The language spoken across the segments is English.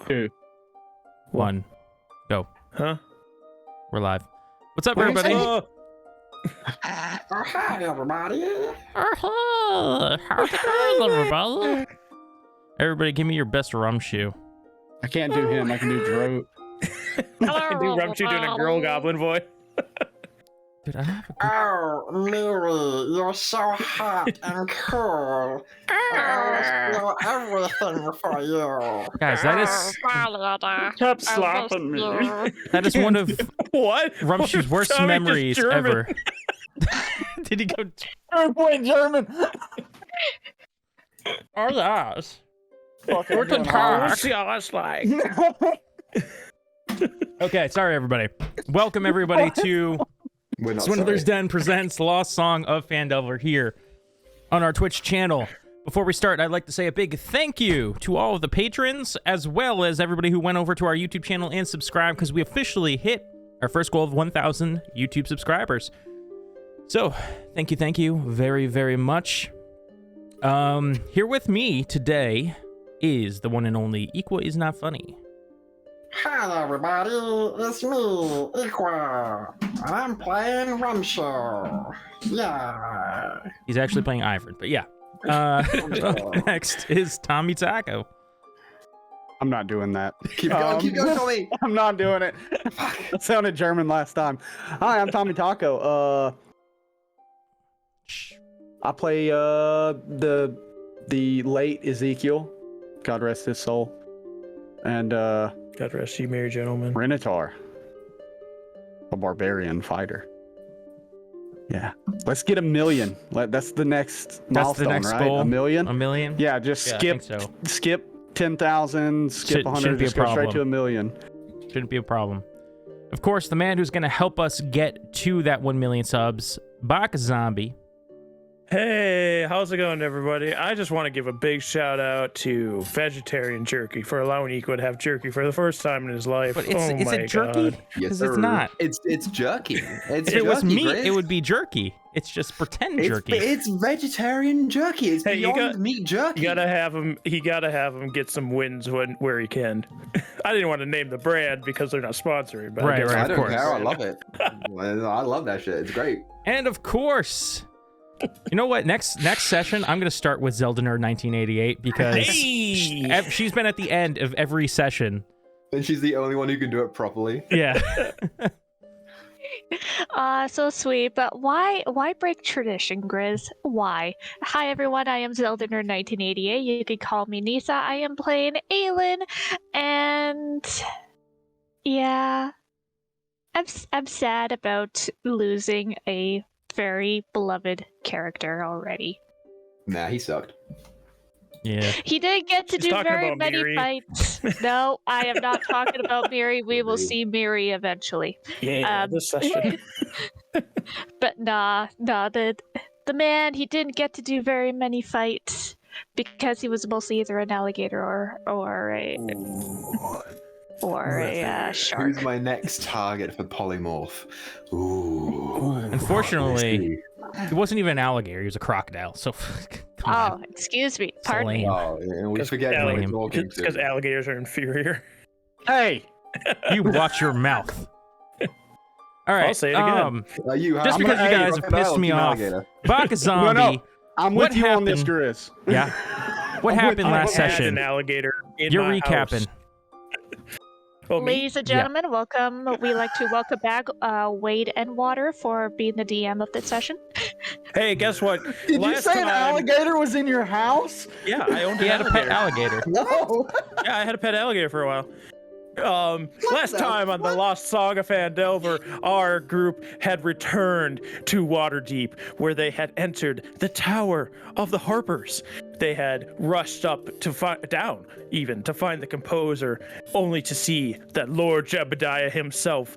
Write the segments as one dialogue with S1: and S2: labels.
S1: Two.
S2: 1. Go.
S1: Huh?
S2: We're live. What's up, everybody?
S3: Hi, everybody.
S2: How's it going, everybody? Everybody, give me your best rum shoe.
S4: I can't do him. I can do Dro.
S1: I can do Rumchu doing a girl goblin voice.
S2: Dude, I have a good...
S3: Oh, Miri, you're so hot and cool. I will do everything for you.
S2: Guys, that is
S1: Stop slapping me.
S2: that is one of
S1: What?
S2: Rumshu's worst
S1: Tommy just
S2: memories
S1: German.
S2: ever. Did he go?
S4: Point German.
S2: Oh, yes.
S4: Fucking
S1: What's yours like?
S2: Okay, sorry, everybody. Welcome, everybody, to
S3: We're not
S2: Swindler's
S3: sorry.
S2: Den presents Lost Song of Phandelver here on our Twitch channel. Before we start, I'd like to say a big thank you to all of the patrons, as well as everybody who went over to our YouTube channel and subscribed, because we officially hit our first goal of 1,000 YouTube subscribers. So, thank you very, very much. Here with me today is the one and only Equaisnotfunny.
S3: Hi, everybody. It's me, Equa. I'm playing Rumshow. Yeah.
S2: He's actually playing Ivern, but yeah. Next is TommieTaco.
S4: I'm not doing that.
S3: Keep going, Tommy.
S4: I'm not doing it. That sounded German last time. Hi, I'm TommieTaco. I play the late Ezekiel. God rest his soul. And
S1: God rest you, merry gentlemen.
S4: Renatar, a barbarian fighter. Yeah, let's get 1 million. That's the next milestone,
S2: next
S4: right?
S2: goal?
S4: 1 million.
S2: 1 million?
S4: Yeah, just
S2: Yeah, I
S4: skip.
S2: think so.
S4: Skip 10,000. Skip 100.
S2: Shouldn't be a
S4: Just go straight
S2: problem.
S4: to 1 million.
S2: Shouldn't be a problem. Of course, the man who's going to help us get to that 1 million subs, BakaZombie.
S1: Hey, how's it going, everybody? I just want to give a big shout out to Vegetarian Jerky for allowing Equa to have jerky for the first time in his life.
S2: But
S1: Oh
S2: is
S1: my
S2: it jerky?
S1: God.
S2: Because it's not.
S5: It's jerky. It's
S2: If it was
S5: jerky,
S2: meat,
S5: Grizz.
S2: it would be jerky. It's just pretend jerky.
S5: It's vegetarian jerky. It's
S1: Hey, you
S5: beyond
S1: got-
S5: meat jerky.
S1: You gotta have him. He gotta have him get some wins where he can. I didn't want to name the brand because they're not sponsoring, but I
S2: Right,
S1: guess
S2: right.
S5: I
S2: of
S5: don't
S2: course.
S5: care. I love it. I love that shit. It's great.
S2: And of course, you know what? Next session, I'm going to start with Zelda Nerd 1988 because
S1: Hey!
S2: she's been at the end of every session.
S5: And she's the only one who can do it properly.
S2: Yeah.
S6: So sweet, but why break tradition, Grizz? Why? Hi everyone, I am Zelda Nerd 1988. You can call me Nyssa. I am playing Aelin, and yeah, I'm sad about losing a very beloved character already.
S5: Nah, he sucked.
S2: Yeah.
S6: He didn't get to
S1: She's
S6: do
S1: talking
S6: very
S1: about
S6: many
S1: Miri.
S6: fights. No, I am not talking about Miri. We will see Miri eventually.
S1: Yeah, this session.
S6: But nah, the man, he didn't get to do very many fights because he was mostly either an alligator or a shark.
S5: Who's my next target for polymorph? Ooh.
S2: Unfortunately, he wasn't even an alligator. He was a crocodile. So, come on.
S6: Oh, excuse me. Pardon me.
S2: lame.
S5: Oh, and we
S1: 'Cause
S5: forget who we're
S2: alligator-
S5: talking
S1: Because
S5: to.
S1: alligators are inferior.
S4: Hey,
S2: You watch your mouth. All right.
S1: I'll say it again.
S5: You
S2: Just because you guys have pissed me off, BakaZombie.
S4: No, I'm
S2: What
S4: with you on this,
S2: happened?
S4: Grizz.
S2: Yeah. What happened
S1: I
S2: last
S1: had
S2: session?
S1: an alligator in
S2: You're
S1: my
S2: recapping.
S1: house. Oh, me?
S6: Ladies and gentlemen, welcome. We like to welcome back Wade and Water for being the DM of this session.
S1: Hey, guess what?
S4: Did you
S1: Last
S4: say an
S1: time-
S4: alligator was in your house?
S1: Yeah, I owned
S2: He
S1: an
S2: had a pet
S1: alligator.
S2: alligator.
S4: No.
S1: Yeah, I had a pet alligator for a while. Last time on the Lost Song of Phandelver, our group had returned to Waterdeep, where they had entered the Tower of the Harpers. They had rushed up to find the composer, only to see that Lord Jebediah himself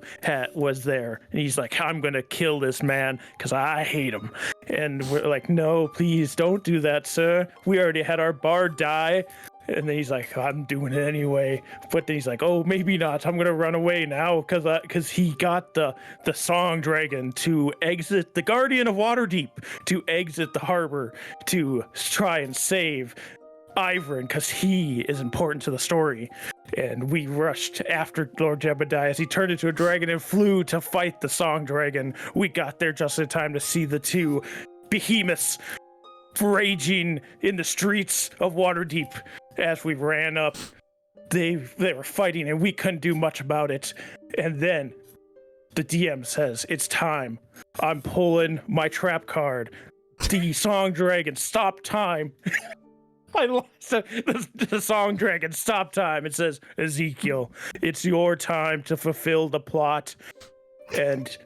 S1: was there. And he's like, "I'm gonna kill this man because I hate him." And we're like, "No, please don't do that, sir. We already had our bard die." And then he's like, "I'm doing it anyway." But then he's like, "Oh, maybe not. I'm gonna run away now because he got the song dragon to exit the Guardian of Waterdeep, to exit the harbor, to try and save Ivrin, because he is important to the story. And we rushed after Lord Jebediah as he turned into a dragon and flew to fight the Song Dragon. We got there just in time to see the two behemoths raging in the streets of Waterdeep. As we ran up, they were fighting and we couldn't do much about it. And then the DM says, it's time. I'm pulling my trap card. The Song Dragon, stop time. I lost the Song Dragon, stop time. It says, Ezekiel, it's your time to fulfill the plot. And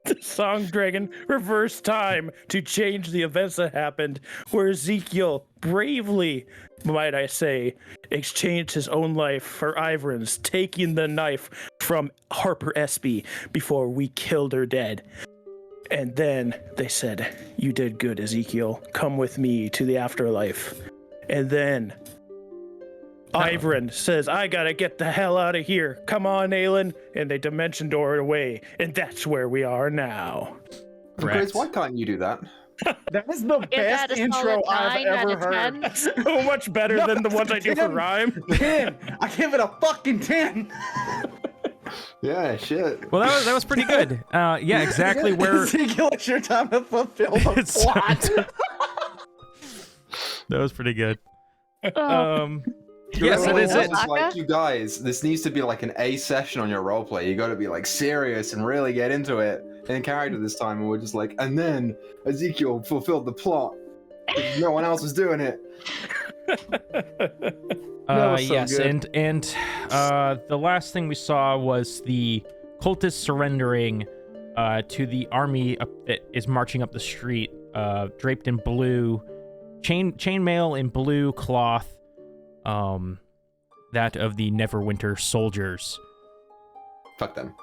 S1: the Song Dragon reversed time to change the events that happened, where Ezekiel bravely, might I say, exchanged his own life for Ivrin's, taking the knife from Harper Espy before we killed her dead. And then they said, you did good, Ezekiel. Come with me to the afterlife. And then Ivrin says, I gotta get the hell out of here. Come on, Aelin. And they dimension door it away. And that's where we are now.
S5: Grizz, why can't you do that?
S4: That is the best intro I've ever heard.
S1: So much better than the ones I do for Rhyme.
S4: 10. I give it a fucking 10.
S5: Yeah, shit.
S2: Well, that was pretty good. Yeah, exactly where.
S4: Ezekiel, it's your time to fulfill the plot.
S2: That was pretty good.
S6: Oh.
S2: Yes, that is it.
S5: It's like, you guys, this needs to be like an A session on your roleplay. You got to be like serious and really get into it in character this time. And we're just like, and then Ezekiel fulfilled the plot. No one else was doing it.
S2: Yes, good. and the last thing we saw was the cultists surrendering to the army that is marching up the street, draped in blue, chainmail in blue cloth, that of the Neverwinter soldiers.
S5: Fuck them.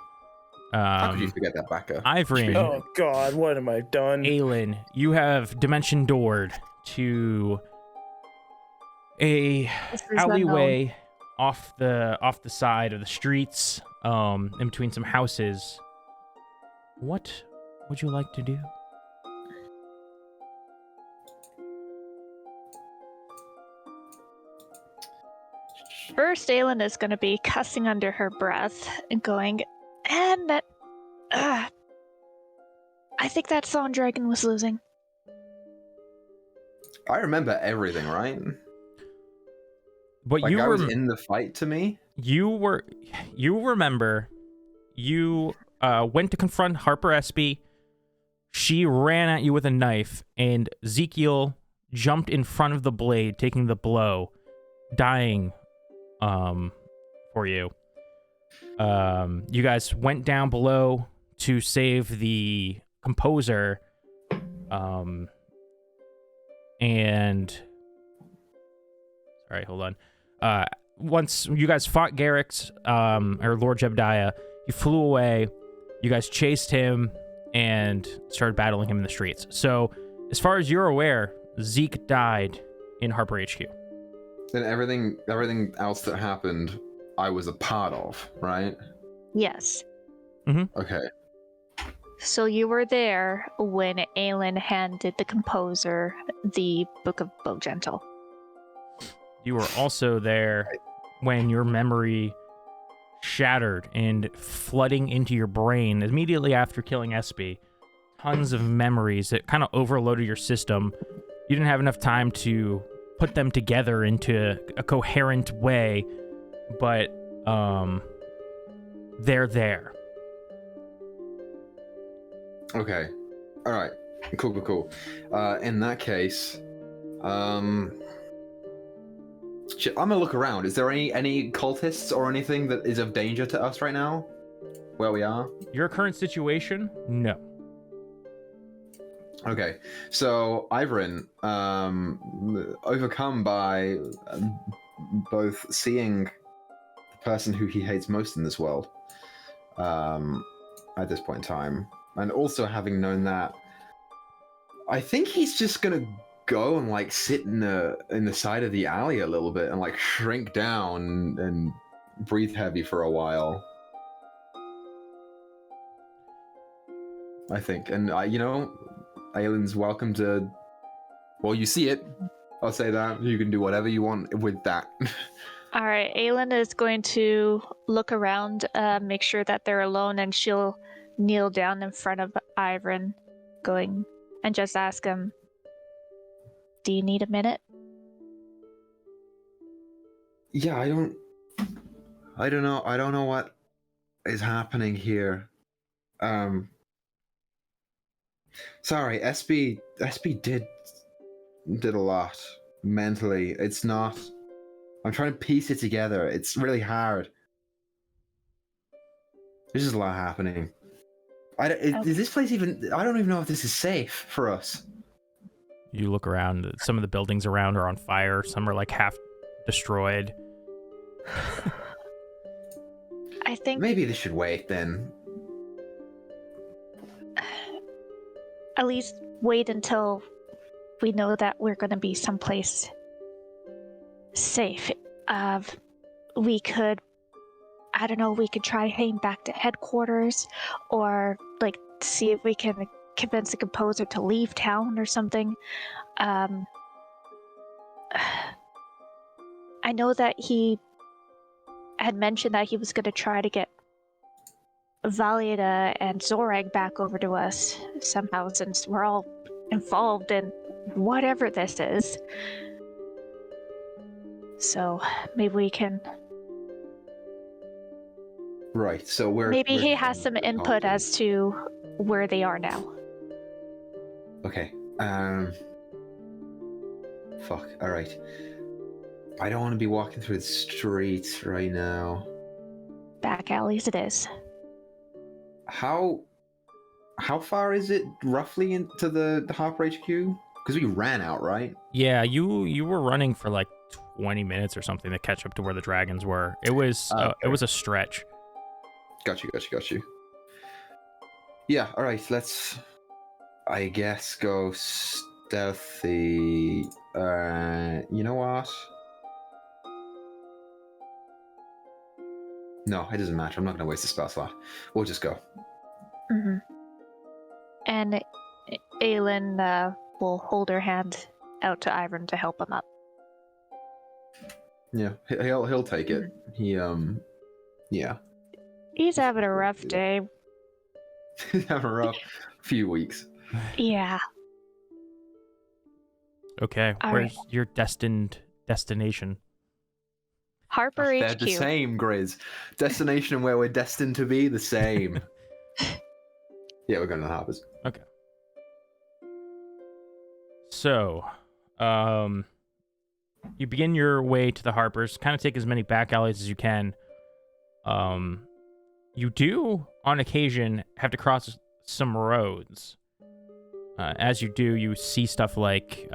S5: How could you forget that, Baka?
S2: Ivrin.
S1: Oh God, what am I done?
S2: Aelin, you have dimension doored to a alleyway off the side of the streets, in between some houses. What would you like to do?
S6: First, Aelin is going to be cussing under her breath and going, and that, I think that Song Dragon was losing.
S5: I remember everything, right?
S2: But
S5: like
S2: you
S5: I
S2: were
S5: was in the fight to me.
S2: You remember. You went to confront Harper Espy. She ran at you with a knife, and Ezekiel jumped in front of the blade, taking the blow, dying. For you. You guys went down below to save the composer. And sorry, hold on. Once you guys fought Garrick's, or Lord Jebediah, he flew away. You guys chased him and started battling him in the streets. So, as far as you're aware, Zeke died in Harper HQ.
S5: Then everything else that happened, I was a part of, right?
S6: Yes.
S2: Mm-hmm.
S5: Okay.
S6: So you were there when Aelin handed the composer the Book of Bowgentle.
S2: You were also there when your memory shattered and flooding into your brain immediately after killing Espy. Tons of memories that kind of overloaded your system. You didn't have enough time to put them together into a coherent way, but they're there.
S5: Okay. All right. Cool. In that case, I'm gonna look around. Is there any cultists or anything that is of danger to us right now, where we are?
S2: Your current situation? No.
S5: Okay, so Ivrin, overcome by both seeing the person who he hates most in this world, at this point in time, and also having known that, I think he's just gonna go and like sit in the side of the alley a little bit and like shrink down and breathe heavy for a while. I think, and Aelin's welcome to. Well, you see it. I'll say that. You can do whatever you want with that.
S6: All right, Aelin is going to look around, make sure that they're alone, and she'll kneel down in front of Ivrin, and just ask him, "Do you need a minute?"
S5: Yeah, I don't know. I don't know what is happening here. Sorry, SB did a lot mentally. It's not. I'm trying to piece it together. It's really hard. There's just a lot happening. Is this place even? I don't even know if this is safe for us.
S2: You look around. Some of the buildings around are on fire. Some are like half destroyed.
S6: I think
S5: Maybe this should wait then.
S6: at least wait until we know that we're going to be someplace safe. We could, I don't know, we could try heading back to headquarters, or like see if we can convince the composer to leave town or something. I know that he had mentioned that he was going to try to get Valieta and Zorag back over to us somehow, since we're all involved in whatever this is. So maybe we can.
S5: Right. So we're.
S6: Maybe he has some input as to where they are now.
S5: Okay. Fuck. All right. I don't want to be walking through the streets right now.
S6: Back alleys it is.
S5: How far is it roughly into the Harper HQ? Because we ran out, right?
S2: Yeah, you were running for like 20 minutes or something to catch up to where the dragons were. It was it was a stretch.
S5: Got you. Yeah, all right. Let's, I guess, go stealthy. You know what? No, it doesn't matter. I'm not going to waste a spell slot. We'll just go.
S6: Mm-hmm. And Aelin will hold her hand out to Ivrin to help him up.
S5: Yeah, he'll take it. He yeah.
S6: He's having a rough day.
S5: He's having a rough few weeks.
S6: Yeah.
S2: Okay,
S6: All
S2: where's your destination?
S6: Harper
S5: They're
S6: HQ.
S5: the same, Grizz. Destination where we're destined to be the same. Yeah, we're going to the Harpers.
S2: Okay. So, you begin your way to the Harpers. Kind of take as many back alleys as you can. You do, on occasion, have to cross some roads. As you do, you see stuff like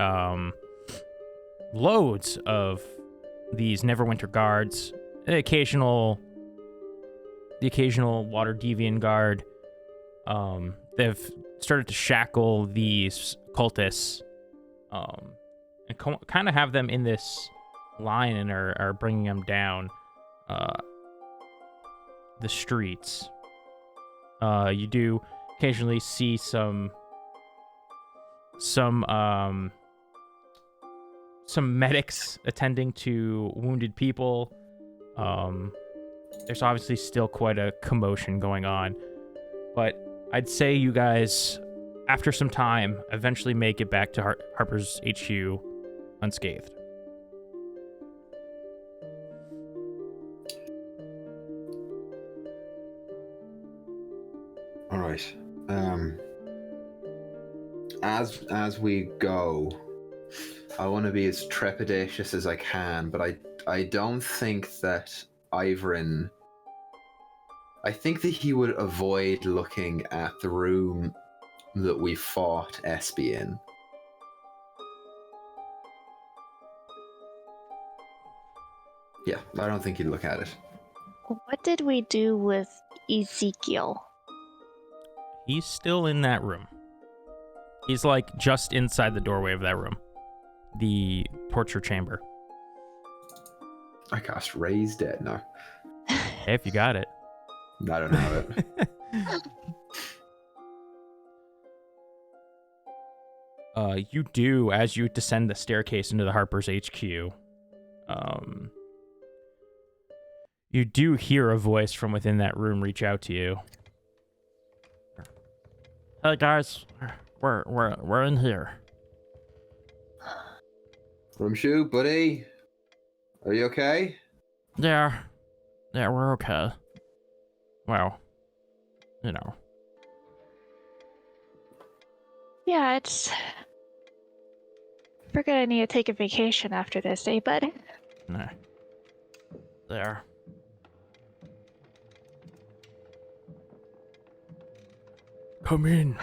S2: loads of these Neverwinter guards, the occasional Water Deviant guard. They've started to shackle these cultists, and kind of have them in this line and are bringing them down the streets. You do occasionally see some medics attending to wounded people. There's obviously still quite a commotion going on, but I'd say you guys, after some time, eventually make it back to Harper's HQ unscathed.
S5: All right. As we go, I want to be as trepidatious as I can, but I don't think that Ivrin. I think that he would avoid looking at the room that we fought Espy in. Yeah, I don't think he'd look at it.
S6: What did we do with Ezekiel?
S2: He's still in that room. He's like just inside the doorway of that room. The torture chamber.
S5: I cast Raise Dead. No.
S2: Hey, if you got it.
S5: I don't have it.
S2: You do, as you descend the staircase into the Harper's HQ. You do hear a voice from within that room reach out to you. Hey guys, we're in here.
S5: Rumshoe, buddy, are you okay?
S2: Yeah, we're okay. Well, you know.
S6: Yeah, it's. Forget I need to take a vacation after this, eh, bud?
S2: Nah. There. Come in.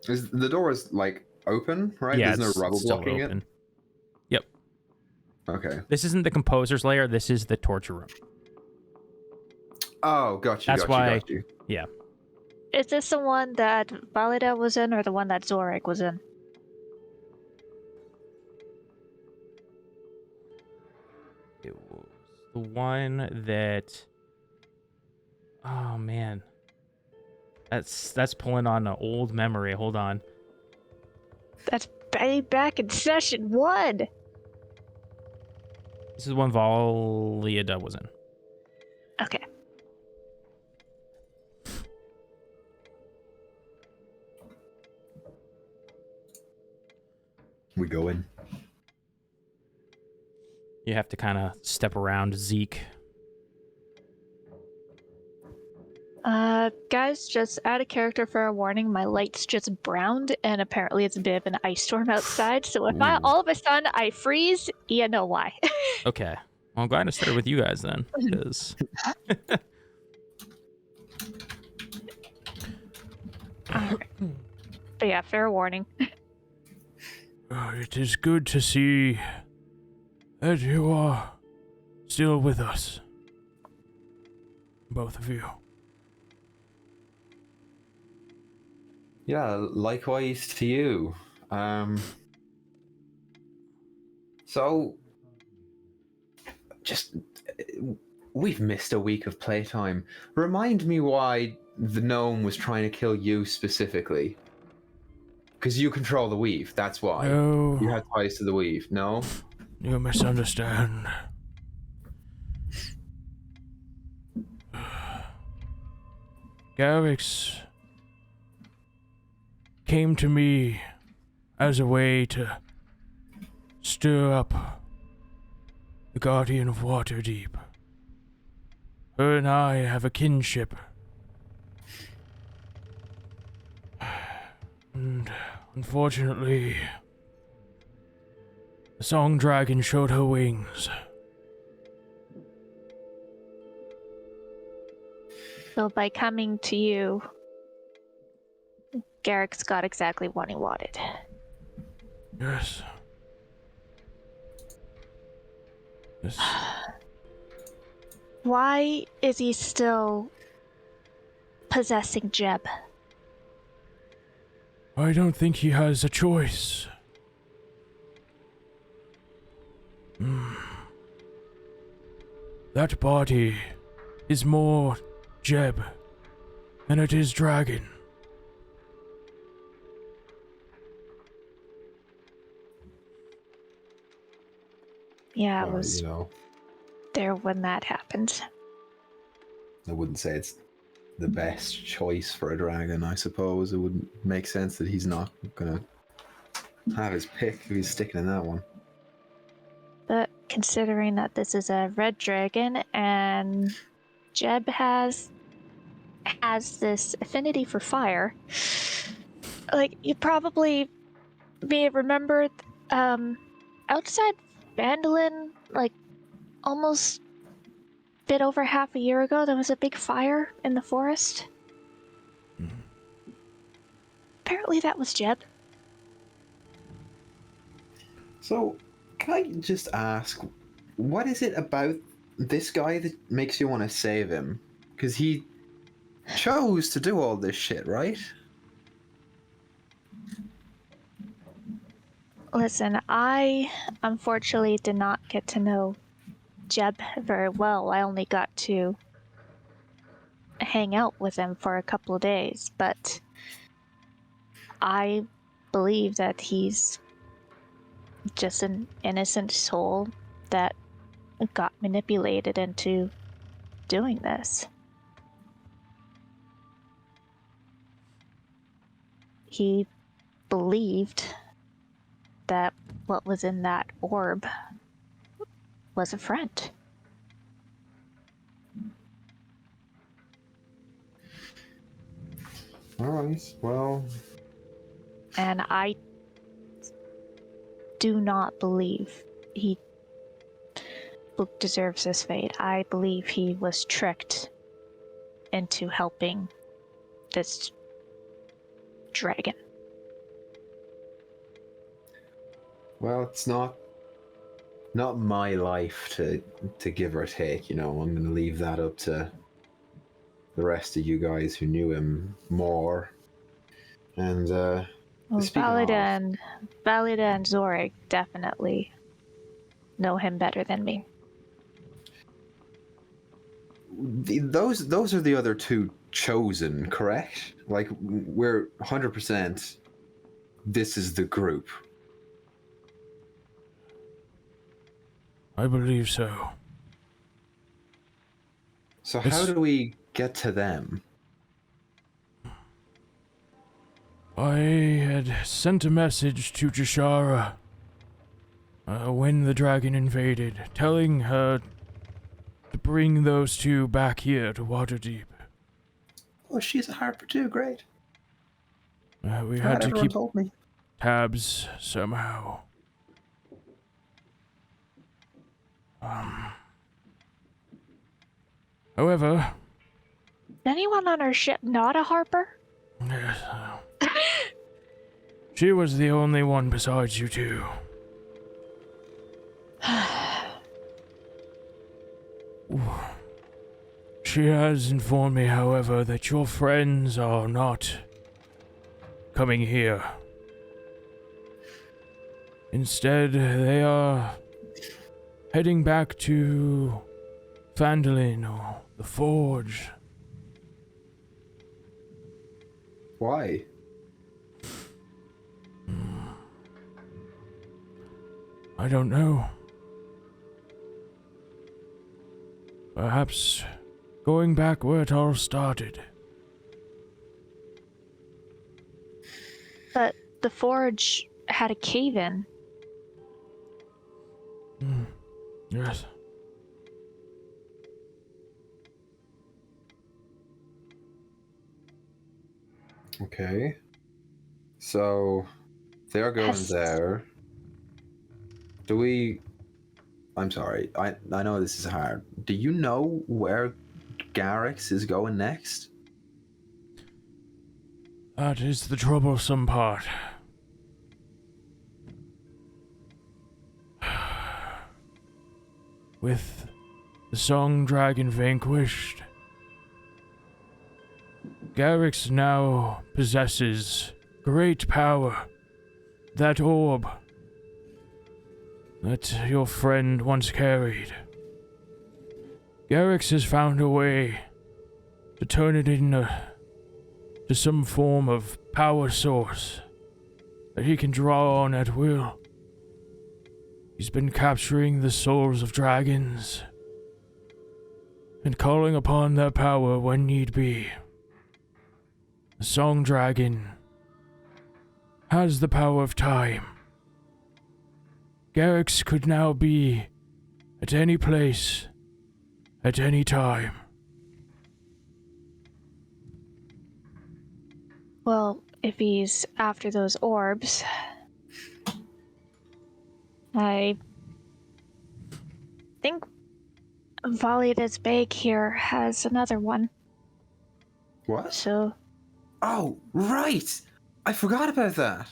S5: Is the door is like open, right?
S2: Yeah,
S5: There's
S2: it's
S5: no rubble
S2: still
S5: blocking
S2: open.
S5: it.
S2: Yep.
S5: Okay.
S2: This isn't the composer's lair. This is the torture room.
S5: Oh, got you.
S2: That's why-
S5: Got you.
S2: Yeah.
S6: Is this the one that Valida was in, or the one that Zorik was in?
S2: It was the one that. Oh man. That's pulling on an old memory. Hold on.
S6: That's back in session 1!
S2: This is the one Valida was in.
S6: Okay.
S5: We go in.
S2: You have to kind of step around Zeke.
S6: Guys, just out of character for a warning, my light's just browned, and apparently it's a bit of an ice storm outside, so if all of a sudden I freeze, you know why.
S2: Okay. Well, I'm glad I started with you guys then, because...
S6: Alright. But yeah, fair warning.
S2: It is good to see that you are still with us. Both of you.
S5: Yeah, likewise to you. So, just we've missed a week of playtime. Remind me why the gnome was trying to kill you specifically. Because you control the weave, that's why.
S2: No,
S5: You have ties to the weave, no?
S2: you misunderstand. Garrix came to me as a way to stir up the Guardian of Waterdeep. Her and I have a kinship. And unfortunately, the Song Dragon showed her wings.
S6: So by coming to you, Garrick's got exactly what he wanted.
S2: Yes. Yes.
S6: Why is he still possessing Jeb?
S2: I don't think he has a choice. That body is more Jeb than it is dragon.
S6: Yeah, I
S5: Well,
S6: was
S5: you know,
S6: there when that happened.
S5: I wouldn't say it's the best choice for a dragon, I suppose. It wouldn't make sense that he's not gonna have his pick if he's sticking in that one.
S6: But considering that this is a red dragon and Jeb has this affinity for fire, like you probably may have remembered outside Phandalin, like almost a bit over half a year ago, there was a big fire in the forest. Apparently that was Jeb.
S5: So, can I just ask, what is it about this guy that makes you want to save him? Because he chose to do all this shit, right?
S6: Listen, I unfortunately did not get to know Jeb very well. I only got to hang out with him for a couple of days, but I believe that he's just an innocent soul that got manipulated into doing this. He believed that what was in that orb was a friend.
S5: Alright, well...
S6: And I do not believe he deserves this fate. I believe he was tricked into helping this dragon.
S5: Well, it's not my life to give or take, you know. I'm gonna leave that up to the rest of you guys who knew him more. And
S6: Well,
S5: speaking
S6: Valida and Zorik definitely know him better than me.
S5: those are the other two chosen, correct? Like, we're 100%. This is the group.
S2: I believe so.
S5: So how do we get to them?
S2: I had sent a message to Jashara when the dragon invaded, telling her to bring those two back here to Waterdeep.
S5: Oh, she's a Harper too, great.
S2: We had to keep
S5: told me.
S2: tabs somehow. However,
S6: Is anyone on our ship not a Harper?
S2: yes, she was the only one besides you two. She has informed me, however, that your friends are not coming here. Instead, they are heading back to Phandalin or the Forge.
S5: Why?
S2: I don't know. Perhaps going back where it all started.
S6: But the Forge had a cave-in.
S2: Yes.
S5: Okay. So they're going
S6: Yes.
S5: there. Do we... I'm sorry. I know this is hard. Do you know where Garrix is going next?
S2: That is the troublesome part. With the Song Dragon vanquished, Garrix now possesses great power. That orb that your friend once carried. Garrix has found a way to turn it into some form of power source that he can draw on at will. He's been capturing the souls of dragons and calling upon their power when need be. The Song Dragon has the power of time. Garrix could now be at any place, at any time.
S6: Well, if he's after those orbs, I think Valida's bag here has another one.
S5: What?
S6: So,
S5: Oh, right! I forgot about that.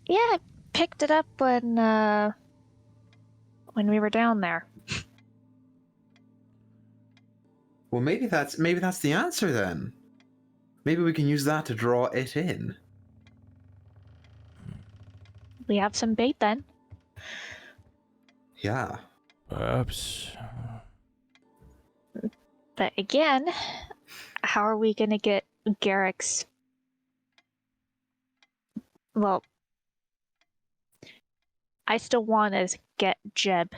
S6: yeah, I picked it up when we were down there.
S5: Well, maybe that's the answer then. Maybe we can use that to draw it in.
S6: We have some bait then.
S5: Yeah.
S2: Perhaps.
S6: But again, how are we going to get Garrick's... Well, I still want to get Jeb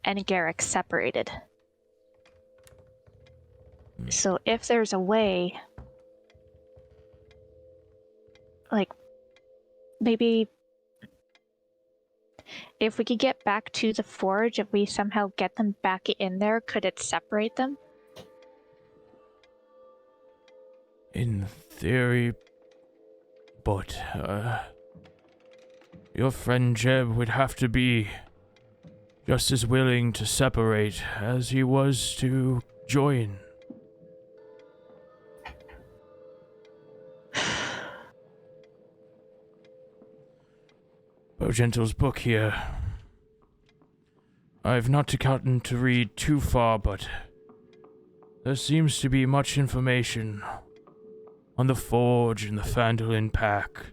S6: and Garrick separated. So if there's a way, like, maybe if we could get back to the forge, if we somehow get them back in there, could it separate them?
S2: In theory, but, your friend Jeb would have to be just as willing to separate as he was to join. Bogentle's book here. I've not gotten to read too far, but there seems to be much information on the Forge and the Phandalin Pack,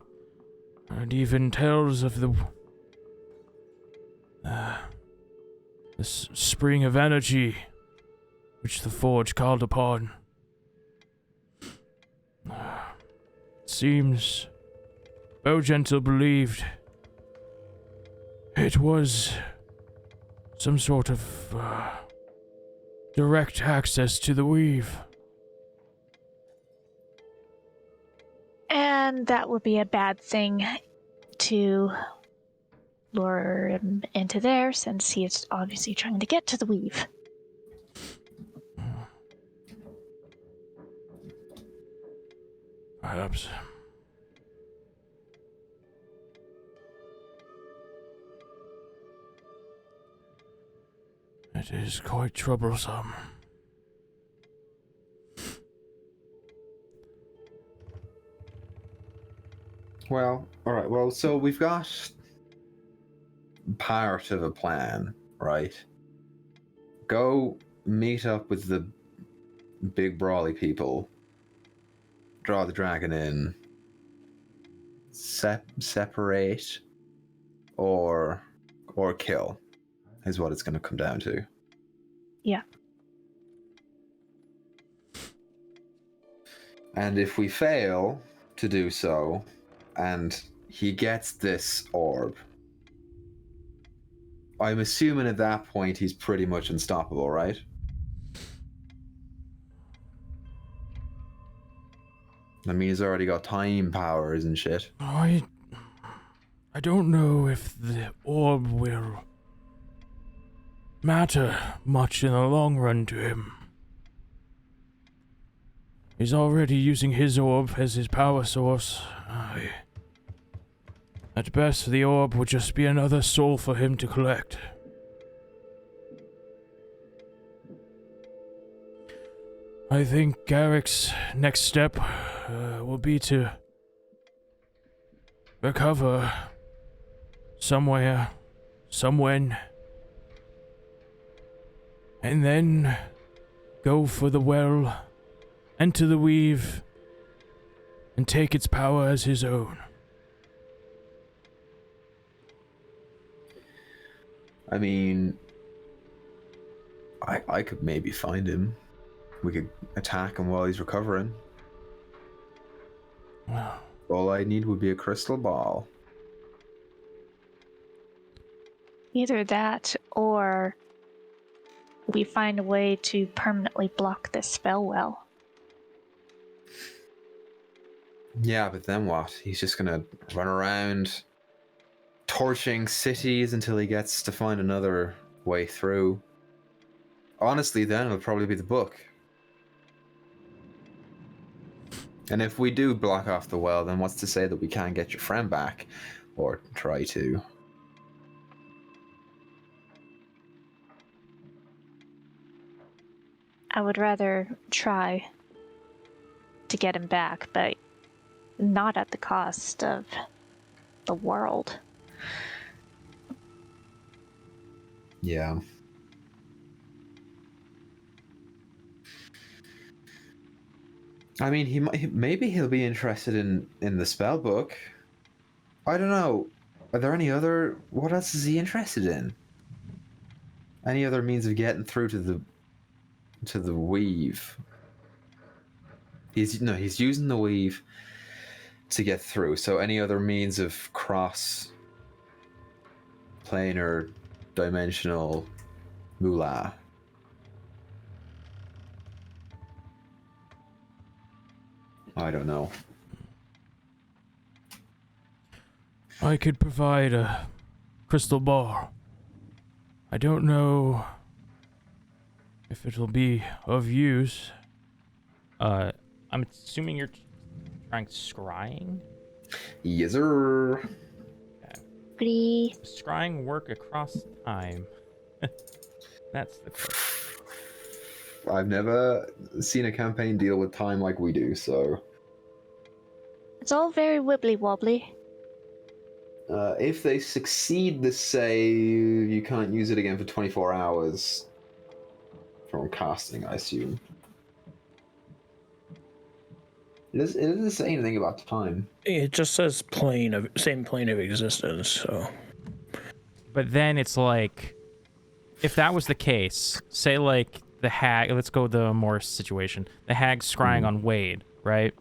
S2: and even tales of the spring of energy which the Forge called upon. It seems Bogentle believed it was some sort of direct access to the weave.
S6: And that would be a bad thing to lure him into there, since he is obviously trying to get to the weave.
S2: Perhaps. It is quite troublesome.
S5: Well, alright, well, so we've got part of a plan, right? Go meet up with the big brawly people, draw the dragon in, separate, or kill, is what it's going to come down to.
S6: Yeah.
S5: And if we fail to do so, and he gets this orb, I'm assuming at that point he's pretty much unstoppable, right? I mean, he's already got time powers and shit.
S2: I don't know if the orb will matter much in the long run to him. He's already using his orb as his power source. At best, the orb would just be another soul for him to collect. I think Garrick's next step will be to recover somewhere, somewhen, and then go for the well, enter the weave, and take its power as his own.
S5: I mean, I could maybe find him. We could attack him while he's recovering.
S2: Well,
S5: All I need would be a crystal ball.
S6: Either that, or we find a way to permanently block this spell well.
S5: Yeah, but then what? He's just gonna run around torching cities until he gets to find another way through. Honestly, then it'll probably be the book. And if we do block off the well, then what's to say that we can't get your friend back? Or try to.
S6: I would rather try to get him back, but not at the cost of the world.
S5: Yeah. I mean, maybe he'll be interested in the spell book. I don't know. Are there any other... What else is he interested in? Any other means of getting through to to the weave. He's using the weave to get through. So any other means of cross planar dimensional moolah. I don't know.
S2: I could provide a crystal ball. I don't know if it'll be of use. I'm assuming you're trying scrying?
S5: Yes, sir.
S6: Pretty.
S2: Scrying work across time. That's the question.
S5: I've never seen a campaign deal with time like we do, so...
S6: It's all very wibbly wobbly.
S5: If they succeed the save, you can't use it again for 24 hours. From casting, I assume. It doesn't say anything about time.
S1: It just says same plane of existence, so...
S2: But then it's like, if that was the case, say like the hag, let's go with the Morris situation. The hag's scrying on Wade, right?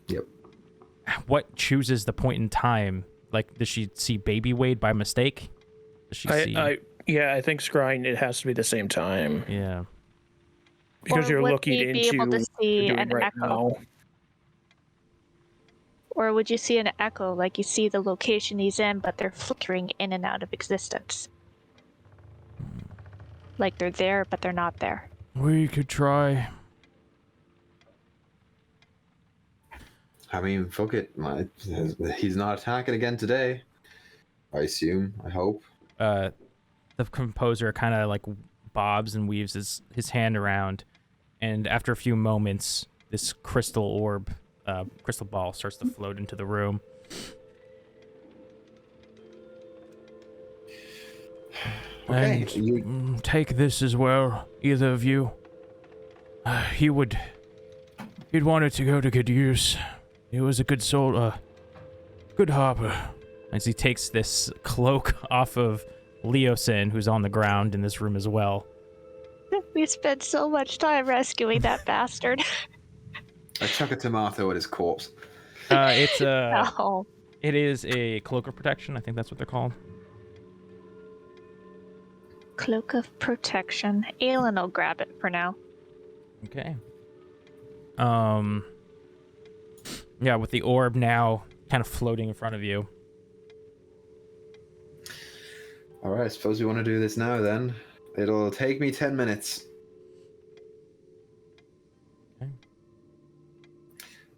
S5: Yep.
S2: What chooses the point in time? Like, does she see baby Wade by mistake? Does she see?
S1: I think scrying, it has to be the same time.
S2: Yeah.
S1: Because
S6: Or
S1: you're
S6: would
S1: looking
S6: we be
S1: into
S6: able to
S1: what
S6: see
S1: you're doing
S6: an
S1: right
S6: echo?
S1: now.
S6: Or would you see an echo, like you see the location he's in, but they're flickering in and out of existence? Like they're there, but they're not there.
S2: We could try.
S5: I mean, fuck it. He's not attacking again today. I assume. I hope.
S2: The composer kind of like bobs and weaves his hand around, and after a few moments, this crystal ball starts to float into the room.
S5: Okay,
S2: And take this as well, either of you. He'd want it to go to good use. He was a good soul, good Harper. As he takes this cloak off of Leosin, who's on the ground in this room as well.
S6: We spent so much time rescuing that bastard.
S5: I chuck a tomato at his corpse.
S2: It's
S6: No.
S2: It is a cloak of protection. I think that's what they're called.
S6: Cloak of protection. Aelin will grab it for now.
S2: Okay. Yeah, with the orb now kind of floating in front of you.
S5: Alright, I suppose we want to do this now then. It'll take me 10 minutes.
S2: Okay.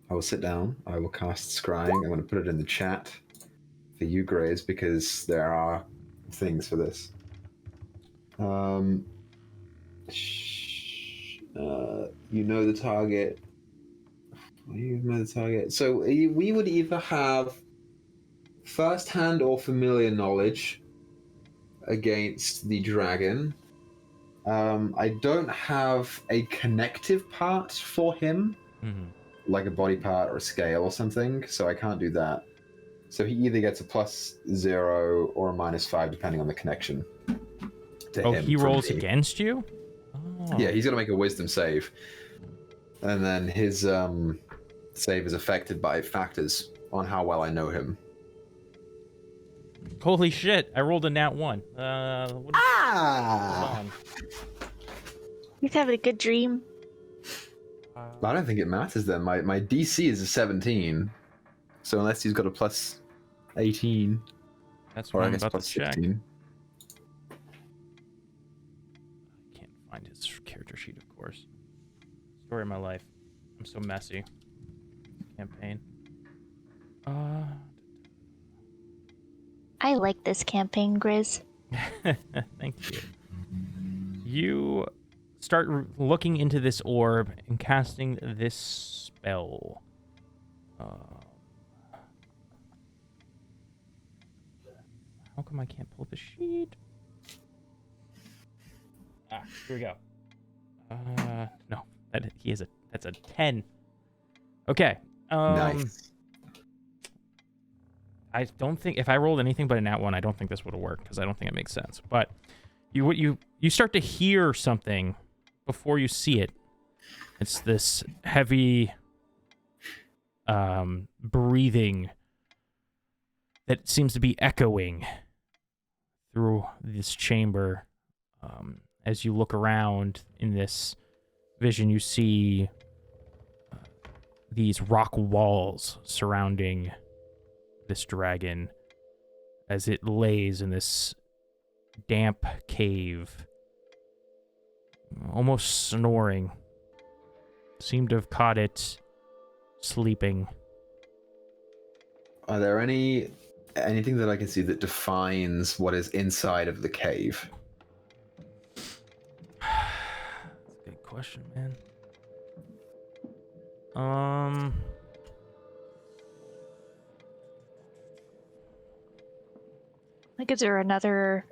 S5: I will sit down. I will cast Scrying. I'm going to put it in the chat for you, Graves, because there are things for this. You know the target. You know the target. So we would either have first-hand or familiar knowledge against the dragon. I don't have a connective part for him, like a body part or a scale or something, so I can't do that. So he either gets a +0 or a -5, depending on the connection.
S2: Oh,
S5: him
S2: he
S5: from
S2: rolls
S5: me.
S2: against you? Oh.
S5: Yeah, he's gonna make a wisdom save. And then his save is affected by factors on how well I know him.
S2: Holy shit, I rolled a nat 1. Hold on.
S6: He's having a good dream.
S5: I don't think it matters then. My DC is a 17. So unless he's got a +18.
S2: That's
S5: Or
S2: what
S5: I
S2: I'm
S5: guess
S2: about to check.
S5: +16.
S2: Can't find his character sheet, of course. Story of my life. I'm so messy. Campaign.
S6: I like this campaign, Grizz.
S2: Thank you. You start looking into this orb and casting this spell. How come I can't pull the sheet? Ah, here we go. No, that's a 10. Okay.
S5: Nice.
S2: I don't think if I rolled anything but a nat 1, I don't think this would have worked because I don't think it makes sense. But you start to hear something before you see it. It's this heavy breathing that seems to be echoing through this chamber. As you look around in this vision, you see these rock walls surrounding this dragon as it lays in this damp cave, almost snoring. Seemed to have caught it sleeping.
S5: Are there anything that I can see that defines what is inside of the cave?
S2: That's a good question, man.
S6: Like, is there another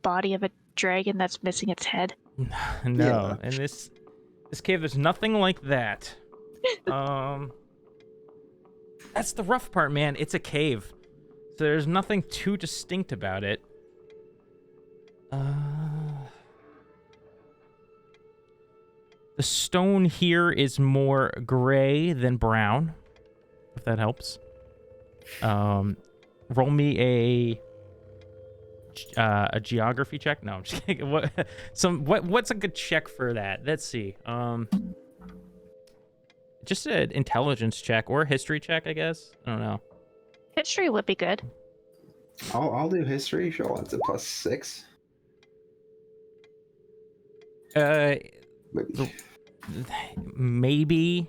S6: body of a dragon that's missing its head?
S2: No, in this cave, there's nothing like that. That's the rough part, man. It's a cave, so there's nothing too distinct about it. The stone here is more gray than brown, if that helps. Roll me a geography check. No, I'm just kidding. What's a good check for that? Let's see. Just an intelligence check or a history check, I guess. I don't know.
S6: History would be good.
S5: I'll do history. Sure, it's a +6.
S2: Maybe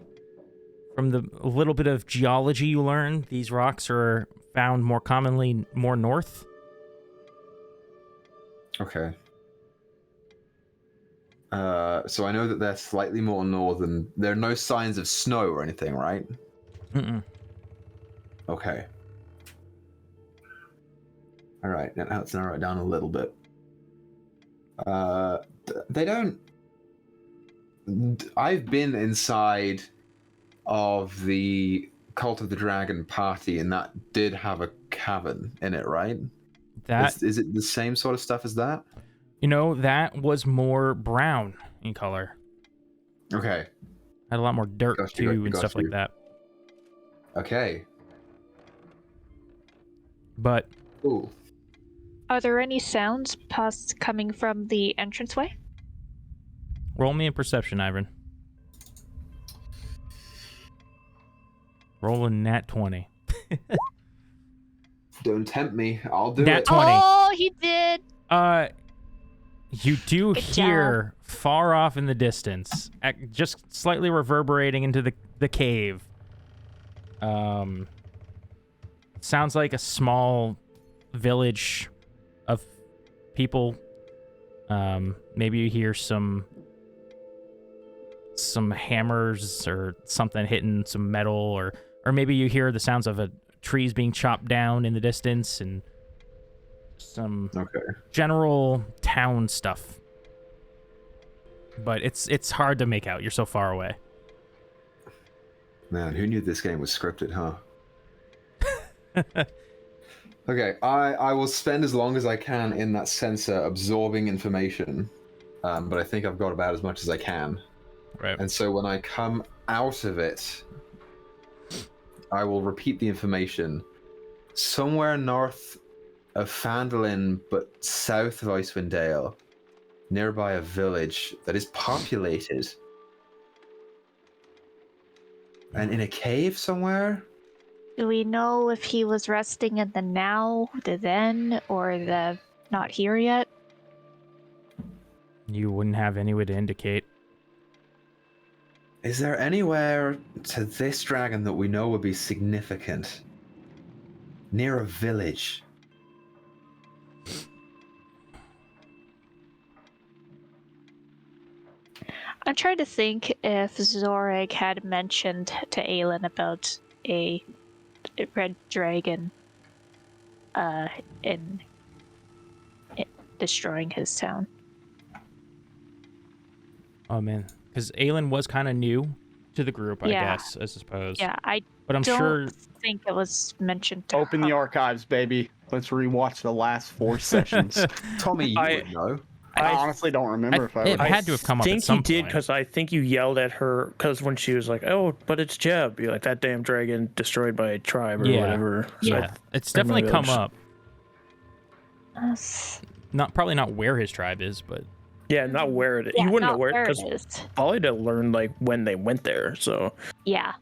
S2: from the little bit of geology you learn, these rocks are found more commonly more north.
S5: Okay. So I know that they're slightly more northern. There are no signs of snow or anything, right?
S2: Mm-mm.
S5: Okay. All right, now let's narrow it down a little bit. They don't... I've been inside of the Cult of the Dragon party, and that did have a cavern in it, right? Is it the same sort of stuff as that?
S2: You know, that was more brown in color.
S5: Okay.
S2: Had a lot more dirt too and stuff like that.
S5: Okay.
S2: But
S5: Ooh.
S6: Are there any sounds coming from the entranceway?
S2: roll me a perception, Ivan. Roll a nat 20.
S5: Don't tempt me. I'll do
S2: Nat
S5: it.
S2: 20.
S6: Oh, he did.
S2: You do
S6: Good
S2: hear far off in the distance, just slightly reverberating into the cave. Sounds like a small village of people. Maybe you hear some hammers or something hitting some metal, or maybe you hear the sounds of trees being chopped down in the distance and some general town stuff. But it's hard to make out. You're so far away.
S5: Man, who knew this game was scripted, huh? Okay, I will spend as long as I can in that sensor absorbing information, but I think I've got about as much as I can.
S2: Right.
S5: And so when I come out of it, I will repeat the information. Somewhere north of Phandalin, but south of Icewind Dale, nearby a village that is populated. And in a cave somewhere?
S6: Do we know if he was resting in the now, the then, or the not here yet?
S2: You wouldn't have any way to indicate.
S5: Is there anywhere to this dragon that we know would be significant? Near a village?
S6: I'm trying to think if Zoreg had mentioned to Aelin about a red dragon in destroying his town.
S2: Oh man, because Aelin was kind of new to the group, I
S6: Yeah.
S2: guess, I suppose.
S6: Yeah,
S2: but I'm
S6: don't
S2: sure.
S6: think it was mentioned to
S4: Open
S6: her.
S4: the archives, baby. Let's rewatch the last 4 sessions.
S5: Tommy, you would know.
S4: I honestly don't remember if I
S2: it
S4: was.
S2: had to have come up at some
S1: I think you did
S2: point.
S1: because I think you yelled at her because when she was like, "Oh, but it's Jeb," you're like, "That damn dragon destroyed my tribe or
S2: Yeah.
S1: whatever." So
S2: Yeah, it's definitely
S1: maybe I'll
S2: come
S1: just-
S2: up.
S6: Yes.
S2: Probably not where his tribe is, but
S1: Yeah, not where it is.
S6: Yeah,
S1: You wouldn't know
S6: not
S1: where
S6: where
S1: because
S6: it is.
S1: Polly learned like when they went there. So
S6: Yeah.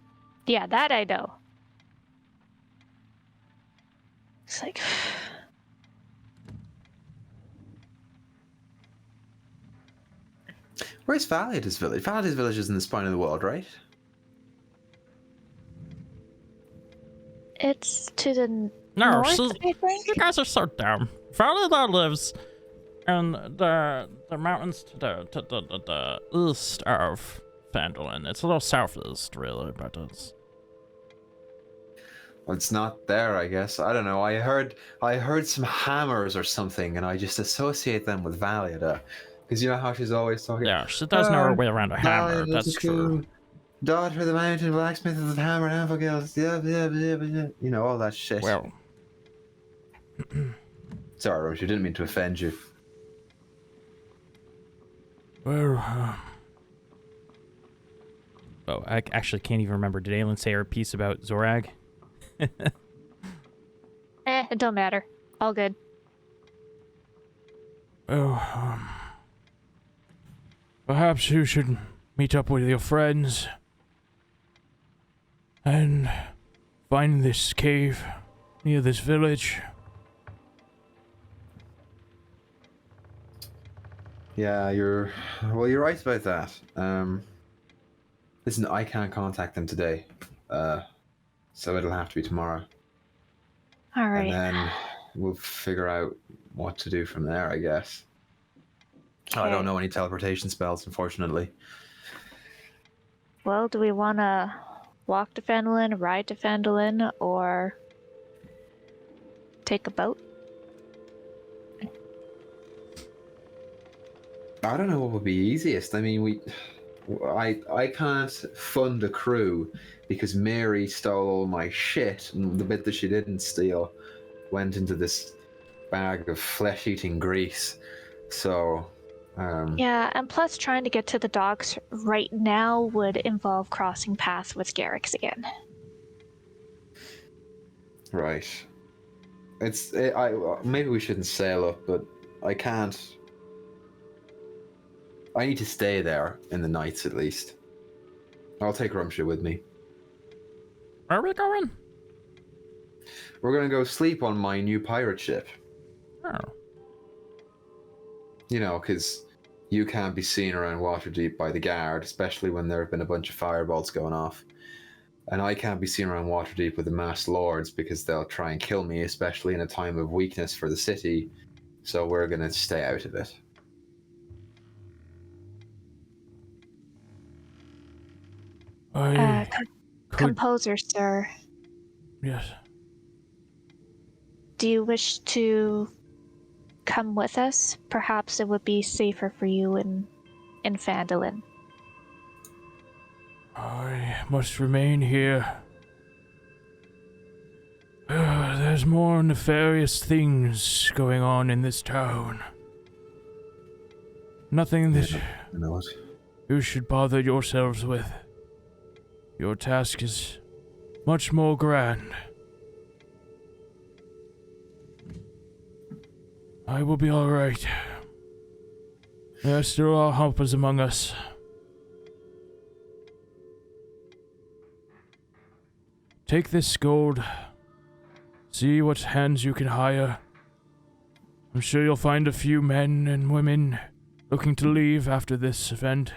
S6: Yeah, that I know. It's like...
S5: Where's Valida's village? Valida's village is in the spine of the world, right?
S6: It's to the
S2: no,
S6: north,
S2: she's,
S6: I think?
S2: you guys are so dumb. Valida lives in the mountains to the east of Phandalin. It's a little southeast, really, but it's...
S5: Well, it's not there, I guess. I don't know. I heard some hammers or something, and I just associate them with Valida. Because you know how she's always talking.
S2: Yeah, she does know her way around a hammer, that's true.
S5: Daughter of the mountain blacksmith of the hammer and Anvil. Yeah. You know, all that shit.
S2: Well,
S5: Sorry, Roach, I didn't mean to offend you.
S2: well, oh, I actually can't even remember. Did Aelin say her piece about Zorag?
S6: It don't matter. All good.
S2: Oh, perhaps you should meet up with your friends and find this cave near this village.
S5: Yeah, you're right about that. Listen, I can't contact them today. So it'll have to be tomorrow.
S6: All right.
S5: And then we'll figure out what to do from there, I guess. I don't
S6: Okay.
S5: know any teleportation spells, unfortunately.
S6: Well, do we want to walk to Phandalin, ride to Phandalin, or take a boat?
S5: I don't know what would be easiest. I mean, I can't fund a crew because Mary stole all my shit, and the bit that she didn't steal went into this bag of flesh-eating grease. So,
S6: Yeah, and plus trying to get to the docks right now would involve crossing paths with Garrix again.
S5: right. Maybe we shouldn't sail up, but I can't. I need to stay there in the nights at least. I'll take Rumsha with me.
S2: Where are we going?
S5: We're gonna go sleep on my new pirate ship.
S2: Oh.
S5: You know, because you can't be seen around Waterdeep by the guard, especially when there have been a bunch of firebolts going off. And I can't be seen around Waterdeep with the masked lords because they'll try and kill me, especially in a time of weakness for the city. So we're gonna stay out of it.
S2: I could...
S6: Composer, sir,
S2: Yes.
S6: do you wish to come with us? Perhaps it would be safer for you in Phandalin.
S2: I must remain here. There's more nefarious things going on in this town. Nothing that
S5: You know what?
S2: you should bother yourselves with. Your task is much more grand. I will be alright. There still are helpers among us. Take this gold. See what hands you can hire. I'm sure you'll find a few men and women looking to leave after this event.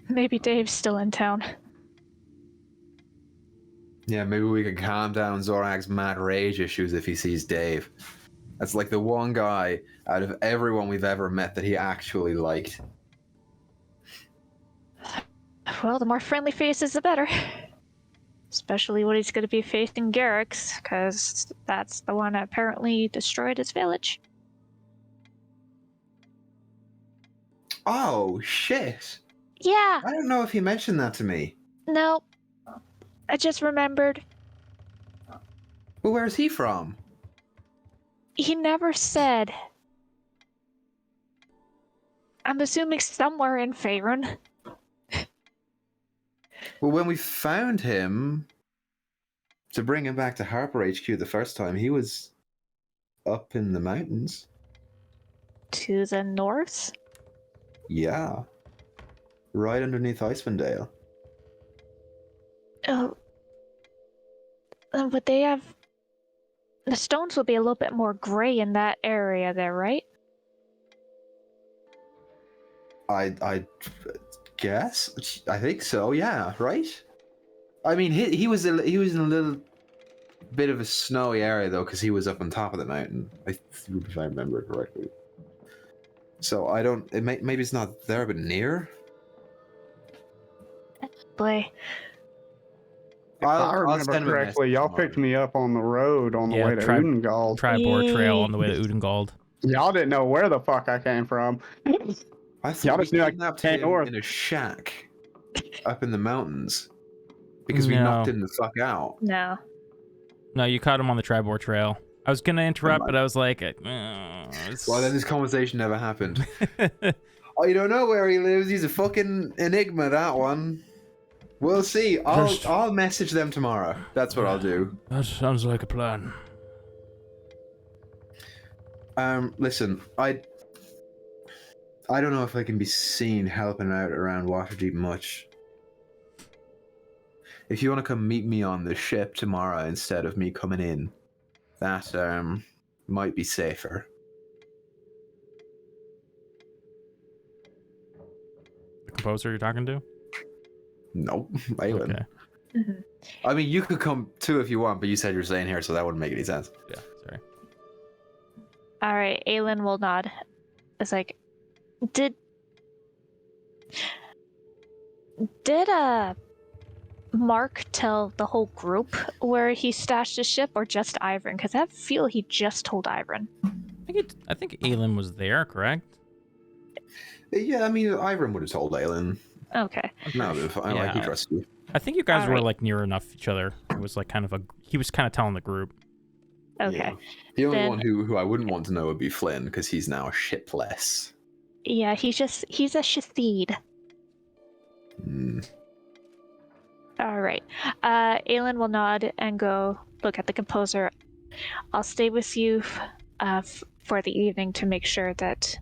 S6: Maybe Dave's still in town.
S5: Yeah, maybe we can calm down Zorag's mad rage issues if he sees Dave. That's like the one guy out of everyone we've ever met that he actually liked.
S6: Well, the more friendly faces, the better. Especially when he's going to be facing Garrix, because that's the one that apparently destroyed his village.
S5: Oh, shit.
S6: Yeah,
S5: I don't know if he mentioned that to me.
S6: no. I just remembered.
S5: Well, where's he from?
S6: He never said. I'm assuming somewhere in Faerun.
S5: Well, when we found him to bring him back to Harper HQ the first time, he was up in the mountains.
S6: To the north?
S5: Yeah. Right underneath Icewind Dale.
S6: Oh. Would they have... The stones would be a little bit more gray in that area there, right?
S5: I guess. I think so. Yeah. Right. I mean, he was in a little bit of a snowy area though, because he was up on top of the mountain. If I remember correctly. So I don't. Maybe it's not there, but near.
S6: Boy.
S4: If I
S5: I'll
S4: remember
S5: send him a
S4: correctly,
S5: message
S4: y'all
S5: tomorrow.
S4: picked me up on the road on the
S2: Yeah,
S4: way to Udengald.
S2: Tribord Trail on the way to Udengald.
S4: Y'all didn't know where the fuck I came from.
S5: I
S4: Y'all
S5: thought we
S4: just knew I
S5: kidnapped
S4: came
S5: him
S4: north.
S5: in a shack up in the mountains because we
S2: No.
S5: knocked him the fuck out.
S6: No.
S2: No, you caught him on the Tribord Trail. I was gonna interrupt,
S5: Oh my-
S2: but I was like,
S5: Well, then this conversation never happened. Oh, you don't know where he lives. He's a fucking enigma, that one. We'll see. I'll message them tomorrow. That's what I'll do.
S2: That sounds like a plan.
S5: Listen, I don't know if I can be seen helping out around Waterdeep much. If you want to come meet me on the ship tomorrow instead of me coming in, that might be safer.
S2: The composer you're talking to?
S5: Nope, Aylin.
S2: Okay.
S6: Mhm.
S5: I mean, you could come too if you want, but you said you're staying here, so that wouldn't make any sense.
S2: Yeah, sorry.
S6: Alright, Aelin will nod. It's like, did Mark tell the whole group where he stashed his ship, or just Ivern? Because I feel he just told Ivern.
S2: I think Aelin was there, correct?
S5: Yeah, I mean, Ivern would have told Aylin.
S6: Okay.
S5: No, I like he
S2: Yeah.
S5: trusts you.
S2: I think you guys were
S6: Alright.
S2: like near enough each other. It was like he was kind of telling the group.
S6: Okay.
S5: Yeah. The only
S6: Then-
S5: one who I wouldn't want to know would be Flynn, because he's now shipless.
S6: Yeah, he's a Shathid.
S5: Mm.
S6: Alright. Aelin will nod and go look at the composer. I'll stay with you for the evening to make sure that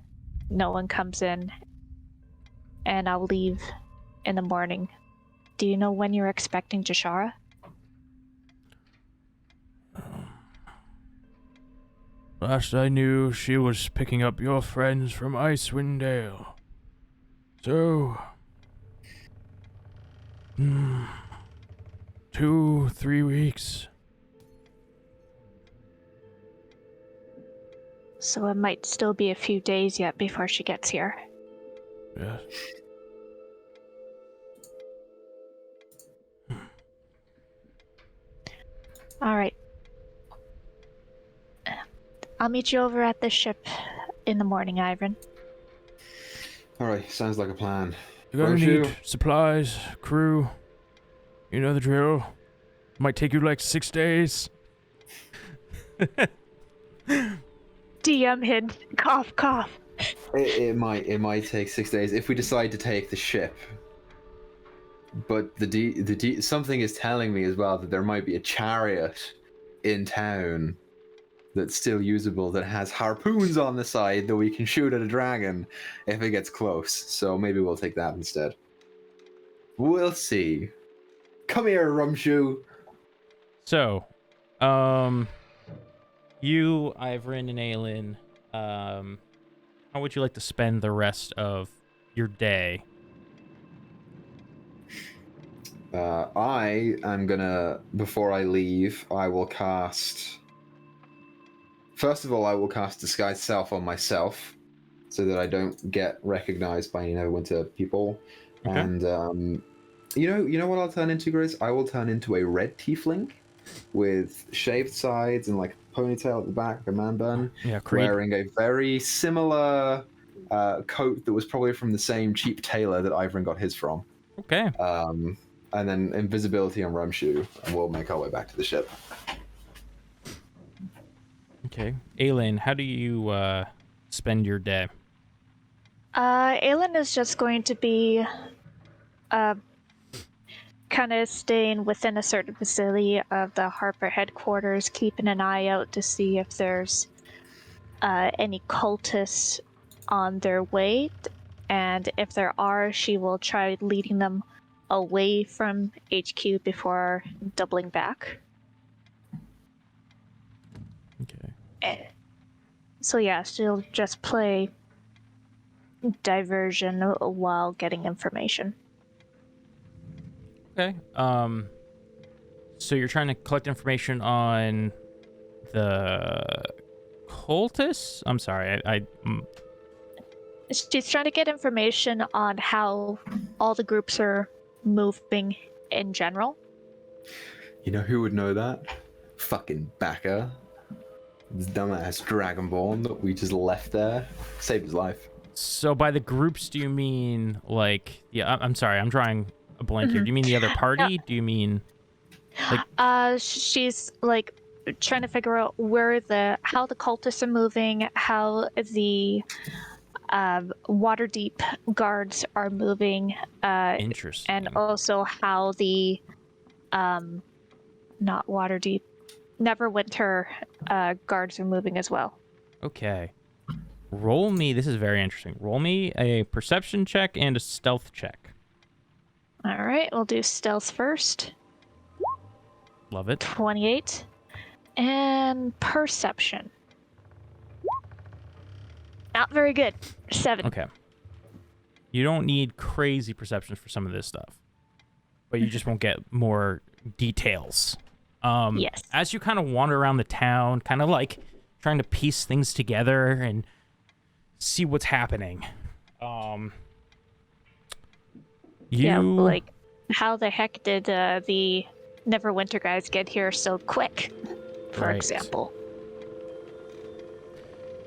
S6: no one comes in, and I'll leave in the morning. Do you know when you're expecting Jashara?
S2: Last I knew, she was picking up your friends from Icewind Dale. So... 2-3 weeks.
S6: So it might still be a few days yet before she gets here.
S2: Yes.
S6: Alright. I'll meet you over at the ship in the morning, Ivern.
S5: Alright, sounds like a plan.
S2: You're gonna
S5: Bonjour.
S2: need supplies, crew. You know the drill. Might take you like 6 days.
S6: DM hint. Cough, cough.
S5: It might take 6 days if we decide to take the ship. But something is telling me as well that there might be a chariot in town that's still usable that has harpoons on the side that we can shoot at a dragon if it gets close. So maybe we'll take that instead. We'll see. Come here, Rumshoe.
S2: So, you, Ivrin, and Aelin, how would you like to spend the rest of your day?
S5: I am gonna, before I leave, I will cast... First of all, I will cast Disguise Self on myself, so that I don't get recognized by any Neverwinter people.
S2: Okay.
S5: And, you know what I'll turn into, Grizz? I will turn into a red tiefling with shaved sides and like a ponytail at the back, like a man bun,
S2: Yeah, Creed.
S5: wearing a very similar coat that was probably from the same cheap tailor that Ivern got his from.
S2: Okay.
S5: And then invisibility on Rumshoe, and we'll make our way back to the ship.
S2: Okay. Aelin, how do you spend your day?
S6: Aelin is just going to be kind of staying within a certain vicinity of the Harper headquarters, keeping an eye out to see if there's any cultists on their way. And if there are, she will try leading them away from HQ before doubling back.
S2: Okay.
S6: So yeah, she'll just play diversion while getting information.
S2: Okay. So you're trying to collect information on the cultists? I'm sorry,
S6: She's trying to get information on how all the groups are moving in general.
S5: You know who would know that? Fucking Baka. This dumbass Dragonborn that we just left there. Saved his life.
S2: So by the groups, do you mean like? Yeah, I'm sorry, I'm drawing a blank here. Do you mean the other party? Do you mean?
S6: She's like trying to figure out how the cultists are moving, how the Waterdeep guards are moving,
S2: Interesting.
S6: and also how the not Waterdeep, Neverwinter guards are moving as well.
S2: Okay. Roll me. This is very interesting. Roll me a perception check and a stealth check.
S6: All right, we'll do stealth first.
S2: Love it.
S6: 28. And perception. Not very good. 7.
S2: Okay. You don't need crazy perceptions for some of this stuff, but you just won't get more details.
S6: Yes.
S2: As you kind of wander around the town, kind of like trying to piece things together and see what's happening.
S6: Yeah, like how the heck did the Neverwinter guys get here so quick, for example?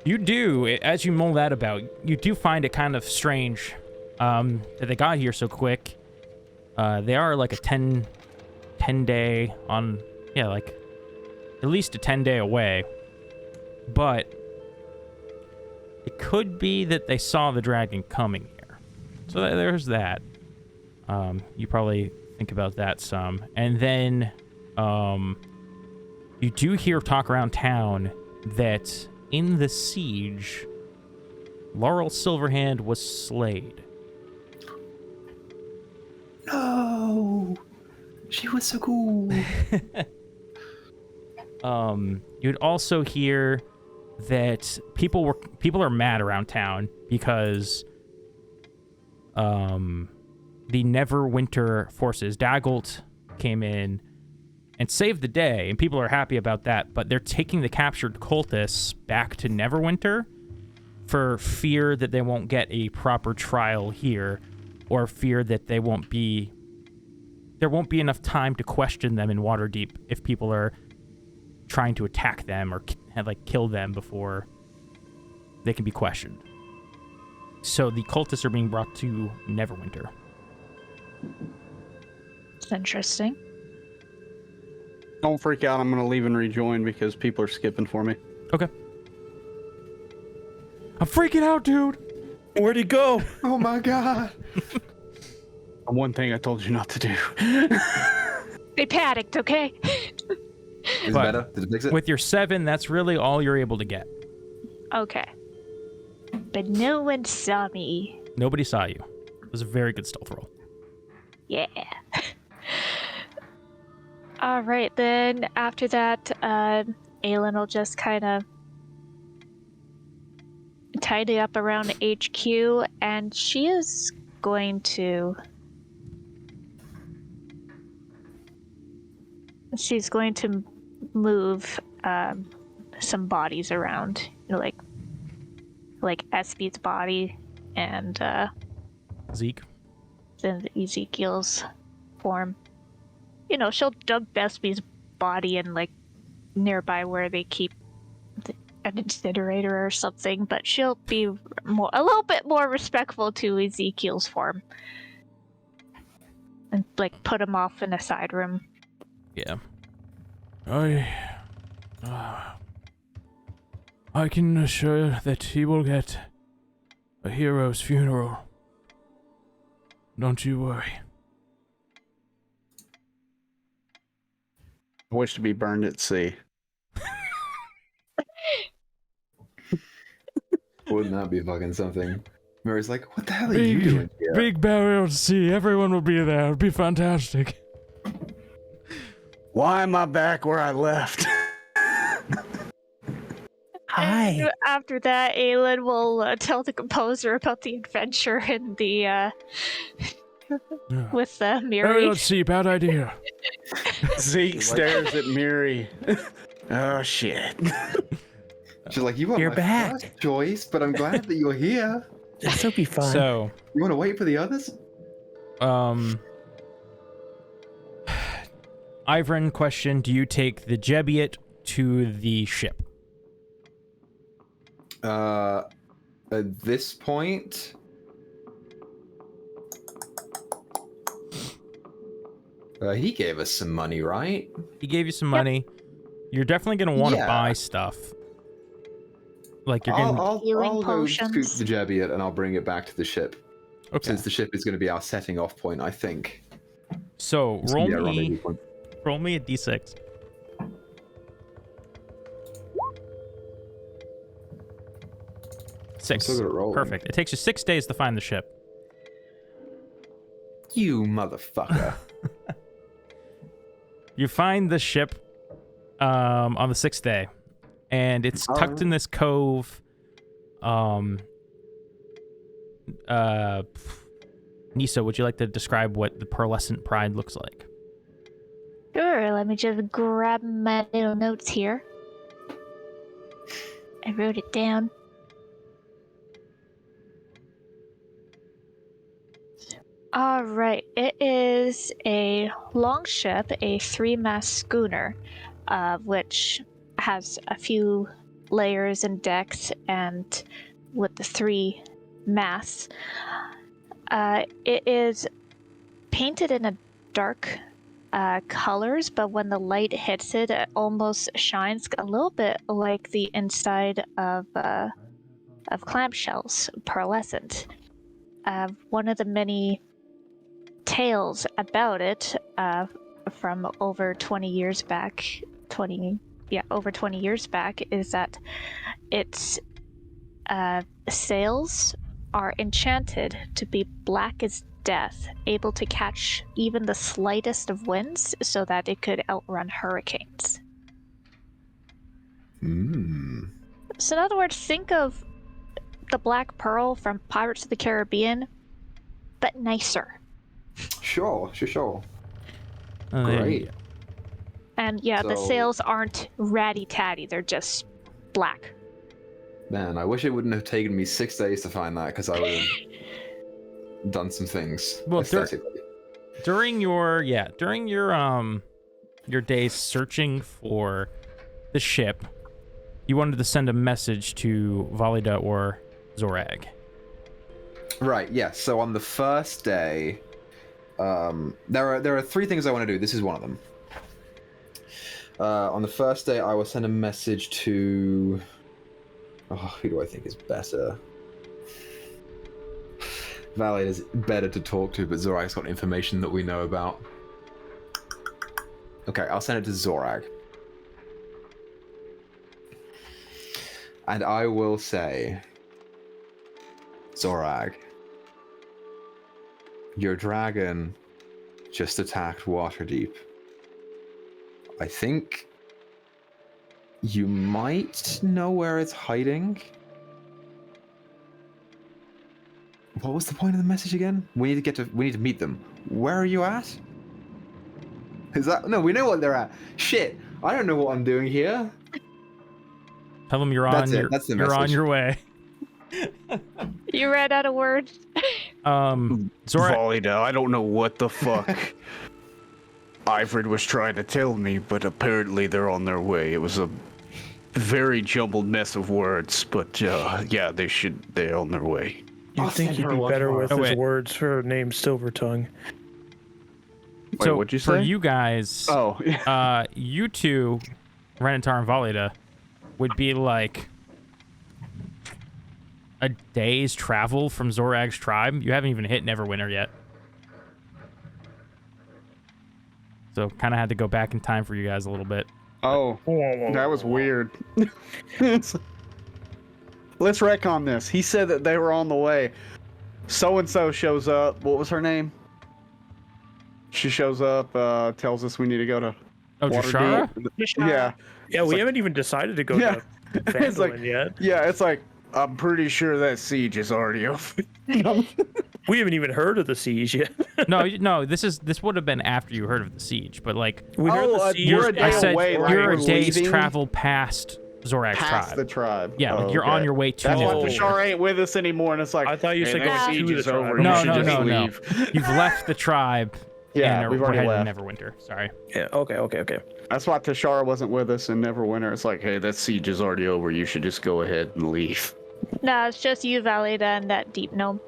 S2: You do, as you mull that about, you do find it kind of strange that they got here so quick. They are like a 10 day on, yeah, like at least a 10 day away. But it could be that they saw the dragon coming here. So there's that. You probably think about that some. And then you do hear talk around town that in the siege, Laurel Silverhand was slayed.
S5: No! She was so cool.
S2: You'd also hear that people are mad around town because the Neverwinter forces, Dagult, came in and saved the day, and people are happy about that, but they're taking the captured cultists back to Neverwinter for fear that they won't get a proper trial here, or fear that there won't be enough time to question them in Waterdeep if people are trying to attack them or kill them before they can be questioned. So the cultists are being brought to Neverwinter.
S6: It's interesting.
S4: Don't freak out. I'm going to leave and rejoin because people are skipping for me.
S2: Okay. I'm freaking out, dude.
S1: Where'd he go?
S5: Oh my god.
S4: One thing I told you not to do.
S6: They panicked, okay?
S5: Is it
S2: But
S5: better? Did it fix it?
S2: With your 7, that's really all you're able to get.
S6: Okay. But no one saw me.
S2: Nobody saw you. It was a very good stealth roll.
S6: Yeah. All right, then after that, Aelin will just kind of tidy up around HQ, and she is going to... She's going to move some bodies around, you know, like Espy's body and
S2: Zeke.
S6: then Ezekiel's form. You know, she'll dump Espy's body in like nearby where they keep an incinerator or something, but she'll be a little bit more respectful to Ezekiel's form and like put him off in a side room.
S2: Yeah. I can assure that he will get a hero's funeral. Don't you worry.
S4: I wish to be burned at sea.
S5: Wouldn't that be fucking something? Mary's like, what the hell are you doing here?
S2: Big burial at sea. Everyone will be there. It'll be fantastic.
S4: Why am I back where I left?
S1: Hi.
S6: And after that, Aelin will tell the composer about the adventure in the with Miri.
S2: Burial at sea. Bad idea.
S4: Zeke stares at Miri. Oh shit.
S5: She's like, you weren't
S1: You're
S5: my
S1: back.
S5: first choice, but I'm glad that you're here.
S1: This will be fun.
S2: So,
S5: You want to wait for the others?
S2: Ivran question, do you take the Jebiot to the ship?
S5: At this point, he gave us some money, right?
S2: He gave you some money. You're definitely going to want to
S5: Yeah.
S2: buy stuff. Like, you're going to...
S5: I'll
S6: Healing
S5: go scoop
S6: potions.
S5: the Jebiot and I'll bring it back to the ship.
S2: Okay.
S5: Since the ship is going to be our setting off point, I think.
S2: So,
S5: It's
S2: roll
S5: gonna be our rendezvous
S2: me,
S5: point.
S2: roll me a d6.
S5: I'm so good at rolling.
S2: Perfect. It takes you 6 days to find the ship.
S5: You motherfucker.
S2: You find the ship on the 6th day, and it's tucked in this cove. Nyssa, would you like to describe what the pearlescent pride looks like?
S6: Sure, let me just grab my little notes here. I wrote it down. Alright, it is a longship, a 3-mast schooner, which has a few layers and decks, and with the 3 masts. It is painted in a dark colors, but when the light hits it, it almost shines a little bit like the inside of clamshells, pearlescent. One of the many tales about it from over 20 years back, over 20 years back, is that its sails are enchanted to be black as death, able to catch even the slightest of winds so that it could outrun hurricanes. So in other words, think of the Black Pearl from Pirates of the Caribbean, but nicer.
S5: Sure.
S2: There you
S5: Great.
S2: go.
S6: And yeah, the
S5: So-
S6: sails aren't ratty-tatty, they're just black.
S5: Man, I wish it wouldn't have taken me 6 days to find that, because I would have done some things
S2: Well,
S5: aesthetically.
S2: During your days searching for the ship, you wanted to send a message to Valida or Zorag.
S5: Right, yes. So on the first day, there are 3 things I want to do. This is one of them. On the first day, I will send a message to... Oh, who do I think is better? Valid is better to talk to, but Zorag's got information that we know about. Okay, I'll send it to Zorag. And I will say... Zorag, your dragon just attacked Waterdeep. I think you might know where it's hiding. What was the point of the message again? We need to meet them. Where are you at? Is that... No, we know what they're at. Shit, I don't know what I'm doing here.
S2: Tell them you're
S5: That's
S2: on
S5: it,
S2: your
S5: that's the
S2: you're on
S5: message.
S2: your way.
S6: You ran out of words.
S2: Zorag,
S4: Valida, I don't know what the fuck Ivrid was trying to tell me, but apparently they're on their way. It was a very jumbled mess of words, but yeah, they're on their way.
S1: You'd think you'd be better with
S2: Oh,
S1: his
S2: wait.
S1: words for named Silvertongue.
S4: Wait,
S2: so
S4: what'd you
S2: for
S4: say?
S2: you guys,
S4: Oh,
S2: you two, Renatar and Valida, would be like a day's travel from Zorag's tribe. You haven't even hit Neverwinter yet. So kind of had to go back in time for you guys a little bit.
S4: Oh, that was weird. Let's retcon this. He said that they were on the way. So-and-so shows up. What was her name? She shows up, tells us we need to go to
S2: Jashara?
S4: Yeah.
S1: Yeah, we haven't even decided to go to
S4: It's like,
S1: Phandalin yet.
S4: yeah, it's like, I'm pretty sure that siege is already over.
S1: We haven't even heard of the siege yet.
S2: No, this would have been after you heard of the siege, but like
S1: We heard the siege.
S4: you're a day
S2: I said
S4: away, like,
S2: you're a
S4: we're
S2: day's
S4: leaving
S2: travel past Zorag's
S4: past
S2: tribe.
S4: the tribe.
S2: Yeah, like you're on your way to
S4: That's why
S2: Neverwinter.
S4: Tashara ain't with us anymore, and it's like,
S1: I thought you said
S4: hey, that
S1: going
S4: siege
S1: to the
S4: is over.
S1: tribe.
S4: You
S2: No,
S4: should
S2: no,
S4: just
S2: no, no.
S4: leave.
S2: You've left the tribe.
S4: Yeah,
S2: and
S4: we've
S2: we're
S4: already
S2: heading
S4: left.
S2: to Neverwinter. Sorry.
S1: Yeah, okay.
S4: That's why Tashara wasn't with us in Neverwinter. It's like, hey, that siege is already over. You should just go ahead and leave.
S6: No, it's just you, Valida, and that deep gnome.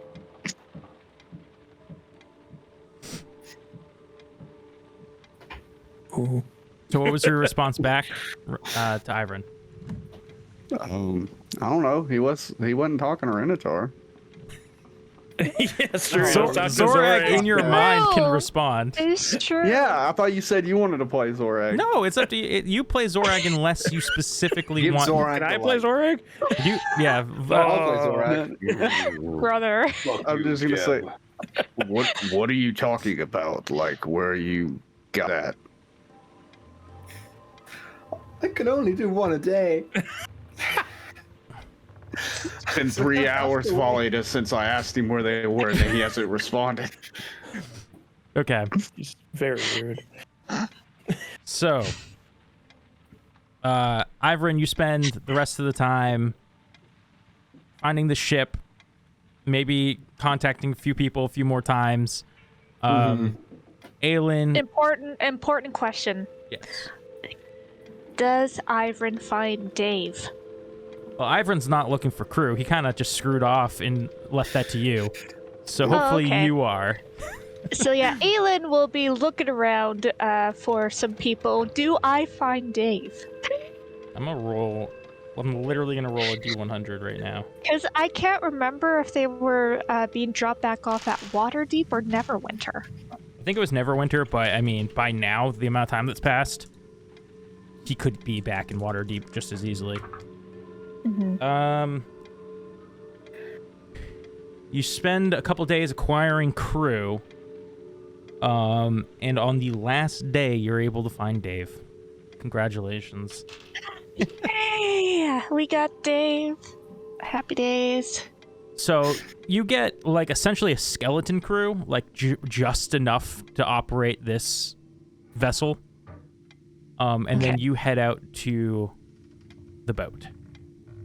S1: Ooh.
S2: So what was your response back to Ivrin?
S4: I don't know. He wasn't talking to Renatar.
S1: Yes, true.
S2: So,
S1: It's not
S2: Zorag in your mind can
S6: Oh.
S2: respond.
S6: It's true.
S4: Yeah, I thought you said you wanted to play Zorag.
S2: No, it's up to you. You play Zorag unless you specifically
S5: Give
S2: want.
S5: Zorag
S1: Can I
S5: the
S1: play
S5: light.
S1: Zorag?
S2: You, yeah.
S5: I'll play Zorag.
S6: Brother.
S4: I'm just gonna say, what are you talking about? Like, where you got that?
S5: I can only do one a day.
S4: It's been 3 hours, Valida, since I asked him where they were, and he hasn't responded.
S2: Okay.
S1: It's very weird.
S2: So, Ivrin, you spend the rest of the time finding the ship, maybe contacting a few people a few more times. Aelin.
S6: Important question.
S2: Yes.
S6: Does Ivrin find Dave?
S2: Well, Ivrin's not looking for crew. He kind of just screwed off and left that to you. So hopefully
S6: okay.
S2: you are.
S6: So yeah, Aelin will be looking around for some people. Do I find Dave?
S2: I'm literally gonna roll a D100 right now.
S6: Because I can't remember if they were being dropped back off at Waterdeep or Neverwinter.
S2: I think it was Neverwinter, but I mean, by now, the amount of time that's passed, he could be back in Waterdeep just as easily.
S6: Mm-hmm.
S2: You spend a couple days acquiring crew, and on the last day, you're able to find Dave. Congratulations.
S6: Hey, we got Dave. Happy days.
S2: So you get like essentially a skeleton crew, like just enough to operate this vessel, and then you head out to the boat.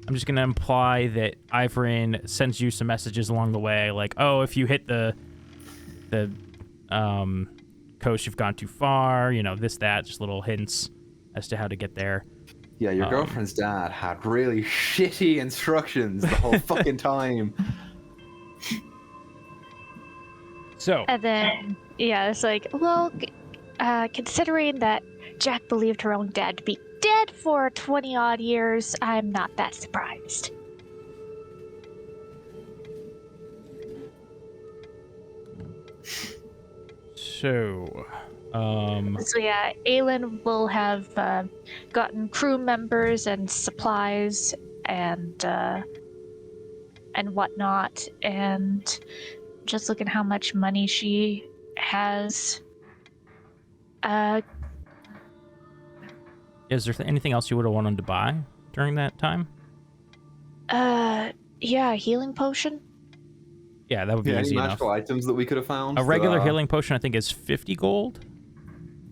S2: I'm just gonna imply that Ivrin sends you some messages along the way, like, "Oh, if you hit the coast, you've gone too far." You know, this, that, just little hints as to how to get there.
S5: Yeah, your girlfriend's dad had really shitty instructions the whole fucking time.
S2: So,
S6: And then, yeah, it's like, well, considering that Jack believed her own dad to be dead for 20-odd years, I'm not that surprised.
S2: So
S6: yeah, Aelin will have gotten crew members and supplies and whatnot, and just looking how much money she has.
S2: is there anything else you would have wanted to buy during that time?
S6: Yeah, healing potion.
S2: Yeah, that would be
S5: Yeah, any
S2: easy enough.
S5: magical items that we could have found?
S2: A regular
S5: that,
S2: healing potion, I think, is 50 gold.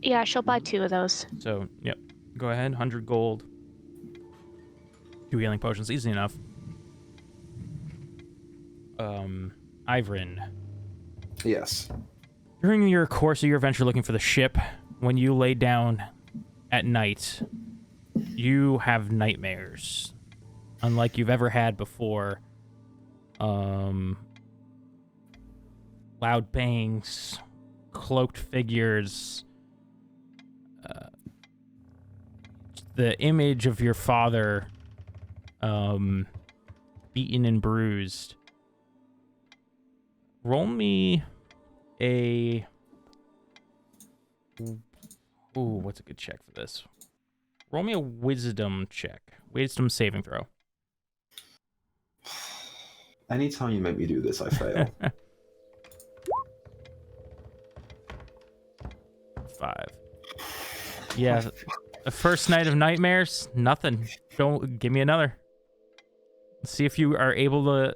S6: Yeah, she'll buy 2 of those.
S2: So, yep. Go ahead, 100 gold. 2 healing potions, easy enough. Ivrin.
S5: Yes.
S2: During your course of your adventure looking for the ship, when you lay down at night, you have nightmares. Unlike you've ever had before. Loud bangs, cloaked figures, the image of your father beaten and bruised. Roll me a... Ooh, what's a good check for this? Roll me a wisdom check. Wisdom saving throw.
S5: Anytime you make me do this, I fail.
S2: 5. Yeah, the first night of nightmares, nothing. Don't give me another. Let's see if you are able to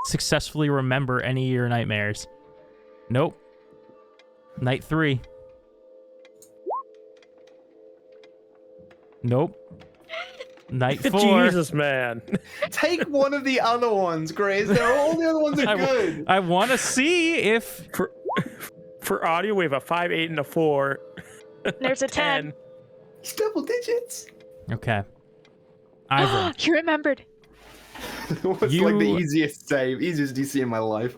S2: successfully remember any of your nightmares. Nope. Night 3. Nope. Night 4.
S1: Jesus, man.
S5: Take one of the other ones, Grace. They're all the other ones are good.
S2: I want to see if...
S1: For audio, we have a 5, 8, and a 4.
S6: There's a 10.
S5: It's double digits.
S2: Okay. Ivan.
S6: You remembered.
S5: What's like the easiest DC in my life.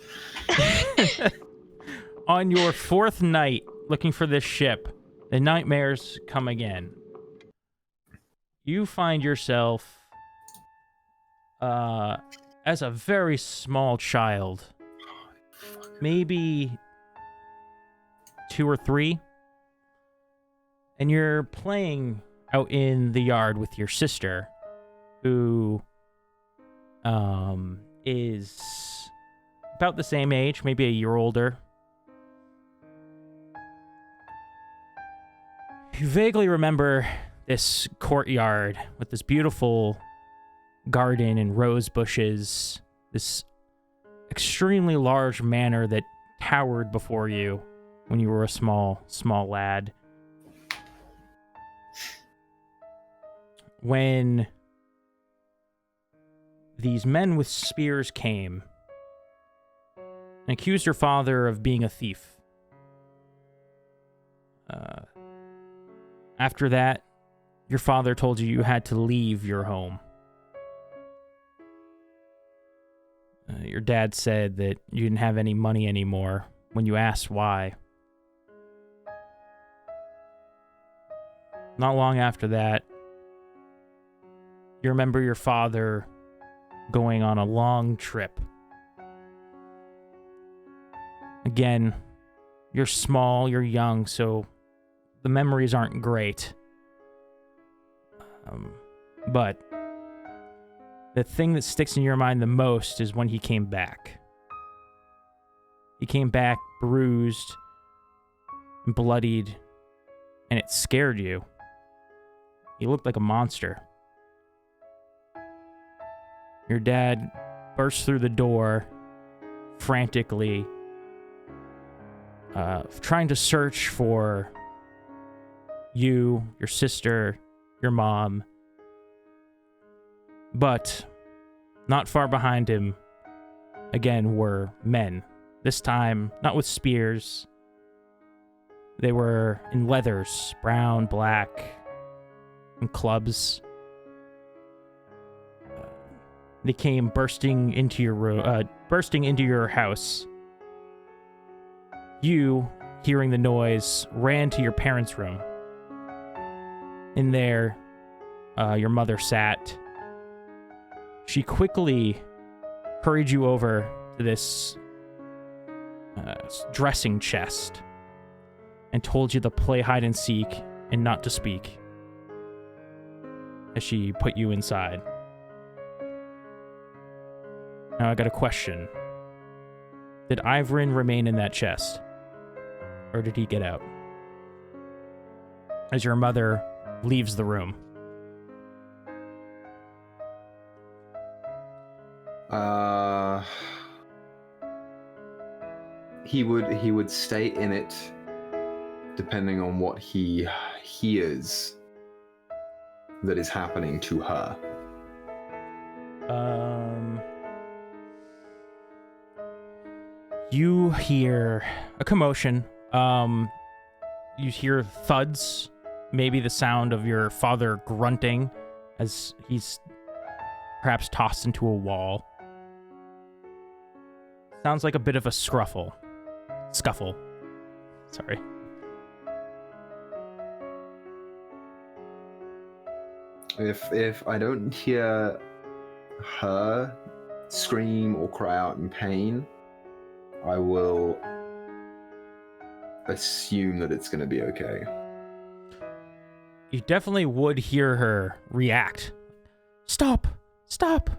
S2: On your 4th night looking for this ship, the nightmares come again. You find yourself as a very small child, maybe 2 or 3, and you're playing out in the yard with your sister, who is about the same age, maybe a year older. You vaguely remember this courtyard with this beautiful garden and rose bushes, this extremely large manor that towered before you when you were a small lad. When these men with spears came and accused your father of being a thief. After that, your father told you you had to leave your home. Your dad said that you didn't have any money anymore when you asked why. Not long after that, you remember your father going on a long trip. Again, you're small, you're young, so the memories aren't great. But the thing that sticks in your mind the most is when he came back. He came back bruised and bloodied, and it scared you. He looked like a monster. Your dad burst through the door frantically, trying to search for you, your sister, your mom. But not far behind him, again, were men. This time, not with spears. They were in leathers, brown, black, and clubs. They came bursting into your house. You, hearing the noise, ran to your parents' room. In there, your mother sat. She quickly hurried you over to this dressing chest and told you to play hide and seek and not to speak as she put you inside. Now I got a question. Did Ivrin remain in that chest? Or did he get out? As your mother leaves the room.
S5: He would stay in it depending on what he hears that is happening to her.
S2: You hear a commotion. You hear thuds, maybe the sound of your father grunting as he's perhaps tossed into a wall. Sounds like a bit of a scuffle. Sorry.
S5: If I don't hear her scream or cry out in pain, I will assume that it's going to be okay.
S2: You definitely would hear her react. Stop! Stop!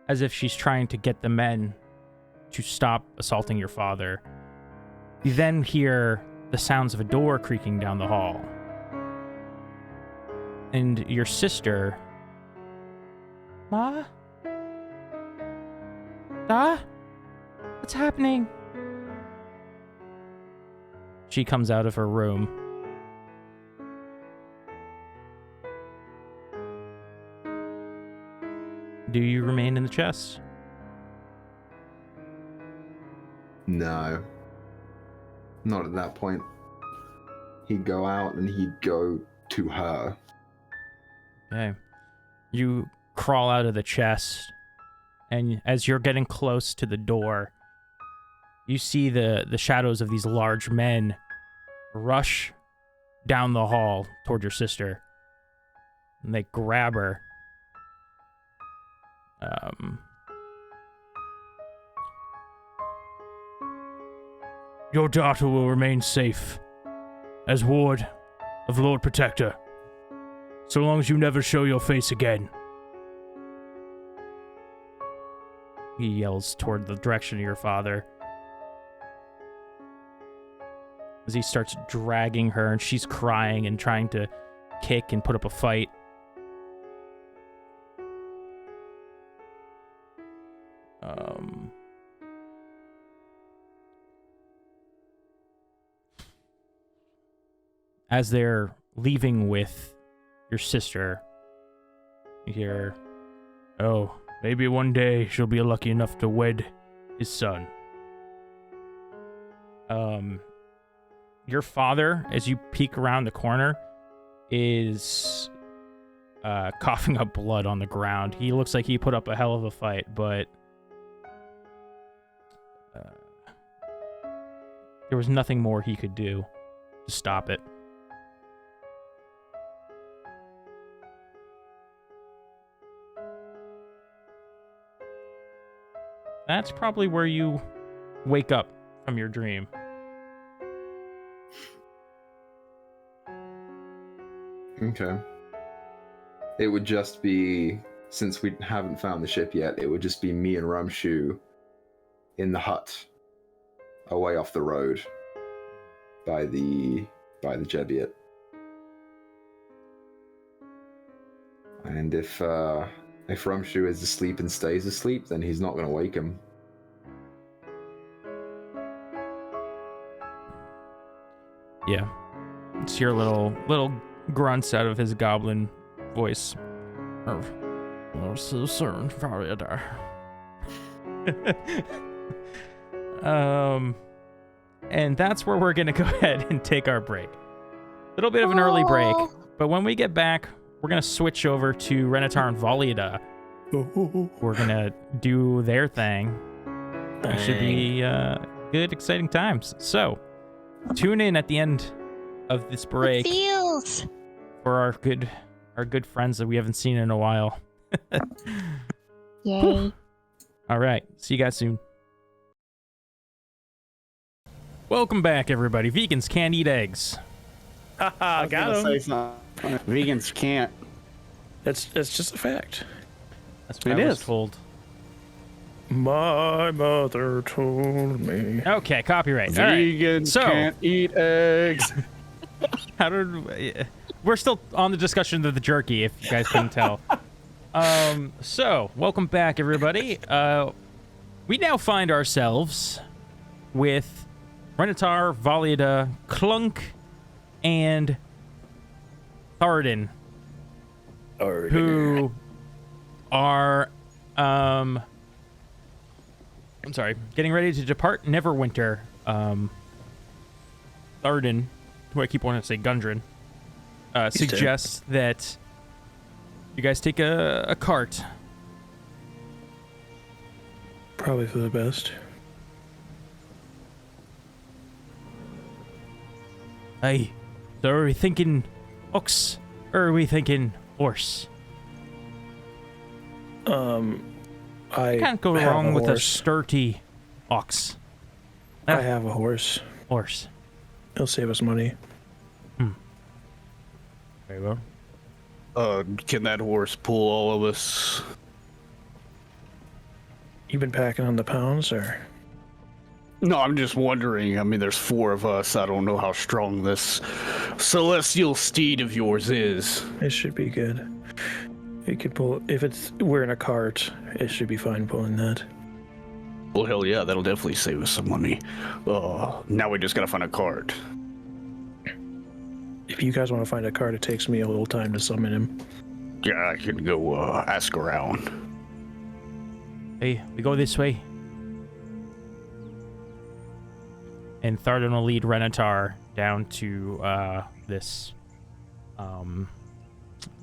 S2: As if she's trying to get the men to stop assaulting your father. You then hear the sounds of a door creaking down the hall. And your sister... Ma? Da? What's happening? She comes out of her room. Do you remain in the chest?
S5: No. Not at that point. He'd go out and he'd go to her.
S2: Okay. You crawl out of the chest, and as you're getting close to the door, you see the shadows of these large men rush down the hall toward your sister. And they grab her. Your daughter will remain safe as ward of Lord Protector, so long as you never show your face again. He yells toward the direction of your father. As he starts dragging her, and she's crying and trying to kick and put up a fight. As they're leaving with your sister, you hear, "Oh, maybe one day she'll be lucky enough to wed his son." Your father, as you peek around the corner, is coughing up blood on the ground. He looks like he put up a hell of a fight, but there was nothing more he could do to stop it. That's probably where you wake up from your dream.
S5: Okay. It would just be, since we haven't found the ship yet, it would just be me and Rumshu in the hut, away off the road, by the Jebiot. And if Rumshu is asleep and stays asleep, then he's not going to wake him.
S2: Yeah. It's your little grunts out of his goblin voice. And that's where we're gonna go ahead and take our break. Little bit of an early break, but when we get back, we're gonna switch over to Renatar and Valida. We're gonna do their thing. It should be good, exciting times. So, tune in at the end of this break for our good friends that we haven't seen in a while.
S6: Yay.
S2: All right, see you guys soon. Welcome back, everybody. Vegans can't eat eggs.
S1: Haha, got him.
S4: Say something. Vegans can't.
S1: It's just a fact.
S2: That's what
S4: It
S2: I was
S4: is.
S2: told.
S1: My mother told me.
S2: Okay, copyright. All right.
S4: Vegans
S2: So-
S4: can't eat eggs.
S2: How did we're still on the discussion of the jerky, if you guys couldn't tell. So welcome back, everybody. We now find ourselves with Renatar, Valida, Clunk, and Tharden, who are getting ready to depart Neverwinter. Tharden, who I keep wanting to say Gundren, suggests that you guys take a cart.
S1: Probably for the best.
S2: Aye. So are we thinking ox, or are we thinking horse?
S1: I
S2: Can't go
S1: have
S2: wrong with a
S1: horse.
S2: sturdy ox.
S1: I have a horse.
S2: Horse.
S1: It'll save us money.
S2: Very well.
S4: Can that horse pull all of us?
S1: You been packing on the pounds, or?
S4: No, I'm just wondering. I mean, there's 4 of us. I don't know how strong this celestial steed of yours is.
S1: It should be good. It could pull. If we're in a cart, it should be fine pulling that.
S4: Well, hell yeah, that'll definitely save us some money. Now we just gotta find a cart.
S1: If you guys want to find a cart, it takes me a little time to summon him.
S4: Yeah, I can go ask around.
S2: Hey, we go this way. And Thardan will lead Renatar down to this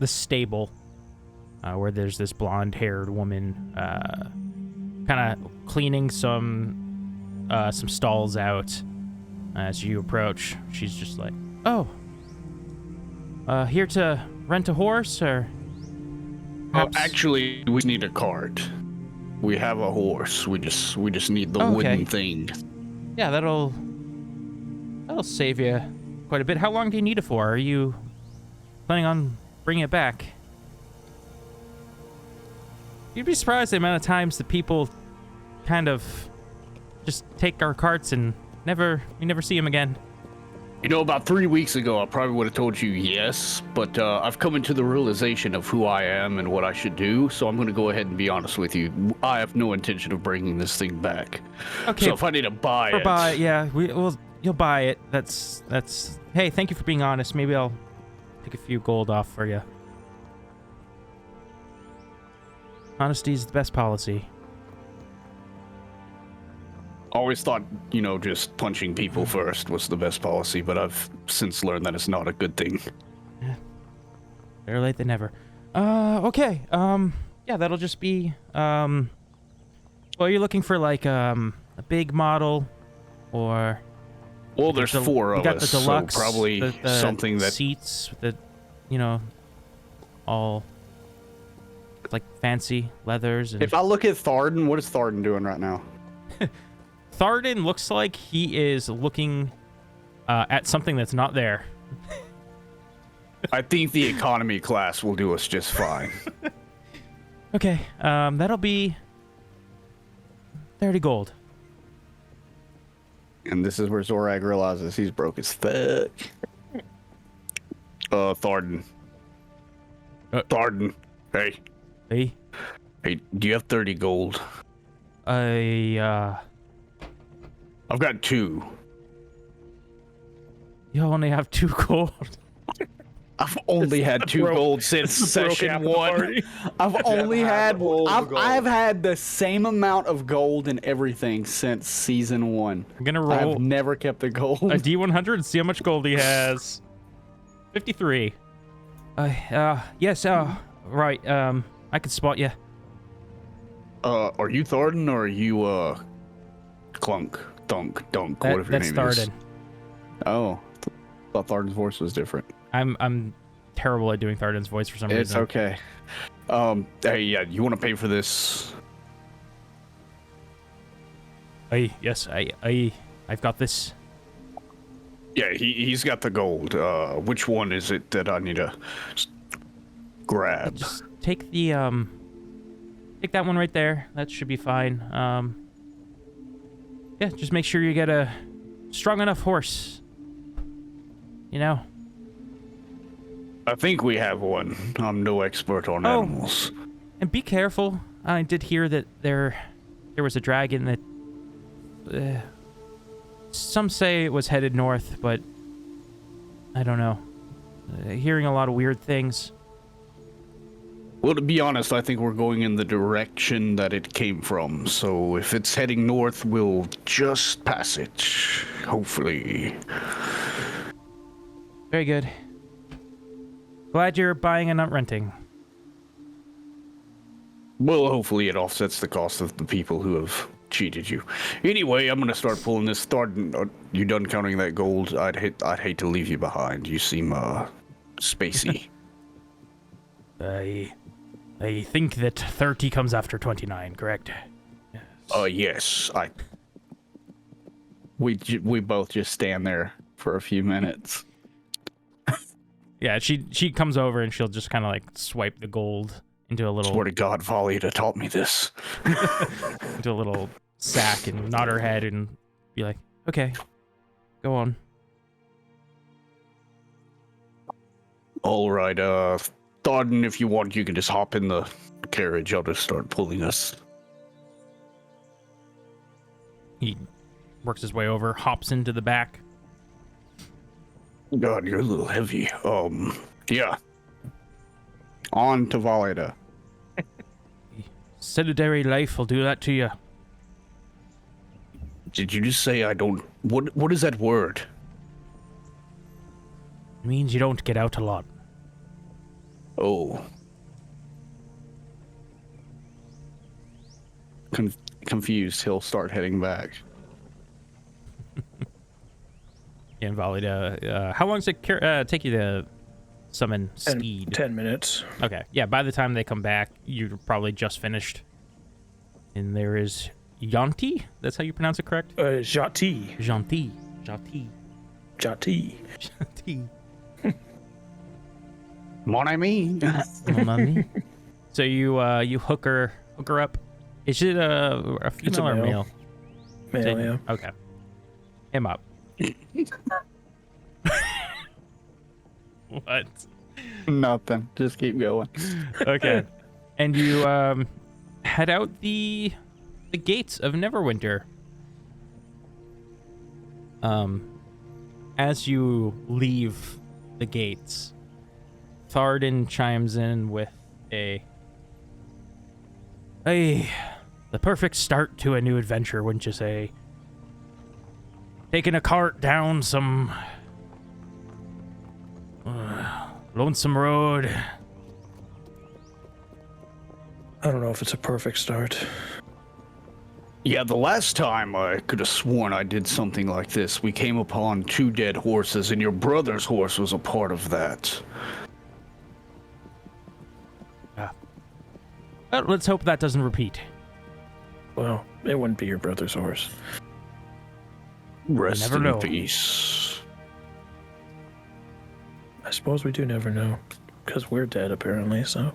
S2: stable where there's this blonde-haired woman kind of cleaning some stalls out. As you approach, she's just like, "Oh, here to rent a horse, or?" Perhaps...
S4: Actually, we need a cart. We have a horse. We just need the wooden thing.
S2: Yeah, that'll save you quite a bit. How long do you need it for? Are you planning on bringing it back? You'd be surprised the amount of times that people kind of just take our carts and we never see them again.
S4: You know, about 3 weeks ago, I probably would have told you yes, but I've come into the realization of who I am and what I should do, so I'm going to go ahead and be honest with you. I have no intention of bringing this thing back.
S2: Okay.
S4: So if I need to buy it...
S2: yeah, you'll buy it. That's... Hey, thank you for being honest. Maybe I'll take a few gold off for you. Honesty is the best policy.
S4: Always thought, you know, just punching people first was the best policy, but I've since learned that it's not a good thing.
S2: Yeah. Better late than never. Okay. Yeah, that'll just be, well, you're looking for, like, a big model, or...
S4: Well, there's 4 of
S2: us. You got
S4: us,
S2: the deluxe,
S4: so probably
S2: the
S4: something that...
S2: seats, the, you know, all, like, fancy leathers. And...
S7: If I look at Thardan, what is Thardan doing right now?
S2: Thardan looks like he is looking at something that's not there.
S4: I think the economy class will do us just fine.
S2: Okay, that'll be 30 gold.
S7: And this is where Zorag realizes he's broke as fuck.
S4: Thardan. Thardan. Hey.
S2: Hey?
S4: Hey, do you have 30 gold? I've got 2.
S2: You only have 2 gold.
S4: I've only had 2 gold since session 1.
S7: I've only had... I've had the same amount of gold and everything since season 1.
S2: I'm gonna roll...
S7: I've never kept the gold.
S2: A D100 and see how much gold he has. 53. Yes, right, I can spot you.
S4: Are you Thardan or are you, Clunk? Dunk, whatever your name
S2: that's
S4: is.
S2: Thardan.
S7: Oh. Thought Thardan's voice was different.
S2: I'm terrible at doing Thardan's voice for some reason.
S7: It's okay.
S4: Hey, yeah, you want to pay for this?
S2: Yes, I've got this.
S4: Yeah, he's got the gold. Which one is it that I need to grab?
S2: Just take the, take that one right there. That should be fine. Yeah, just make sure you get a strong enough horse. You know?
S4: I think we have one. I'm no expert on animals.
S2: And be careful. I did hear that there was a dragon that... some say it was headed north, but... I don't know. Hearing a lot of weird things.
S4: Well, to be honest, I think we're going in the direction that it came from. So if it's heading north, we'll just pass it. Hopefully.
S2: Very good. Glad you're buying and not renting.
S4: Well, hopefully it offsets the cost of the people who have cheated you. Anyway, I'm gonna start pulling this. You done counting that gold? I'd hate to leave you behind. You seem spacey.
S2: I think that 30 comes after 29, correct?
S4: Yes. We both just stand there for a few minutes.
S2: Yeah, she comes over and she'll just kind of like swipe the gold into a little
S4: Swear to God, Valida taught me this.
S2: into a little sack and nod her head and be like, "Okay, go on."
S4: All right, Tharden, if you want, you can just hop in the carriage. I'll just start pulling us.
S2: He works his way over, hops into the back.
S4: God, you're a little heavy. Yeah. On to Valida.
S2: Sedentary life will do that to you.
S4: Did you just say I don't... What is that word?
S2: It means you don't get out a lot.
S4: Oh. Confused, he'll start heading back.
S2: Yeah, Valida, how long does it take you to summon Steed?
S1: 10 minutes.
S2: Okay, yeah, by the time they come back, you're probably just finished. And there is Yanti? That's how you pronounce it, correct?
S1: Jati.
S2: Janti. Jati.
S1: Jati.
S2: Jati.
S4: Mon ami.
S2: So you hook her up. Is it a female or male?
S1: Male, yeah.
S2: Okay. Him up. What?
S7: Nothing. Just keep going.
S2: Okay. And you head out the gates of Neverwinter. As you leave the gates, Tharden chimes in with the perfect start to a new adventure, wouldn't you say? Taking a cart down some lonesome road.
S1: I don't know if it's a perfect start.
S4: Yeah, the last time I could have sworn I did something like this, we came upon 2 dead horses, and your brother's horse was a part of that.
S2: Well, let's hope that doesn't repeat.
S1: Well, it wouldn't be your brother's horse.
S4: Rest
S2: Never
S4: in
S2: know.
S4: peace.
S1: I suppose we do never know. Because we're dead, apparently, so.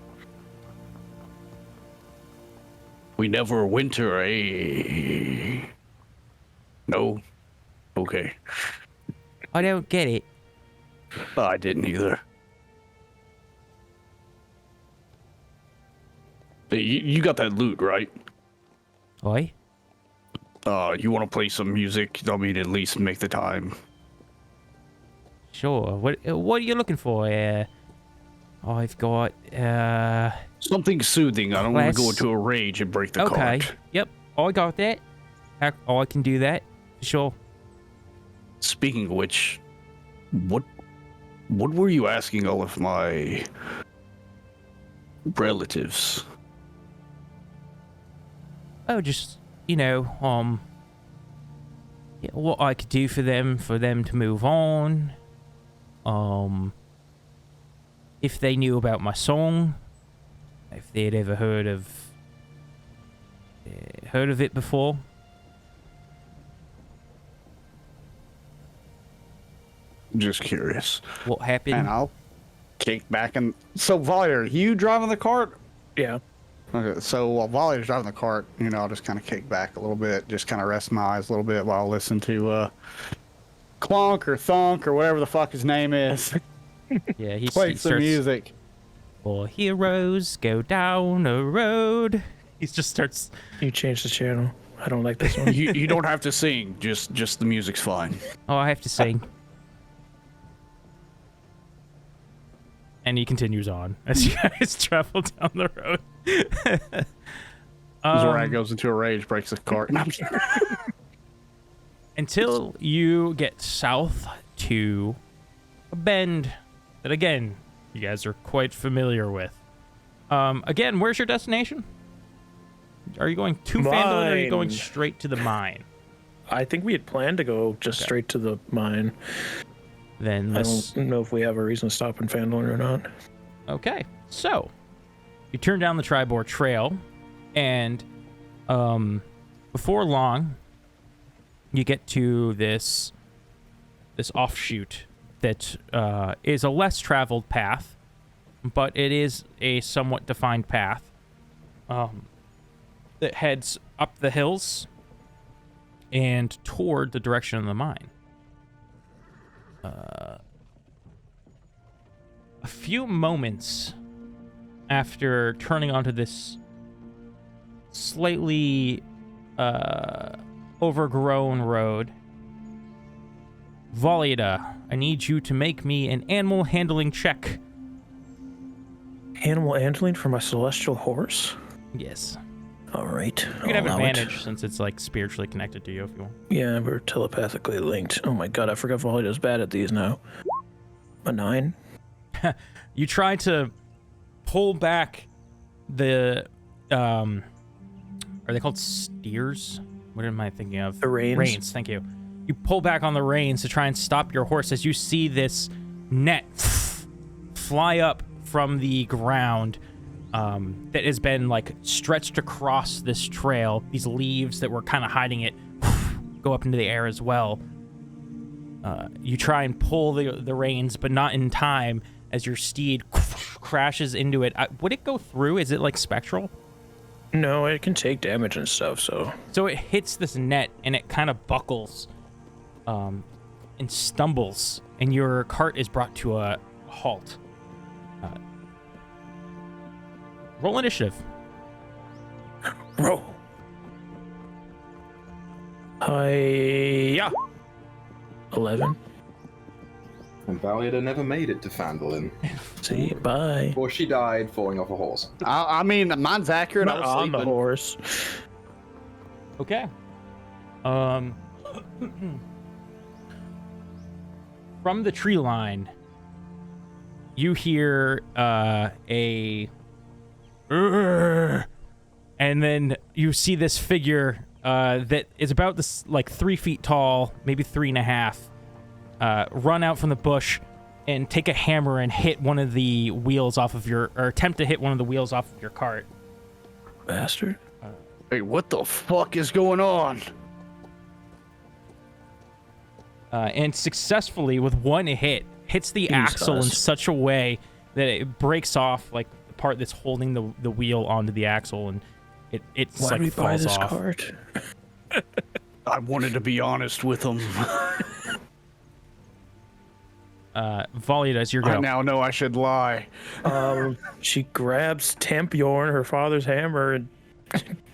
S4: We never winter, eh? No? Okay.
S2: I don't get it.
S4: I didn't either. Hey, you got that loot, right?
S2: Oi?
S4: You want to play some music? I mean, at least make the time.
S2: Sure. What are you looking for? I've got
S4: Something soothing. I don't want to go into a rage and break the
S2: okay.
S4: cart.
S2: Yep. I got that. I can do that. For sure.
S4: Speaking of which, what were you asking all of my relatives?
S2: Oh, just, what I could do for them to move on. If they knew about my song, if they'd ever heard of it before.
S4: Just curious.
S2: What happened?
S7: And I'll kick back and... So, Valier, you driving the cart?
S1: Yeah.
S7: Okay, so while Valier's driving the cart, I'll just kind of kick back a little bit, just kind of rest my eyes a little bit while I listen to Clonk or Thunk or whatever the fuck his name is.
S2: Yeah, he
S7: Play some
S2: starts,
S7: music.
S2: "For heroes go down a road." He just starts...
S1: You changed the channel. I don't like this one.
S4: you don't have to sing. Just the music's fine.
S2: Oh, I have to sing. And he continues on as you guys travel down the road.
S7: Zorak goes into a rage, breaks the cart.
S2: Until you get south to a bend that, again, you guys are quite familiar with. Again, where's your destination? Are you going to Phandalin or are you going
S1: Mine.
S2: straight to the mine?
S1: I think we had planned to go just straight to the mine.
S2: Then
S1: I
S2: let's...
S1: don't know if we have a reason to stop in Phandalin or not.
S2: Okay, so You turn down the Tribord Trail, and before long, you get to this offshoot that is a less traveled path, but it is a somewhat defined path that heads up the hills and toward the direction of the mine. A few moments after turning onto this slightly overgrown road, Volida, I need you to make me an animal handling check.
S1: Animal handling for my celestial horse?
S2: Yes.
S1: All right.
S2: You can have advantage since it's like spiritually connected to you if you want.
S1: Yeah, we're telepathically linked. Oh my god, I forgot Valida's bad at these now. A 9?
S2: You try to pull back the are they called steers? What am I thinking of?
S1: The reins.
S2: Reins, thank you. You pull back on the reins to try and stop your horse as you see this net fly up from the ground that has been like stretched across this trail. These leaves that were kind of hiding it go up into the air as well. You try and pull the reins, but not in time as your steed crashes into it. Would it go through? Is it like spectral?
S1: No, it can take damage and stuff, so...
S2: So it hits this net, and it kind of buckles and stumbles, and your cart is brought to a halt. Roll initiative.
S1: Roll. Yeah. 11.
S5: And Valida never made it to Phandalin.
S1: See, bye.
S5: Or she died falling off a horse.
S7: I mean, mine's accurate. I
S1: Not
S7: was
S1: on the
S7: sleeping.
S1: horse.
S2: Okay. From the tree line, you hear and then you see this figure that is about this like 3 feet tall, maybe 3.5, run out from the bush and take a hammer and hit one of the wheels off of or attempt to hit one of the wheels off of your cart.
S1: Bastard.
S7: Hey, what the fuck is going on?
S2: And successfully, with one hit, hits the axle in such a way that it breaks off like the part that's holding the wheel onto the axle, and it's
S1: Why
S2: like
S1: did we buy
S2: falls
S1: this
S2: off.
S1: cart?
S4: I wanted to be honest with him.
S2: Volida, as your go.
S7: I now know I should lie.
S1: She grabs Tampiorn, her father's hammer, and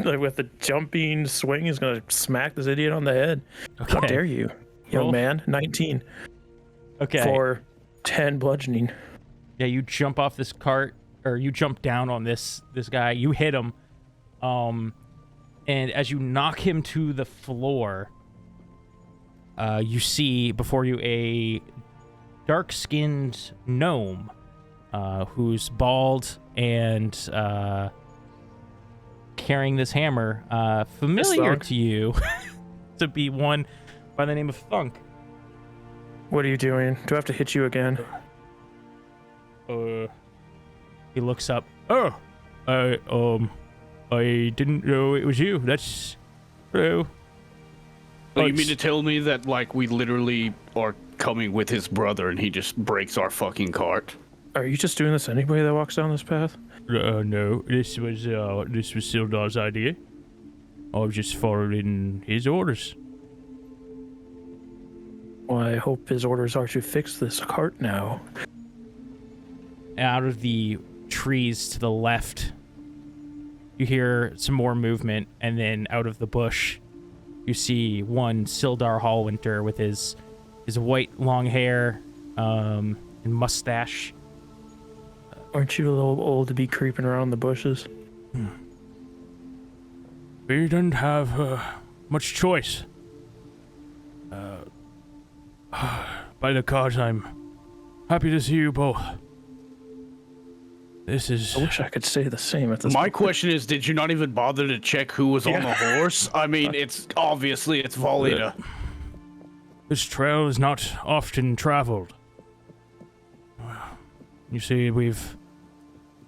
S1: like with a jumping swing is gonna smack this idiot on the head.
S2: Okay.
S1: How dare you, young
S2: Roll.
S1: man? 19
S2: Okay.
S1: for 10 bludgeoning.
S2: Yeah, you jump off this cart, or you jump down on this guy. You hit him, and as you knock him to the floor, you see before you a dark-skinned gnome who's bald and carrying this hammer, familiar
S1: Thunk.
S2: to you to be one by the name of Thunk.
S1: What are you doing? Do I have to hit you again?
S2: He looks up. Oh, I didn't know it was you. That's hello.
S4: Oh, you mean to tell me that, like, we literally are coming with his brother and he just breaks our fucking cart?
S1: Are you just doing this to anybody that walks down this path?
S2: No, this was Sildar's idea. I was just following his orders.
S1: Well, I hope his orders are to fix this cart now.
S2: Out of the trees to the left, you hear some more movement, and then out of the bush, you see one Sildar Hallwinter with his white long hair and mustache.
S1: Aren't you a little old to be creeping around the bushes?
S2: We don't have much choice. By the gods, I'm happy to see you both. This is...
S1: I wish I could say the same at this
S4: My
S1: point.
S4: question is, did you not even bother to check who was on the horse? I mean, it's obviously it's Volida.
S2: This trail is not often traveled. You see, we've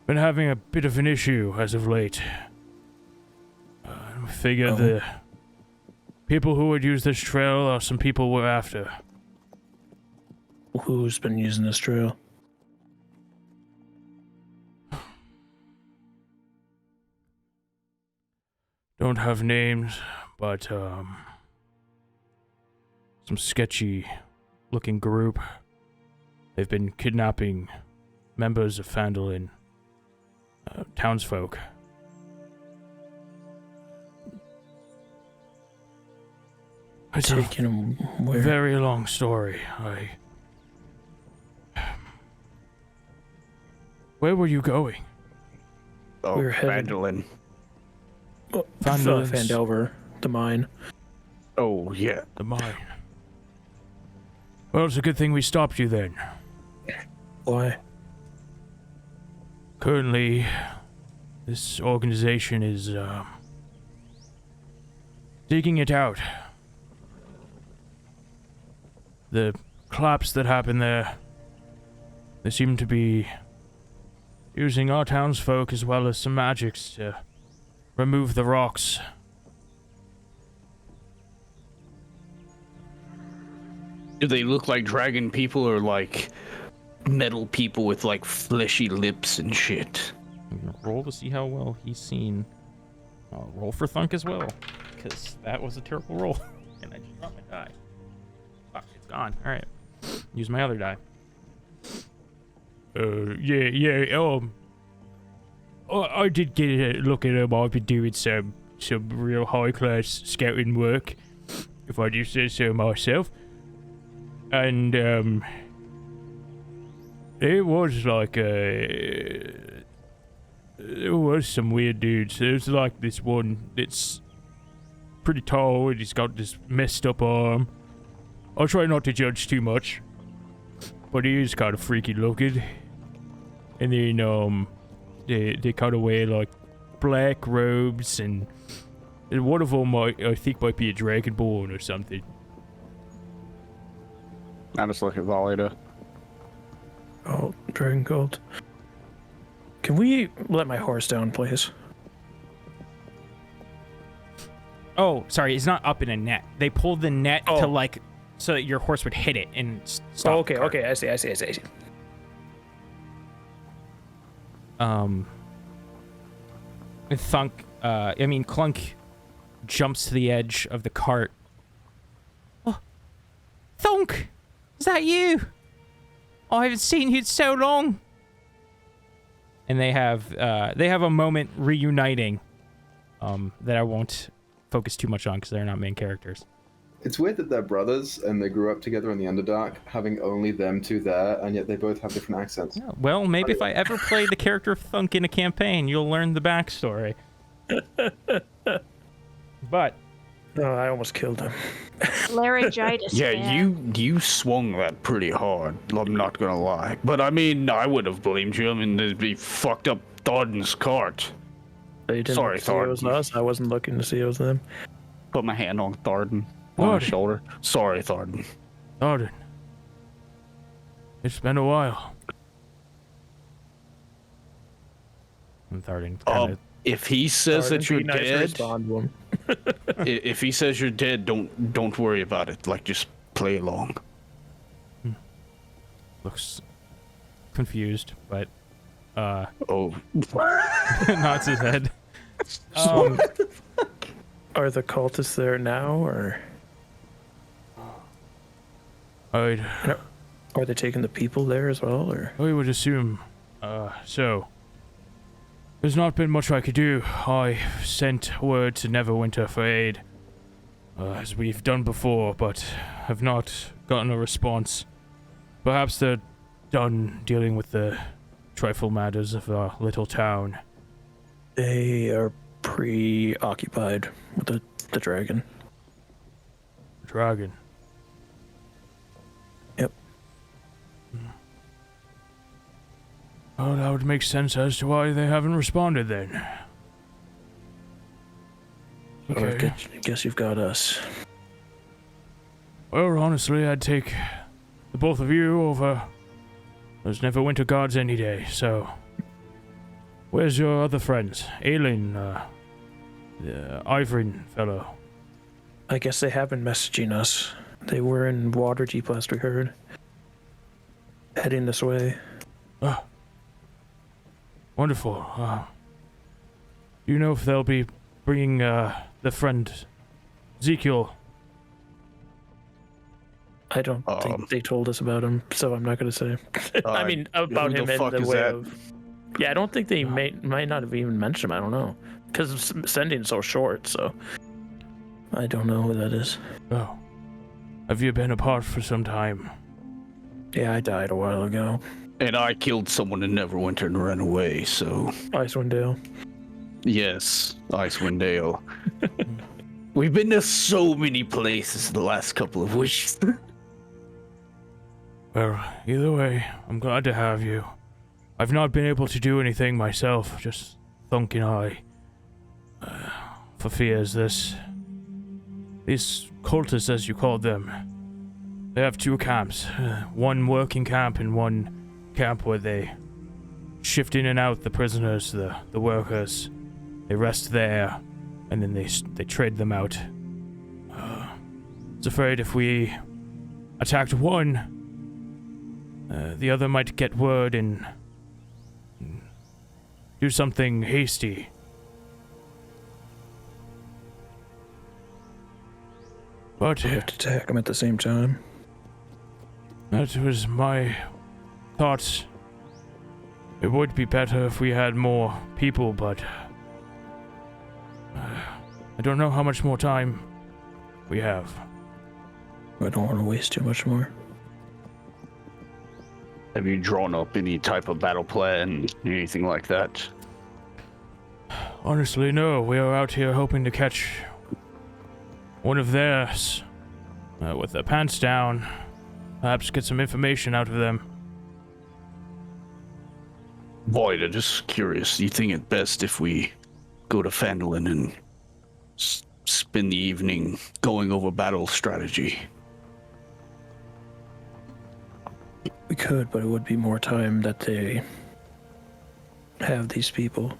S2: been having a bit of an issue as of late. I figure the people who would use this trail are some people we're after.
S1: Who's been using this trail?
S2: Don't have names, but some sketchy looking group. They've been kidnapping members of Phandalin, townsfolk. It's
S1: Taking them
S2: a
S1: where?
S2: very long story. Where were you going?
S4: Oh,
S1: We're headed-
S4: Phandalin.
S1: Phandelver, the mine.
S4: Oh, yeah.
S2: The mine. Well, it's a good thing we stopped you then.
S1: Why?
S2: Currently, this organization is, digging it out. The collapse that happened there, they seem to be using our townsfolk as well as some magics to remove the rocks.
S4: Do they look like dragon people or like metal people with like fleshy lips and shit?
S2: I'm gonna roll to see how well he's seen. I'll roll for Thunk as well, because that was a terrible roll. And I just dropped my die. Fuck, it's gone. Alright. Use my other die. I did get a look at him. I've been doing some real high-class scouting work, if I do say so myself. And, it was like there was some weird dudes. There's like this one that's pretty tall and he's got this messed up arm. I'll try not to judge too much, but he is kind of freaky looking. And then they kind of wear like black robes, and one of them I think might be a dragonborn or something.
S7: I just look at Valida.
S1: Oh, Dragon Gold. Can we let my horse down, please?
S2: Oh, sorry, it's not up in a net. They pulled the net to
S1: Oh.
S2: like so that your horse would hit it and stop.
S1: Oh, okay,
S2: the cart.
S1: okay, I see.
S2: Clunk jumps to the edge of the cart. Oh, Thunk, is that you? I haven't seen you in so long. And they have a moment reuniting, that I won't focus too much on because they're not main characters.
S5: It's weird that they're brothers and they grew up together in the Underdark, having only them two there, and yet they both have different accents.
S2: Yeah, well, maybe if I ever play the character of Thunk in a campaign, you'll learn the backstory. But
S1: Oh, I almost killed him.
S6: Laryngitis.
S4: Yeah,
S6: man.
S4: you swung that pretty hard. I'm not gonna lie, but I mean, I would have blamed you. I mean, he fucked up Tharden's cart.
S1: You didn't
S4: Sorry,
S1: see it was
S4: Tharden.
S1: us. I wasn't looking to see it was them.
S4: Put my hand on Tharden on
S2: What?
S4: his shoulder. Sorry, Tharden.
S2: Arden, it's been a while. And Tharden kind of
S4: If he says that you're
S1: Be nice to
S4: dead,
S1: respond to him.
S4: if he says you're dead, don't worry about it. Like, just play along.
S2: looks confused, but
S4: Oh,
S2: nods his head.
S1: Are the cultists there now, or
S2: I'd
S1: are they taking the people there as well, or?
S2: I would assume. So there's not been much I could do. I sent word to Neverwinter for aid, as we've done before, but have not gotten a response. Perhaps they're done dealing with the trifle matters of our little town.
S1: They are preoccupied with the dragon.
S2: Dragon.
S1: Yep.
S2: Well, that would make sense as to why they haven't responded then.
S1: Or
S2: Okay.
S1: I guess you've got us.
S2: Well, honestly, I'd take the both of you over those Neverwinter gods any day, so Where's your other friends? Aelin, the Ivrin fellow.
S1: I guess they have been messaging us. They were in Waterdeep last we heard. Heading this way.
S2: Oh. Wonderful. Do you know if they'll be bringing the friend Ezekiel?
S1: I don't think they told us about him, so I'm not going to say. I mean, about him in the way of... Yeah, I don't think they might not have even mentioned him. I don't know. Because sending so short, so... I don't know who that is.
S2: Oh. Have you been apart for some time?
S1: Yeah, I died a while ago.
S4: And I killed someone in Neverwinter and ran away, so...
S1: Icewind Dale.
S4: Yes, Icewind Dale. We've been to so many places the last couple of weeks.
S2: Well, either way, I'm glad to have you. I've not been able to do anything myself, just Thunk and I. For fears these cultists, as you called them, they have two camps. One working camp and one camp where they shift in and out the prisoners, the workers. They rest there, and then they trade them out. I was afraid if we attacked one, the other might get word and do something hasty. But
S1: We have to attack them at the same time.
S2: that was my thoughts. It would be better if we had more people, but I don't know how much more time we have.
S1: I don't want to waste too much more.
S4: Have you drawn up any type of battle plan, anything like that?
S2: Honestly, no. We are out here hoping to catch one of theirs with their pants down. Perhaps get some information out of them.
S4: Void, I'm just curious. Do you think it best if we go to Phandalin and spend the evening going over battle strategy?
S1: We could, but it would be more time that they have these people.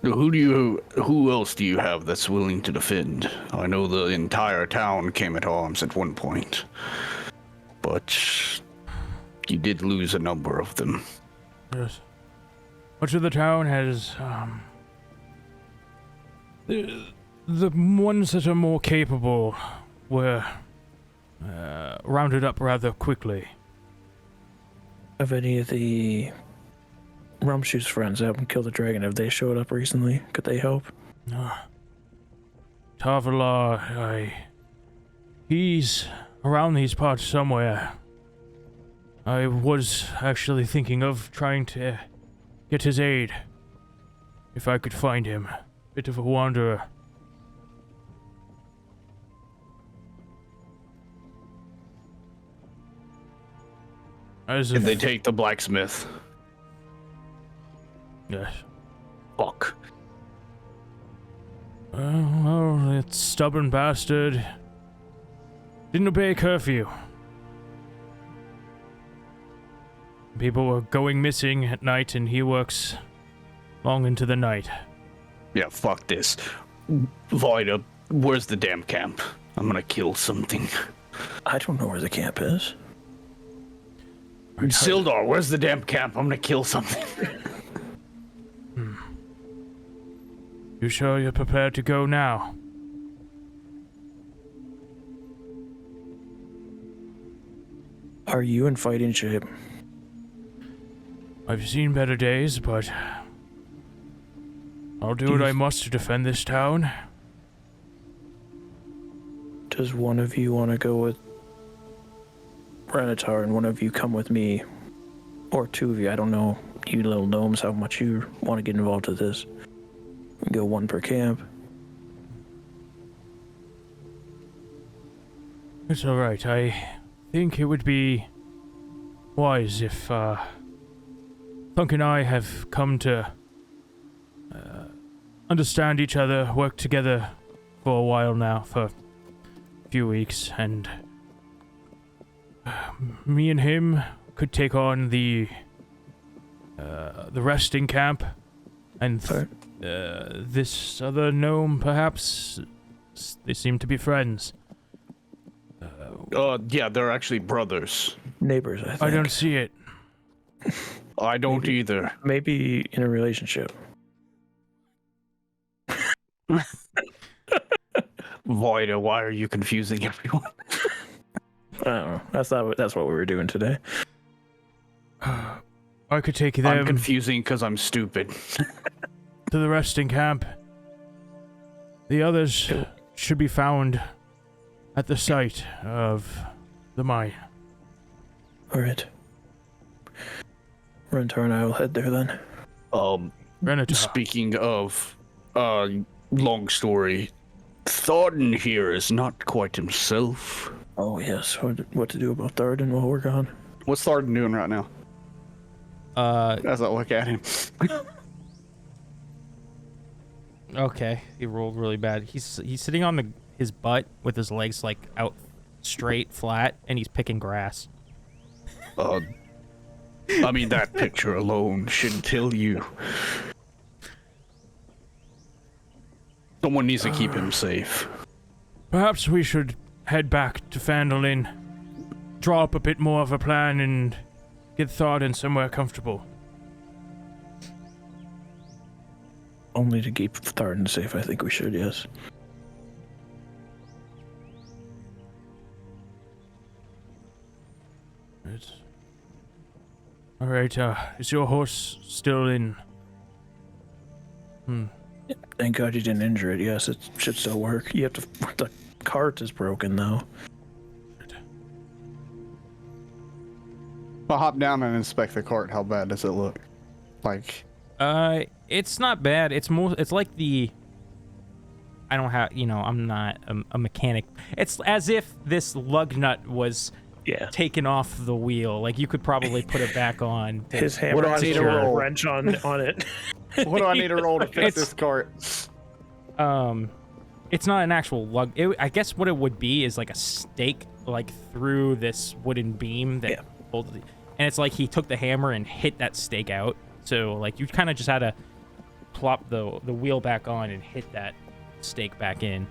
S4: Who else do you have that's willing to defend? I know the entire town came at arms at one point, but you did lose a number of them.
S2: Yes. Much of the town has the ones that are more capable were rounded up rather quickly.
S1: Have any of the Rumshoe's friends that helped kill the dragon, have they showed up recently? Could they help?
S2: Tavalar, he's around these parts somewhere. I was actually thinking of trying to get his aid. If I could find him. Bit of a wanderer.
S4: Did they take the blacksmith?
S2: Yes.
S4: Fuck.
S2: Well, that stubborn bastard didn't obey curfew. People were going missing at night, and he works long into the night.
S4: Yeah, fuck this. Void, where's the damn camp? I'm gonna kill something.
S1: I don't know where the camp is.
S4: Sildar, where's the damn camp? I'm gonna kill something.
S2: You sure you're prepared to go now?
S1: Are you in fighting shape?
S2: I've seen better days, but I'll do what I must to defend this town.
S1: Does one of you want to go with Renatar and one of you come with me? Or two of you, I don't know, you little gnomes, how much you want to get involved with this. We can go one per camp.
S2: It's alright. I think it would be wise if Thunk and I have come to understand each other, work together for a while now, for a few weeks, and me and him could take on the the resting camp, and this other gnome, perhaps. They seem to be friends.
S4: Yeah, they're actually brothers.
S1: Neighbors, I think.
S2: I don't see it.
S4: I don't either.
S1: Maybe in a relationship.
S4: Voida, why are you confusing everyone?
S1: I don't know. That's what we were doing today.
S2: I could take them
S4: I'm confusing because I'm stupid.
S2: to the resting camp. The others should be found at the site of the mine.
S1: All right. Rentar and I will head there then.
S2: Renatar.
S4: Speaking of, long story, Tharden here is not quite himself.
S1: Oh yes, what to do about Tharden while we're gone?
S7: What's Tharden doing right now? As I look at him.
S2: Okay, he rolled really bad. He's sitting on his butt with his legs like out straight, flat, and he's picking grass.
S4: I mean, that picture alone should tell you. Someone needs to keep him safe.
S2: Perhaps we should head back to Phandalin, draw up a bit more of a plan, and get Tharden somewhere comfortable.
S1: Only to keep Tharden safe, I think we should, yes.
S2: Alright, is your horse still in?
S1: Thank God you didn't injure it. Yes, it should still work. You have to. The cart is broken though.
S7: I'll hop down and inspect the cart. How bad does it look? Like,
S2: It's not bad. It's like the. I don't have. I'm not a mechanic. It's as if this lug nut was taken off the wheel. Like you could probably put it back on.
S1: His hammer
S7: What do I
S1: has
S7: need to
S1: a
S7: roll?
S1: wrench on it.
S7: what do I need to roll to fix this cart?
S2: It's not an actual lug. I guess what it would be is like a stake, like through this wooden beam that holds it. And it's like he took the hammer and hit that stake out. So like you kind of just had to plop the wheel back on and hit that stake back in.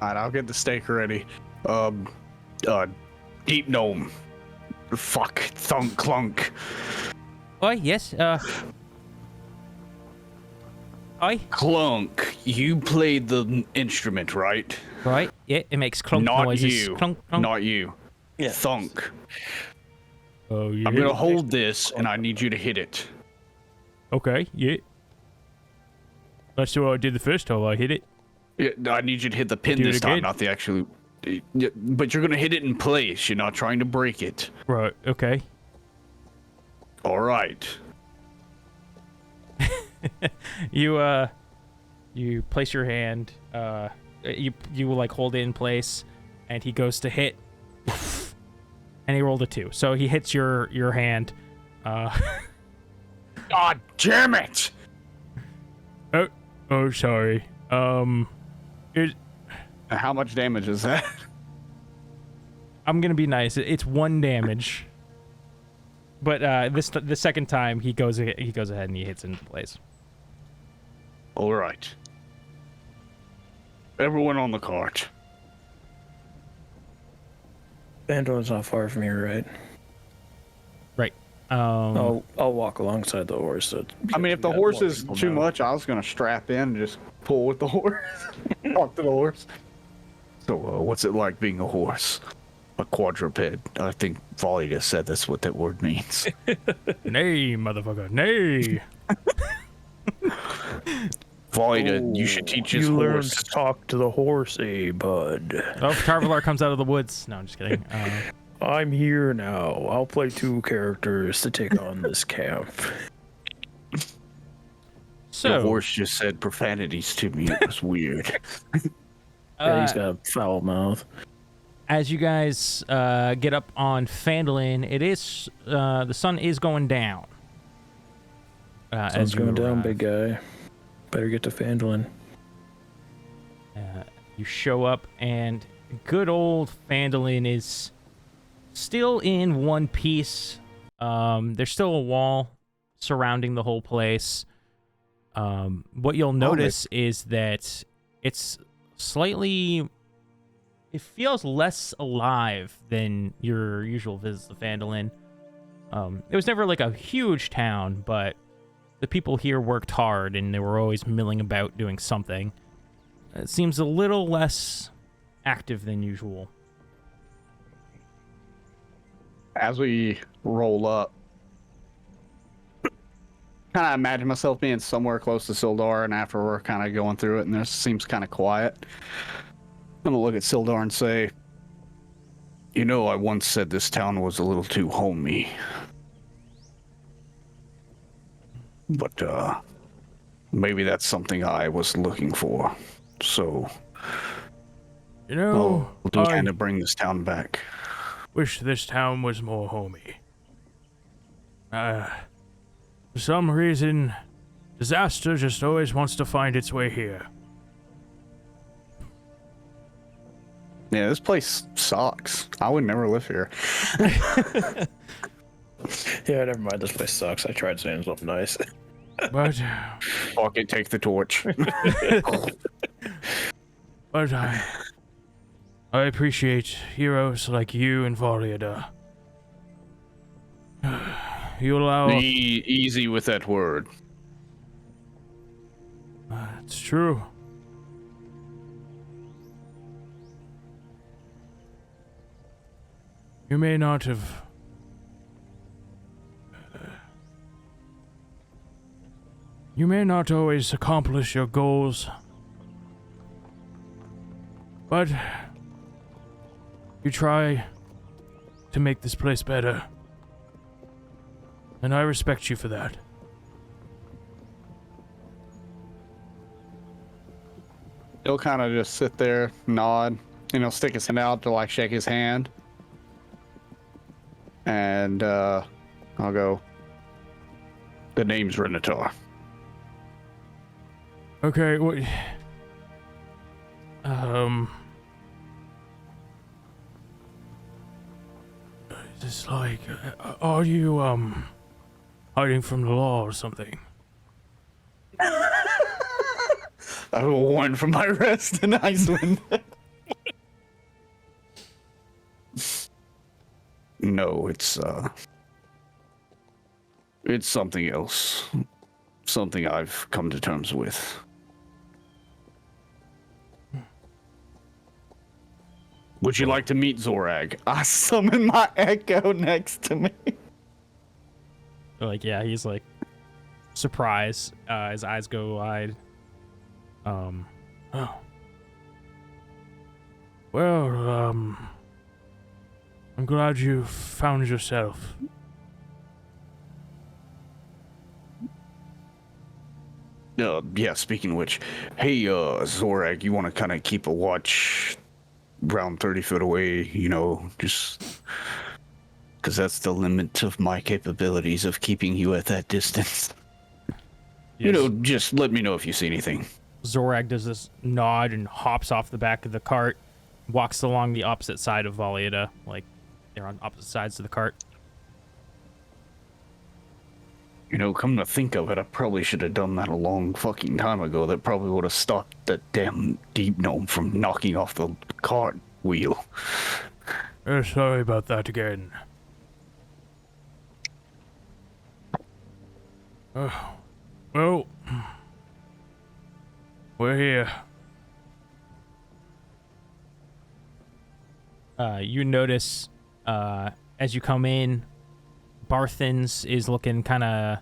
S7: All right, I'll get the stake ready.
S4: Deep gnome. Fuck. Thunk clunk.
S2: Oh yes. Oi.
S4: Clunk. You played the instrument, right?
S2: Right. Yeah, it makes clunk
S4: Not
S2: noises.
S4: you.
S2: Clunk, clunk.
S4: Not you.
S1: Yeah.
S4: Thunk.
S2: Oh yeah.
S4: I'm gonna hold this, and I need you to hit it.
S2: Okay. Yeah. That's what I did the first time. I hit it.
S4: Yeah, I need you to hit the pin
S2: Do it
S4: this time,
S2: again?
S4: not the actual. Yeah, but you're gonna hit it in place. You're not trying to break it.
S2: Right. Okay.
S4: All right.
S2: You place your hand. You will like hold it in place, and he goes to hit, and he rolled a 2. So he hits your hand.
S4: God damn it!
S2: Oh, sorry.
S7: How much damage is that?
S2: I'm gonna be nice. It's 1 damage. But the second time he goes ahead and he hits in place.
S4: All right. Everyone on the cart.
S1: Phandalin's not far from here, right?
S2: Right.
S1: I'll walk alongside the horse. So
S7: I mean, if the horse is too much, I was gonna strap in and just pull with the horse. Talk to the horse.
S4: So, what's it like being a horse? A quadruped. I think Volley said that's what that word means.
S2: Nay, motherfucker, nay.
S4: Volley, you should teach his
S1: you learn
S4: horse.
S1: to talk to the horse, bud.
S2: Oh, Tarvalar comes out of the woods. No, I'm just kidding.
S1: I'm here now. I'll play 2 characters to take on this camp.
S4: The
S2: So,
S4: horse just said profanities to me. It was weird.
S1: Yeah, he's got a foul mouth.
S2: as you guys get up on Phandalin, it is the sun is going down.
S1: Sun's
S2: as you
S1: going down,
S2: arrive.
S1: big guy. Better get to Phandalin.
S2: You show up, and good old Phandalin is still in one piece. There's still a wall surrounding the whole place. What you'll notice is that it's slightly... It feels less alive than your usual visits to Phandalin. It was never like a huge town, but the people here worked hard and they were always milling about doing something. It seems a little less active than usual.
S7: As we roll up, kind of imagine myself being somewhere close to Sildar, and after we're kind of going through it and this seems kind of quiet, I'm gonna look at Sildar and say,
S4: You know, I once said this town was a little too homey. But, maybe that's something I was looking for. So,
S1: You know,
S4: I'll do kind of bring this town back.
S1: wish this town was more homey. For some reason, disaster just always wants to find its way here.
S7: yeah, this place sucks. I would never live here.
S8: Yeah, never mind. This place sucks. I tried saying something nice.
S1: But,
S4: Fuck it, take the torch.
S1: but I appreciate heroes like you and Valiada. You allow...
S4: Easy with that word.
S1: It's true. You may not have... You may not always accomplish your goals, but you try to make this place better, and I respect you for that.
S7: He'll kind of just sit there, nod, stick his hand out to like shake his hand. And I'll go,
S4: The name's Renatar.
S1: Okay, what... It's like, are you, hiding from the law or something?
S7: I will warn from my rest in Iceland.
S4: No, it's something else. Something I've come to terms with. Would you like to meet Zorag?
S7: I summon my echo next to me.
S2: Like, yeah, he's like surprised. His eyes go wide.
S1: Oh. Well, I'm glad you found yourself.
S4: Yeah, speaking of which, hey, Zorag, you want to kind of keep a watch around 30 foot away, just because that's the limit of my capabilities of keeping you at that distance.
S2: Yes.
S4: Just let me know if you see anything.
S2: Zorag does this nod and hops off the back of the cart, walks along the opposite side of Valiada, like they're on opposite sides of the cart.
S4: Come to think of it, I probably should have done that a long fucking time ago. That probably would have stopped that damn deep gnome from knocking off the cart wheel.
S1: Sorry about that again. Well, we're here.
S2: You notice as you come in, Barthen's is looking kind of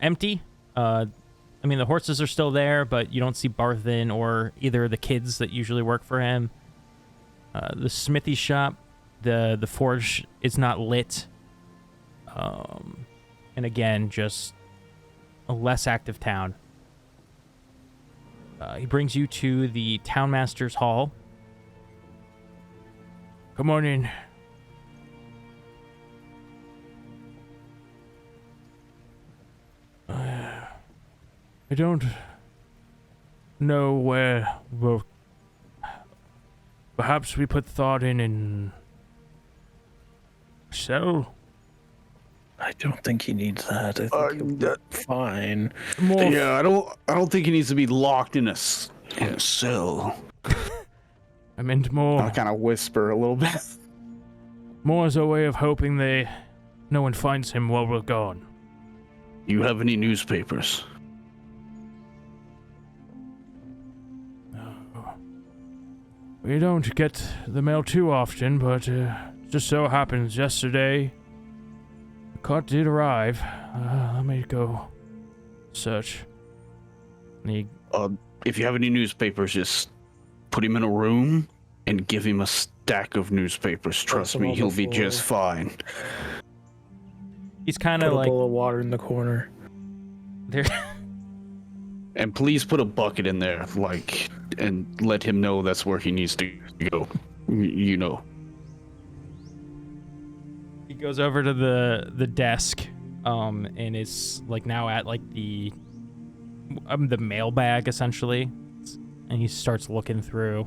S2: empty. I mean, the horses are still there, but you don't see Barthen or either of the kids that usually work for him. The smithy shop, the forge is not lit. And again, just a less active town. He brings you to the townmaster's hall.
S1: Come on in. I don't know where we'll... Perhaps we put thought in and sell?
S8: I don't think he needs that. I think he'll be fine.
S4: Yeah, I don't think he needs to be locked in a cell.
S2: I meant more.
S7: I'll kind of whisper a little bit.
S2: More as a way of hoping no one finds him while we're gone.
S4: You have any newspapers?
S2: We don't get the mail too often, but just so happens yesterday, the cart did arrive. Let me go search.
S4: If you have any newspapers, just put him in a room and give him a stack of newspapers. Trust me, he'll be just fine.
S2: He's kind
S8: Put
S2: of
S8: a
S2: like
S8: bowl of water in the corner.
S2: there.
S4: And please put a bucket in there, and let him know that's where he needs to go. You know.
S2: He goes over to the desk, and is like now at like the mailbag essentially, and he starts looking through.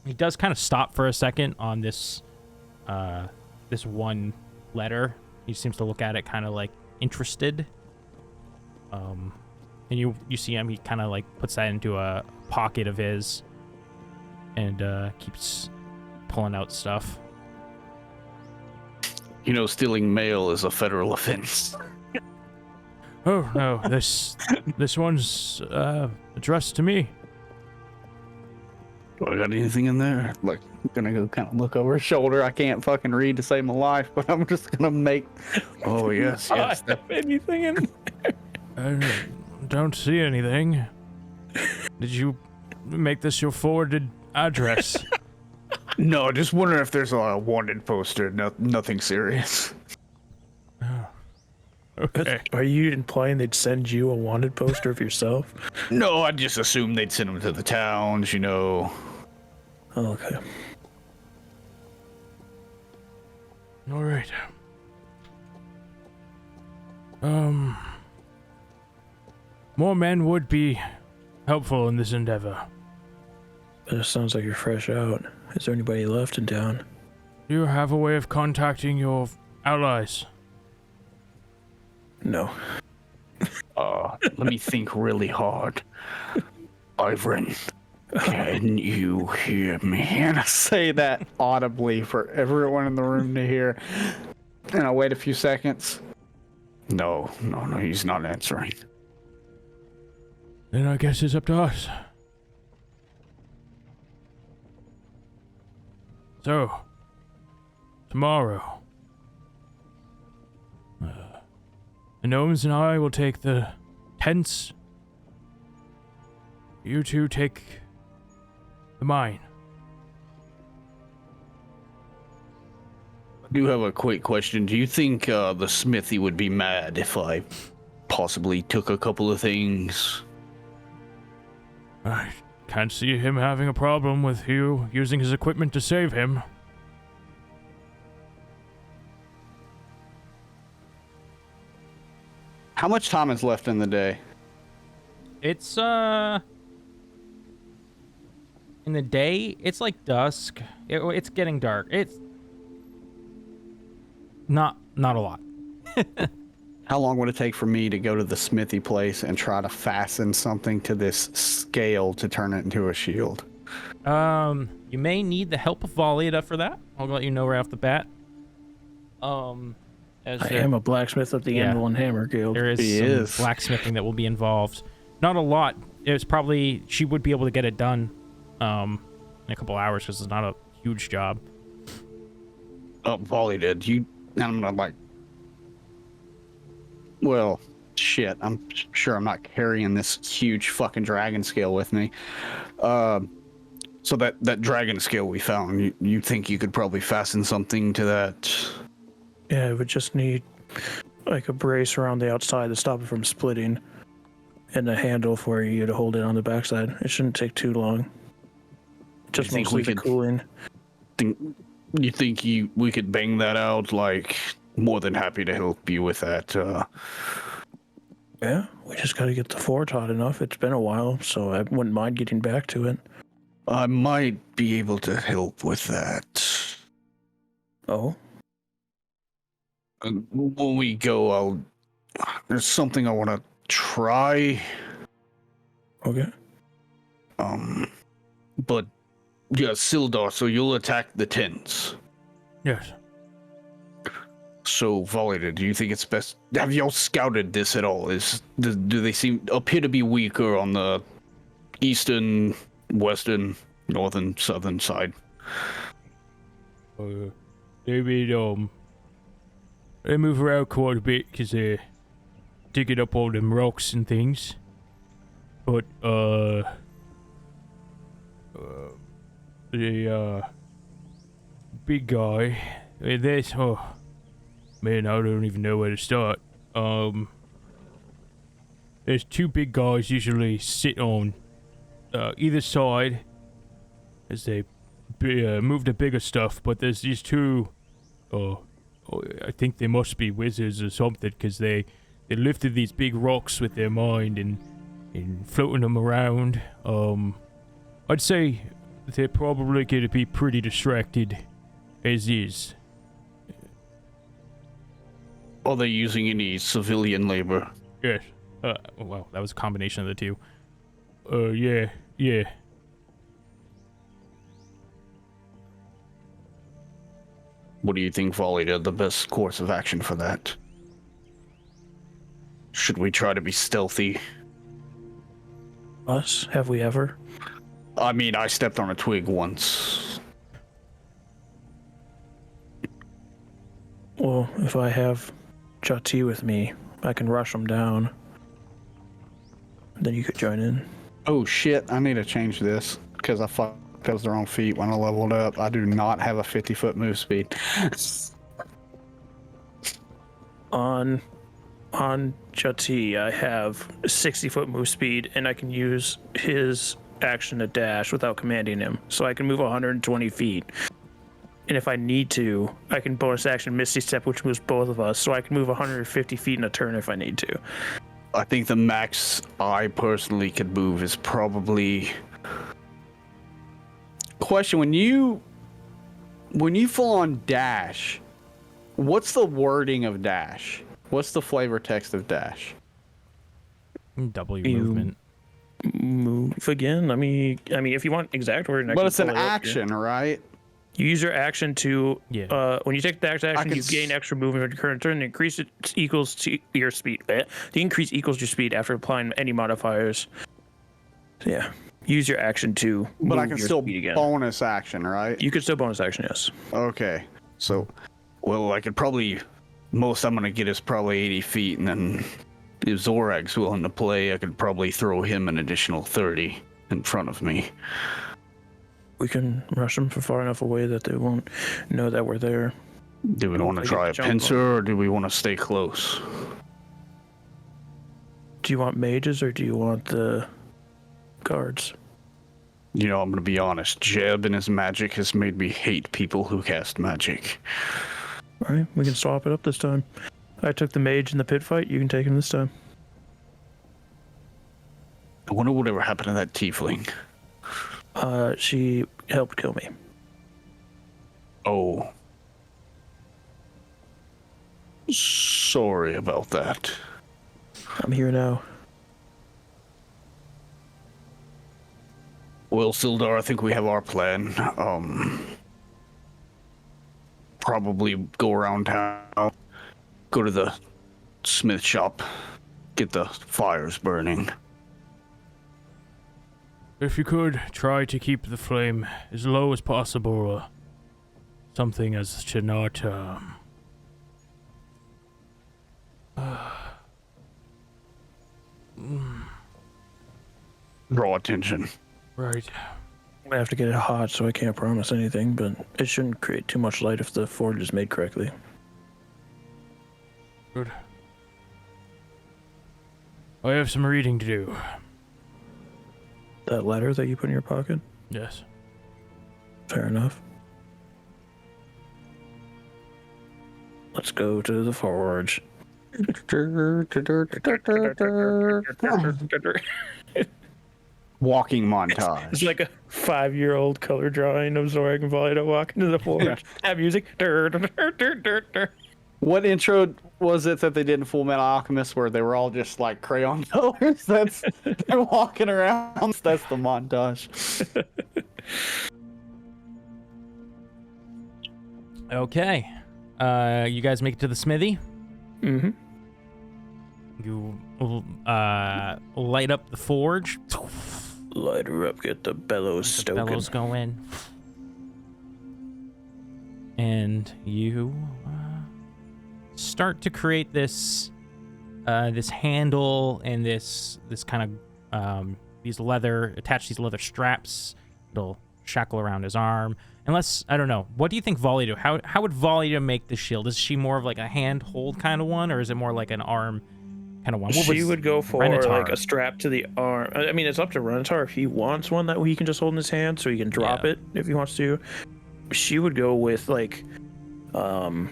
S2: He does kind of stop for a second on this one letter. He seems to look at it kind of like interested. And you see him, he kind of like puts that into a pocket of his and keeps pulling out stuff.
S4: You know, stealing mail is a federal offense.
S2: Oh no, this one's addressed to me.
S4: Do I got anything in there?
S7: I'm gonna go kind of look over his shoulder. I can't fucking read to save my life, but I'm just gonna make.
S4: Oh yes, yes.
S1: Anything in?
S2: I don't see anything. Did you make this your forwarded address?
S4: No, just wondering if there's a wanted poster. No, nothing serious.
S2: Okay.
S8: Are you implying they'd send you a wanted poster of yourself?
S4: No, I just assumed they'd send them to the towns. You know.
S8: Oh, okay.
S2: All right. More men would be helpful in this endeavor.
S8: But it sounds like you're fresh out. Is there anybody left in town?
S2: Do you have a way of contacting your allies?
S8: No.
S4: Let me think really hard. Ivrin, can you hear me?
S7: And I say that audibly for everyone in the room to hear. And I wait a few seconds.
S4: No, he's not answering.
S2: Then I guess it's up to us. So, tomorrow, the gnomes and I will take the tents. You two take the mine.
S4: I do have a quick question. Do you think the smithy would be mad if I possibly took a couple of things?
S2: I can't see him having a problem with you using his equipment to save him.
S7: How much time is left in the day?
S2: It's in the day, it's like dusk. It's getting dark. It's not a lot.
S7: How long would it take for me to go to the smithy place and try to fasten something to this scale to turn it into a shield?
S2: You may need the help of Volida for that. I'll let you know right off the bat. As
S8: I am a blacksmith of the Anvil and Hammer Guild.
S2: there is some blacksmithing that will be involved. Not a lot. It's probably she would be able to get it done in a couple hours because it's not a huge job.
S4: Volley did. I'm not like.
S7: Well, shit. I'm sure I'm not carrying this huge fucking dragon scale with me.
S4: So that dragon scale we found, you think you could probably fasten something to that?
S8: Yeah, it would just need like a brace around the outside to stop it from splitting, and a handle for you to hold it on the backside. It shouldn't take too long. Just
S4: think
S8: mostly
S4: we
S8: the
S4: could-
S8: cooling.
S4: You think we could bang that out? Like, more than happy to help you with that.
S8: Yeah, we just got to get the fort hot enough. It's been a while, so I wouldn't mind getting back to it.
S4: I might be able to help with that.
S8: Oh,
S4: When we go, there's something I want to try.
S8: Okay.
S4: But yeah, Sildar. So you'll attack the tents.
S2: Yes.
S4: So, Volida, do you think it's best? Have y'all scouted this at all? Do they appear to be weaker on the eastern, western, northern, southern side?
S2: They move around quite a bit because they're digging up all them rocks and things. But the big guy, there's man, I don't even know where to start. There's two big guys usually sit on either side as they move the bigger stuff, but there's these two, I think they must be wizards or something, because they lifted these big rocks with their mind and floating them around. I'd say they're probably going to be pretty distracted as is.
S4: Are they using any civilian labor?
S2: Yes. Well, that was a combination of the two. Yeah.
S4: What do you think, Volida, the best course of action for that? Should we try to be stealthy?
S8: Us? Have we ever?
S4: I mean, I stepped on a twig once.
S8: Well, if I have Jati with me, I can rush them down. Then you could join in.
S7: Oh shit, I need to change this because I fucked those the wrong feet when I leveled up. I do not have a 50-foot move speed.
S8: On Jati, I have 60-foot move speed, and I can use his action to dash without commanding him. So I can move 120 feet. And if I need to, I can bonus action Misty Step, which moves both of us. So I can move 150 feet in a turn if I need to.
S4: I think the max I personally could move is probably... Question, when you full on dash, what's the wording of dash? What's the flavor text of dash?
S2: W
S8: You
S2: movement.
S8: Move again. I mean, if you want exact wording, I
S7: But
S8: can
S7: it's an
S8: pull it up here.
S7: action, right?
S8: You use your action to, when you take the action,
S7: can
S8: you gain extra movement in your current turn. The increase equals to your speed. The increase equals your speed after applying any modifiers. Yeah. Use your action to
S7: But I
S8: move
S7: can
S8: your
S7: still
S8: speed again.
S7: bonus action, right?
S8: You can still bonus action, yes.
S7: Okay. So,
S4: Well, I could probably... Most I'm gonna get is probably 80 feet, and then if Zorag's willing to play, I could probably throw him an additional 30 in front of me.
S8: We can rush them for far enough away that they won't know that we're there.
S4: Do we want to
S8: They
S4: try a
S8: get the jump
S4: pincer, or do we want to stay close?
S8: Do you want mages or do you want the guards?
S4: You know, I'm gonna be honest. Jeb and his magic has made me hate people who cast magic.
S8: All right, we can swap it up this time. I took the mage in the pit fight. You can take him this time.
S4: I wonder whatever happened to that tiefling.
S8: She helped kill me.
S4: Oh. Sorry about that.
S8: I'm here now.
S4: Well, Sildar, I think we have our plan. Probably go around town, go to the smith shop, get the fires burning.
S2: If you could, try to keep the flame as low as possible. Something as to not,
S4: Draw attention.
S2: Right.
S8: I have to get it hot, so I can't promise anything, but it shouldn't create too much light if the forge is made correctly.
S2: Good. I have some reading to do.
S8: That letter that you put in your pocket?
S2: Yes.
S8: Fair enough. Let's go to the forge.
S7: walking montage.
S8: It's like a 5-year-old color drawing of Zorag and Volida walking to the forge. Have music.
S7: What intro was it that they did in Full Metal Alchemist where they were all just like crayon colors? That's they're walking around. That's the montage.
S2: Okay. You guys make it to the smithy.
S8: Mm-hmm.
S2: You light up the forge.
S8: Light her up, get the bellows
S2: The
S8: stoking.
S2: bellows go in. And you start to create this this handle and this kind of these leather straps. It'll shackle around his arm. Unless, I don't know, what do you think Volley do? How would Volley make the shield? Is she more of like a hand hold kind of one, or is it more like an arm kind of one?
S8: She would go for
S2: Renatar?
S8: like a strap to the arm. I mean, it's up to Renatar if he wants one that he can just hold in his hand, so he can drop
S2: Yeah.
S8: it if he wants to. She would go with like, so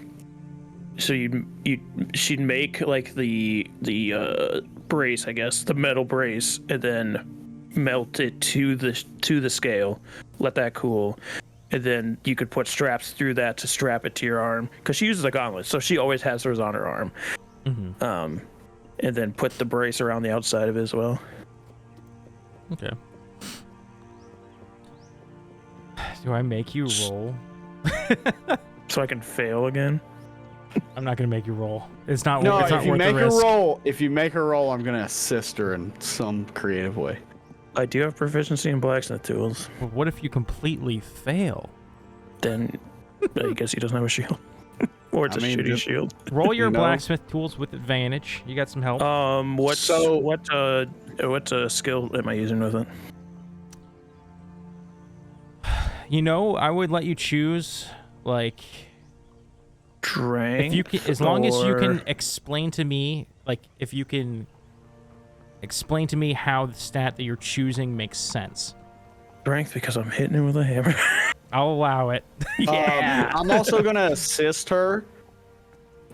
S8: she'd make like the brace, I guess, the metal brace, and then melt it to the scale, let that cool. And then you could put straps through that to strap it to your arm, because she uses a gauntlet, so she always has hers on her arm.
S2: Mm-hmm.
S8: And then put the brace around the outside of it as well.
S2: Okay. Do I make you roll?
S8: So I can fail again.
S2: I'm not gonna make you roll. It's not.
S7: No,
S2: It's not
S7: if you
S2: worth
S7: make
S2: the
S7: her
S2: risk.
S7: roll, I'm gonna assist her in some creative way.
S8: I do have proficiency in blacksmith tools.
S2: But what if you completely fail?
S8: Then I guess he doesn't have a shield. Or it's
S7: I
S8: a
S7: mean,
S8: shitty
S7: just-
S8: shield.
S2: Roll your
S7: You know?
S2: blacksmith tools with advantage. You got some help.
S8: What skill am I using with it?
S2: You know, I would let you choose, like,
S8: Strength.
S2: if you can, as long as you can
S8: or-
S2: explain to me, like, if you can explain to me how the stat that you're choosing makes sense.
S8: Strength, because I'm hitting him with a hammer.
S2: I'll allow it.
S8: Yeah.
S7: I'm also gonna assist her,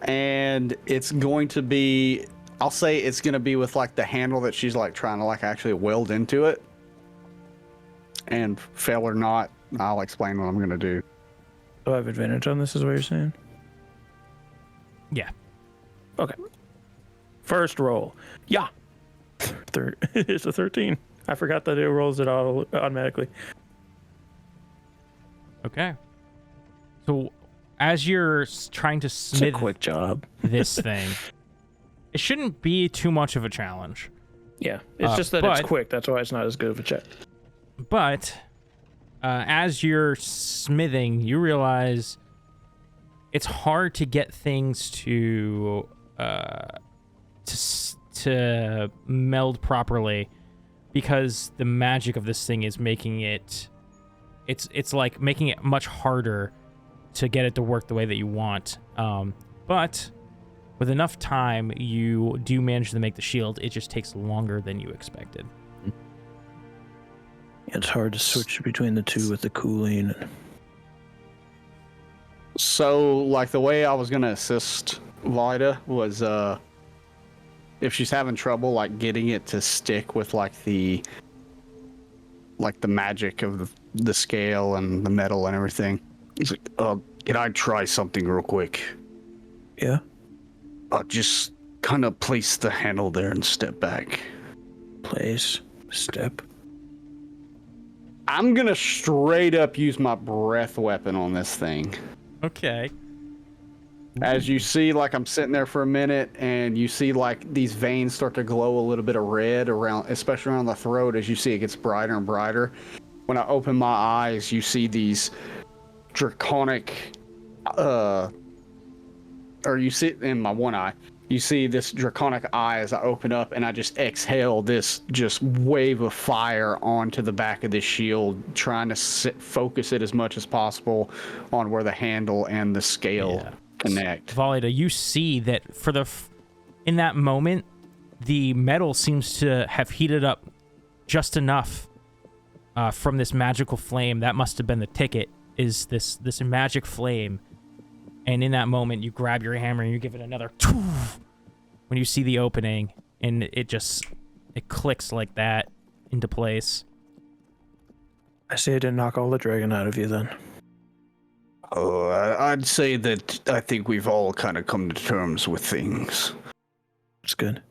S7: and it's going to be. I'll say it's gonna be with like the handle that she's like trying to like actually weld into it. And fail or not, I'll explain what I'm gonna do.
S8: Do I have advantage on this, is what you're saying?
S2: Yeah.
S8: Okay. First roll. Yeah. It's a 13. I forgot that it rolls it all automatically.
S2: Okay. So, as you're trying to
S8: It's a
S2: smith
S8: quick job.
S2: this thing, it shouldn't be too much of a challenge.
S8: Yeah. It's just that it's
S2: but-
S8: quick. That's why it's not as good of a check.
S2: But as you're smithing, you realize it's hard to get things to meld properly, because the magic of this thing is making it. It's like making it much harder to get it to work the way that you want. But with enough time, you do manage to make the shield. It just takes longer than you expected.
S8: It's hard to switch between the two with the cooling.
S7: So, like the way I was gonna assist Vida was, if she's having trouble like getting it to stick with like the magic of the scale and the metal and everything.
S4: He's like, can I try something real quick?
S8: Yeah.
S4: Just kind of place the handle there and step back.
S8: Place. Step.
S7: I'm gonna straight up use my breath weapon on this thing.
S2: Okay.
S7: As you see, like I'm sitting there for a minute, and you see like these veins start to glow a little bit of red around, especially around the throat. As you see, it gets brighter and brighter. When I open my eyes, you see these draconic, or you see in my one eye, you see this draconic eye as I open up, and I just exhale this just wave of fire onto the back of this shield, trying to focus it as much as possible on where the handle and the scale connect.
S2: Valida, you see that in that moment, the metal seems to have heated up just enough from this magical flame. That must have been the ticket, is this magic flame. And in that moment, you grab your hammer and you give it another when you see the opening, and it clicks like that into place.
S8: I say I didn't knock all the dragon out of you then.
S4: I'd say that I think we've all kind of come to terms with things.
S8: It's good.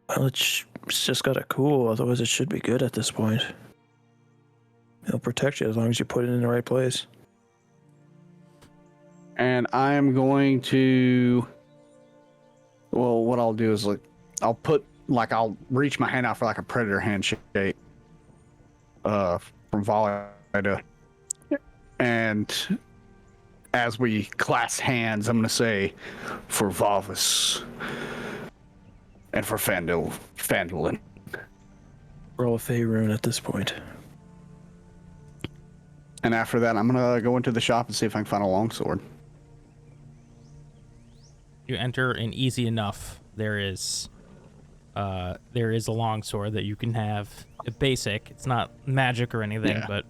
S8: Well, it's just gotta cool, otherwise it should be good at this point. It'll protect you as long as you put it in the right place.
S7: And I am going to. Well, what I'll do is I'll reach my hand out for like a predator handshake. From Valida. And as we clasp hands, I'm gonna say, for Valvis and for Phandalin.
S8: Roll a Fey rune at this point.
S7: And after that, I'm gonna go into the shop and see if I can find a longsword.
S2: You enter, and easy enough. There is a longsword that you can have. A basic. It's not magic or anything, but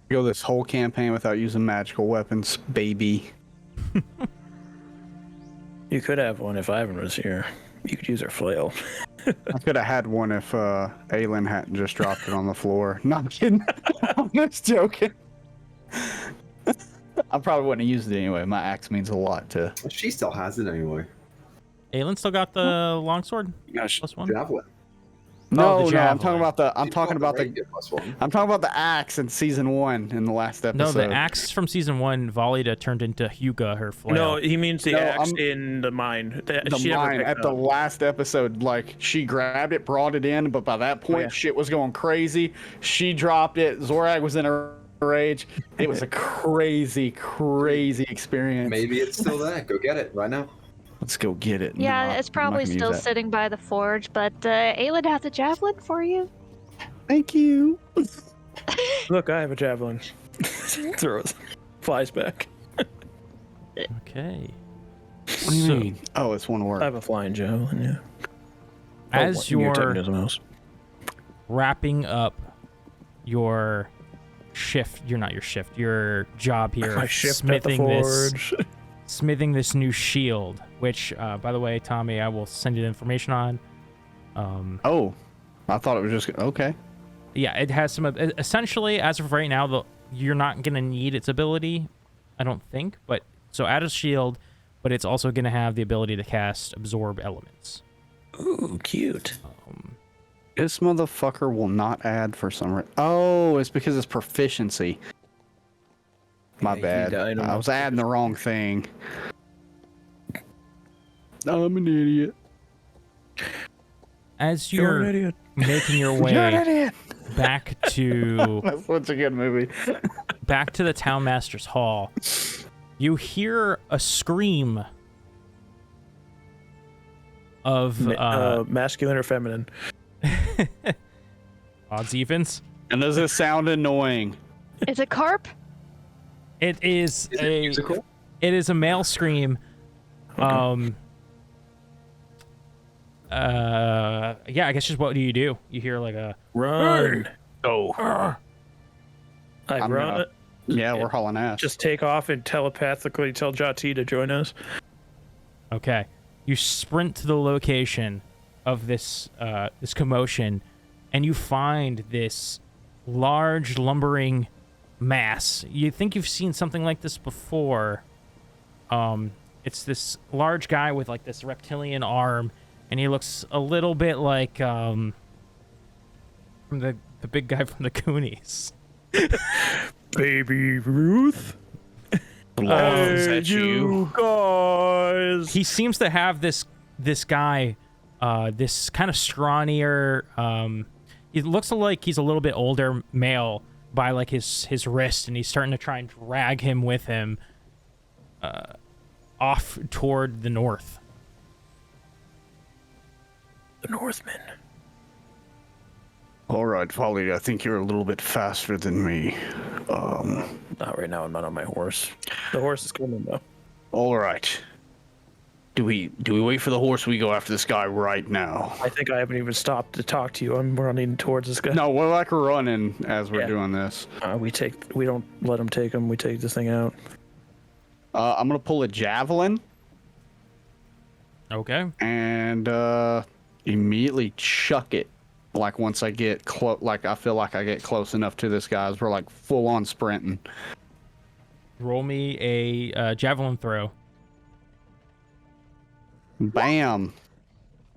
S7: Go this whole campaign without using magical weapons, baby.
S8: You could have one if Ivan was here. You could use her flail.
S7: I could have had one if Aelin hadn't just dropped it on the floor. Not kidding. I'm just joking. I probably wouldn't have used it anyway. My axe means a lot to.
S5: She still has it anyway.
S2: Aelin still got the longsword?
S7: Gosh,
S2: Plus one?
S5: Javelin.
S7: No,
S2: the
S7: no, I'm
S2: javelin.
S7: talking about the. I'm
S5: She's
S7: talking
S5: got
S7: about the.
S5: rapier +1.
S7: I'm talking about the axe in season 1 in the last episode.
S2: No, the axe from season 1, Valida turned into Hyuga, her flail.
S8: No, he means the
S7: No,
S8: axe
S7: I'm-
S8: in the mine.
S7: The
S8: She never
S7: mine
S8: picked
S7: at
S8: it
S7: the
S8: up.
S7: last episode, like she grabbed it, brought it in, but by that point,
S8: yeah.
S7: shit was going crazy. She dropped it. Zorag was in a rage. It was a crazy, crazy experience.
S5: Maybe it's still there. Go get it right now.
S7: Let's go get it.
S6: Yeah,
S7: No,
S6: it's
S7: I'm not
S6: probably
S7: gonna use
S6: still
S7: that.
S6: sitting by the forge, but Aelin has a javelin for you.
S7: Thank you.
S8: Look, I have a javelin. Throws. Flies back.
S2: Okay.
S7: What do you mean? Oh, it's one
S8: I
S7: word.
S8: have a flying javelin, yeah.
S2: As
S8: you're
S2: you're
S8: taking something else.
S2: wrapping up your shift, your job here,
S8: I
S2: of
S8: shift at the forge.
S2: smithing this new shield, which, by the way, Tommy, I will send you the information on.
S7: Oh, I thought it was just okay.
S2: Yeah, it has some. Essentially, as of right now, you're not gonna need its ability, I don't think. But so add a shield, but it's also gonna have the ability to cast absorb elements.
S8: Ooh, cute.
S7: This motherfucker will not add for some reason. Oh, it's because it's proficiency. My
S8: Yeah,
S7: bad.
S8: I don't
S7: I
S8: know.
S7: was adding the wrong thing. I'm an idiot.
S2: As
S8: You're an
S2: you're
S8: idiot.
S2: making your
S7: You're an
S2: way
S7: idiot.
S2: back to
S7: That's such a good movie.
S2: back to the town master's hall, you hear a scream of
S8: Masculine or feminine?
S2: odds evens.
S7: And does it sound annoying?
S6: Is it carp?
S2: It is
S5: Is it
S2: a
S5: musical?
S2: it is a male scream. Yeah, I guess just what do? You hear like a
S8: Run.
S7: Oh.
S8: I
S7: I'm
S8: run.
S7: gonna- Yeah, we're hauling ass.
S8: Just take off and telepathically tell Jati to join us.
S2: okay. You sprint to the location of this this commotion, and you find this large lumbering mass. You think you've seen something like this before. It's this large guy with like this reptilian arm, and he looks a little bit like from the big guy from the Goonies.
S8: Baby Ruth.
S4: Is that you?
S8: guys.
S2: He seems to have this guy, this kind of scrawnier. It looks like he's a little bit older male by like his wrist, and he's starting to try and drag him with him, off toward the north.
S8: The Northmen.
S4: All right, Polly, I think you're a little bit faster than me.
S8: Not right now. I'm not on my horse. The horse is coming though.
S4: All right. Do we wait for the horse? Or we go after this guy right now.
S8: I think I haven't even stopped to talk to you. I'm running towards this guy.
S7: No, we're like running as we're
S8: Yeah.
S7: doing this.
S8: We don't let him take him. We take this thing out.
S7: I'm gonna pull a javelin
S2: Okay.
S7: and immediately chuck it like once I get close, like I feel like I get close enough to this guy, we're like full on sprinting.
S2: Roll me a javelin throw.
S7: Bam.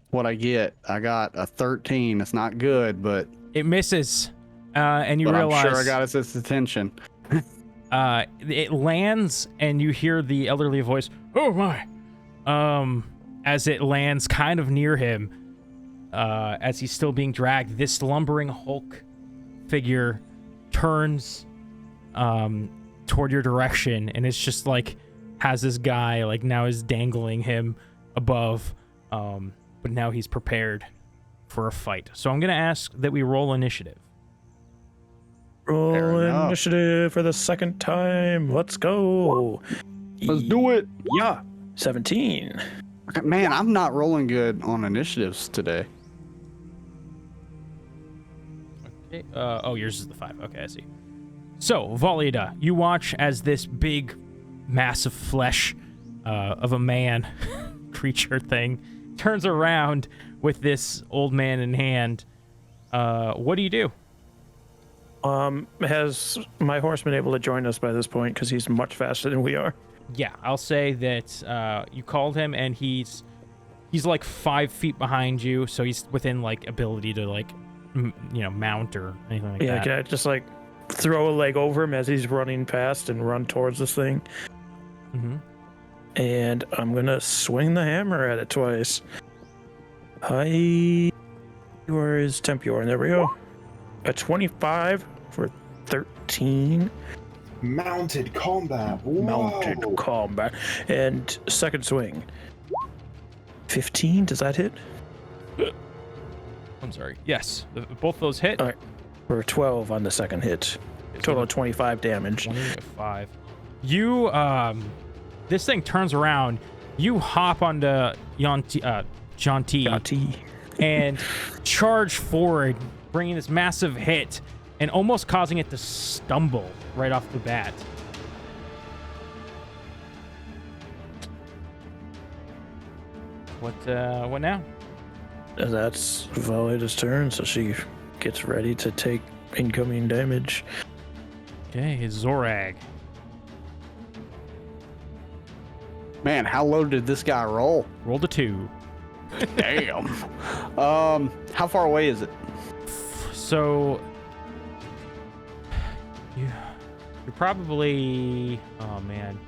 S7: What I get? I got a 13. It's not good, but
S2: It misses, and you
S7: but
S2: realize
S7: I'm sure I got its attention.
S2: it lands, and you hear the elderly voice, "Oh my!" As it lands kind of near him, as he's still being dragged. This slumbering Hulk figure turns toward your direction, and it's just like has this guy like now is dangling him above, but now he's prepared for a fight. So I'm gonna ask that we roll initiative.
S8: Roll
S7: Fair enough.
S8: initiative for the second time. Let's go.
S7: Let's do it.
S8: Yeah. 17.
S7: Man, I'm not rolling good on initiatives today.
S2: Okay. Oh, yours is the 5. Okay, I see. So, Valida, you watch as this big, massive flesh of a man creature thing turns around with this old man in hand. What do you do?
S8: Has my horse been able to join us by this point? Because he's much faster than we are.
S2: Yeah, I'll say that you called him, and he's like 5 feet behind you, so he's within like ability to like mount or anything like
S8: Yeah,
S2: that.
S8: can I just like throw a leg over him as he's running past and run towards this thing?
S2: Mm-hmm.
S8: And I'm gonna swing the hammer at it twice. Hi. Where is Tempior? There we go. A 25 for 13.
S5: Mounted combat. Whoa.
S8: Mounted combat. And second swing. 15, does that hit?
S2: I'm sorry. Yes, both those hit.
S8: All right. For 12 on the second hit. Total of 25 damage.
S2: 25. You this thing turns around. You hop onto John T.
S8: Got-y.
S2: And charge forward, bringing this massive hit and almost causing it to stumble right off the bat. What now?
S8: That's Valida's turn, so she gets ready to take incoming damage.
S2: Okay, it's Zorag.
S7: Man, how low did this guy roll?
S2: Rolled a 2.
S7: Damn. How far away is it?
S2: So you're probably, oh man.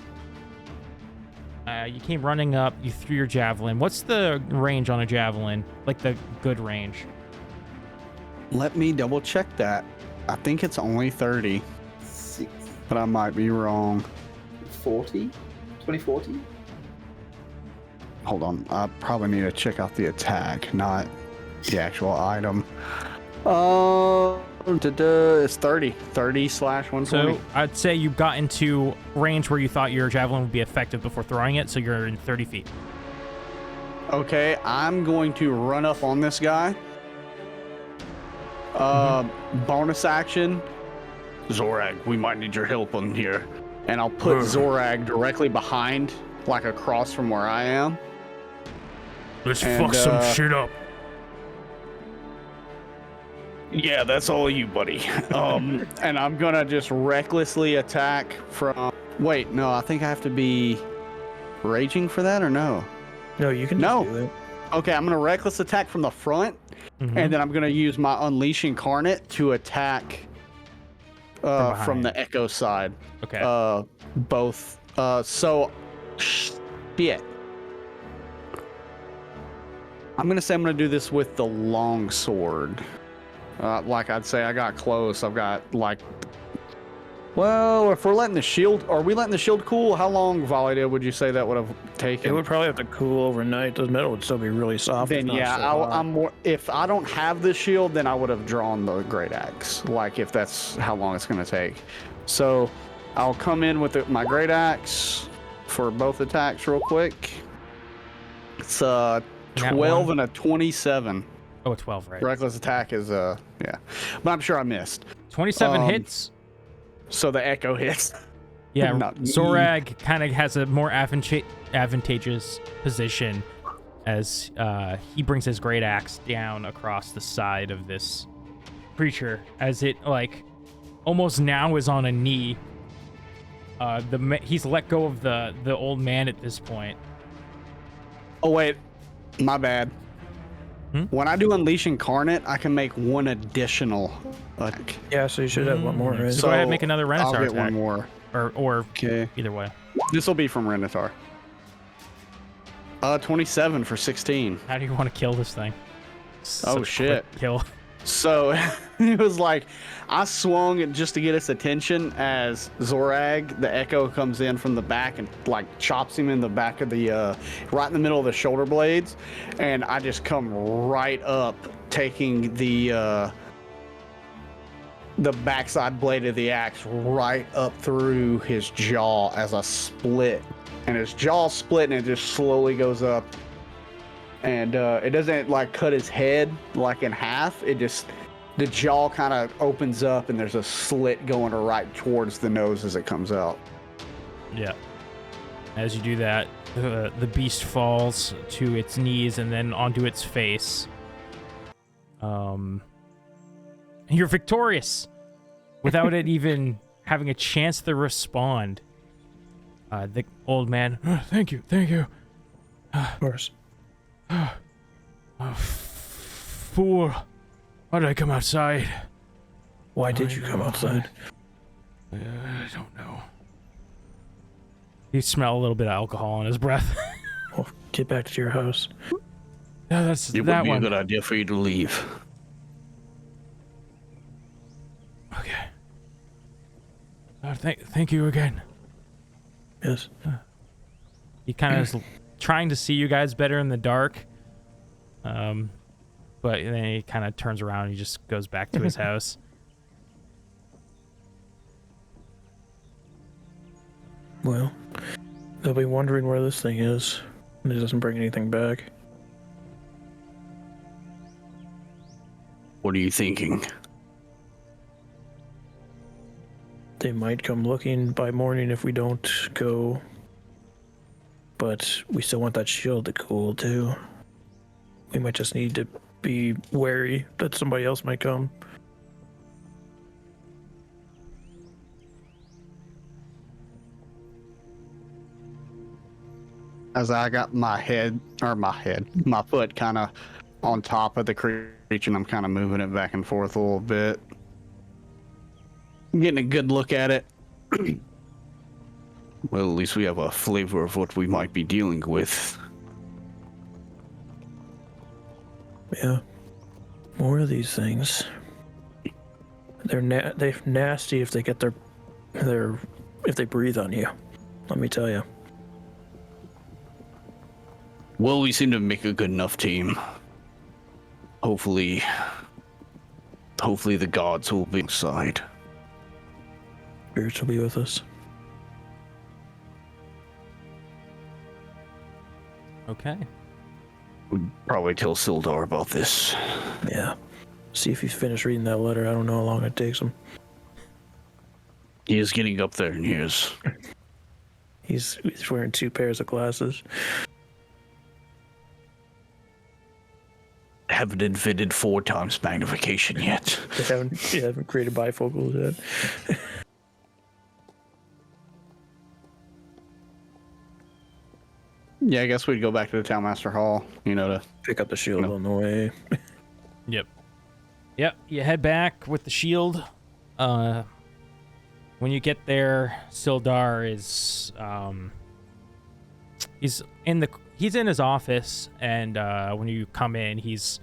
S2: You came running up, you threw your javelin. What's the range on a javelin? Like the good range?
S7: Let me double check that. I think it's only 30,
S5: 6,
S7: but I might be wrong.
S5: 40? 2040?
S7: Hold on. I probably need to check out the attack, not the actual item. It's 30. 30/120.
S2: So I'd say you got into range where you thought your javelin would be effective before throwing it, so you're in 30 feet.
S7: Okay, I'm going to run up on this guy. Bonus action. Zorag, we might need your help on here. And I'll put Zorag directly behind, like across from where I am.
S1: Let's
S7: And,
S1: fuck some shit up.
S7: Yeah, that's all you, buddy. And I'm gonna just recklessly attack from... Wait, no, I think I have to be raging for that, or no?
S8: No, you can just do that.
S7: Okay, I'm gonna reckless attack from the front, and then I'm gonna use my Unleash Incarnate to attack from the Echo side.
S2: Okay.
S7: Both. So, shit. I'm gonna say I'm gonna do this with the long sword. Like I'd say, I got close. I've got like. Well, if we're letting the shield, are we letting the shield cool? How long, Valida, would you say that would have taken?
S8: It would probably have to cool overnight. The metal would still be really soft.
S7: Then
S8: It's not
S7: yeah,
S8: so hot.
S7: I'm more. If I don't have the shield, then I would have drawn the great axe. Like if that's how long it's gonna take. So, I'll come in with my great axe for both attacks real quick. It's 12 and a 27.
S2: Oh, a 12, right?
S7: Reckless attack is yeah, but I'm sure I missed.
S2: 27 hits.
S7: So the echo hits.
S2: Yeah,
S7: Not me.
S2: Zorag kind of has a more advantageous position. as he brings his great axe down across the side of this creature, as it like almost now is on a knee. He's let go of the old man at this point.
S7: Oh wait, my bad. When I do Unleash Incarnate, I can make one additional attack.
S8: Yeah, so you should have one more, right?
S2: So go ahead and make another Renatar
S7: I'll get
S2: attack.
S7: one more.
S2: Or
S7: Okay.
S2: either way.
S7: This will be from Renatar. 27 for 16.
S2: How do you want to kill this thing?
S7: Oh,
S2: Such a
S7: shit.
S2: quick kill.
S7: So it was like I swung just to get its attention as Zorag, the Echo, comes in from the back and like chops him in the back of the right in the middle of the shoulder blades, and I just come right up, taking the backside blade of the axe right up through his jaw as I split, and his jaw split and it just slowly goes up. And it doesn't like cut his head like in half. It just, the jaw kind of opens up and there's a slit going right towards the nose as it comes out.
S2: Yeah. As you do that, the beast falls to its knees and then onto its face. You're victorious without it even having a chance to respond. The old man, thank you.
S8: Of course.
S2: Fool. Why did I come outside?
S8: Why did you come outside?
S2: I don't know. You smell a little bit of alcohol in his breath.
S8: Well, get back to your house.
S2: No, that's
S4: It would
S2: that
S4: be
S2: one.
S4: a good idea for you to leave.
S2: Okay. Thank you again.
S8: Yes.
S2: He kind of is trying to see you guys better in the dark. But then he kind of turns around and he just goes back to his house.
S8: Well, they'll be wondering where this thing is, and it doesn't bring anything back.
S4: What are you thinking?
S8: They might come looking by morning if we don't go. But we still want that shield to cool, too. We might just need to be wary that somebody else might come.
S7: As I got my foot kind of on top of the creature, and I'm kind of moving it back and forth a little bit. I'm getting a good look at it.
S4: Well, at least we have a flavor of what we might be dealing with.
S8: Yeah. More of these things. They're nasty if they get their if they breathe on you. Let me tell you.
S4: Well, we seem to make a good enough team. Hopefully the gods will be inside.
S8: Spirits will be with us.
S2: Okay.
S4: We'd probably tell Sildar about this.
S8: Yeah. See if he's finished reading that letter. I don't know how long it takes him.
S4: He is getting up there in years.
S8: He's wearing 2 pairs of glasses.
S4: Haven't invented 4 times magnification yet.
S8: They haven't created bifocals yet.
S7: Yeah, I guess we'd go back to the Townmaster Hall, to
S8: Pick up the shield on the way.
S2: Yep. You head back with the shield. When you get there, Sildar is he's in his office, and when you come in, he's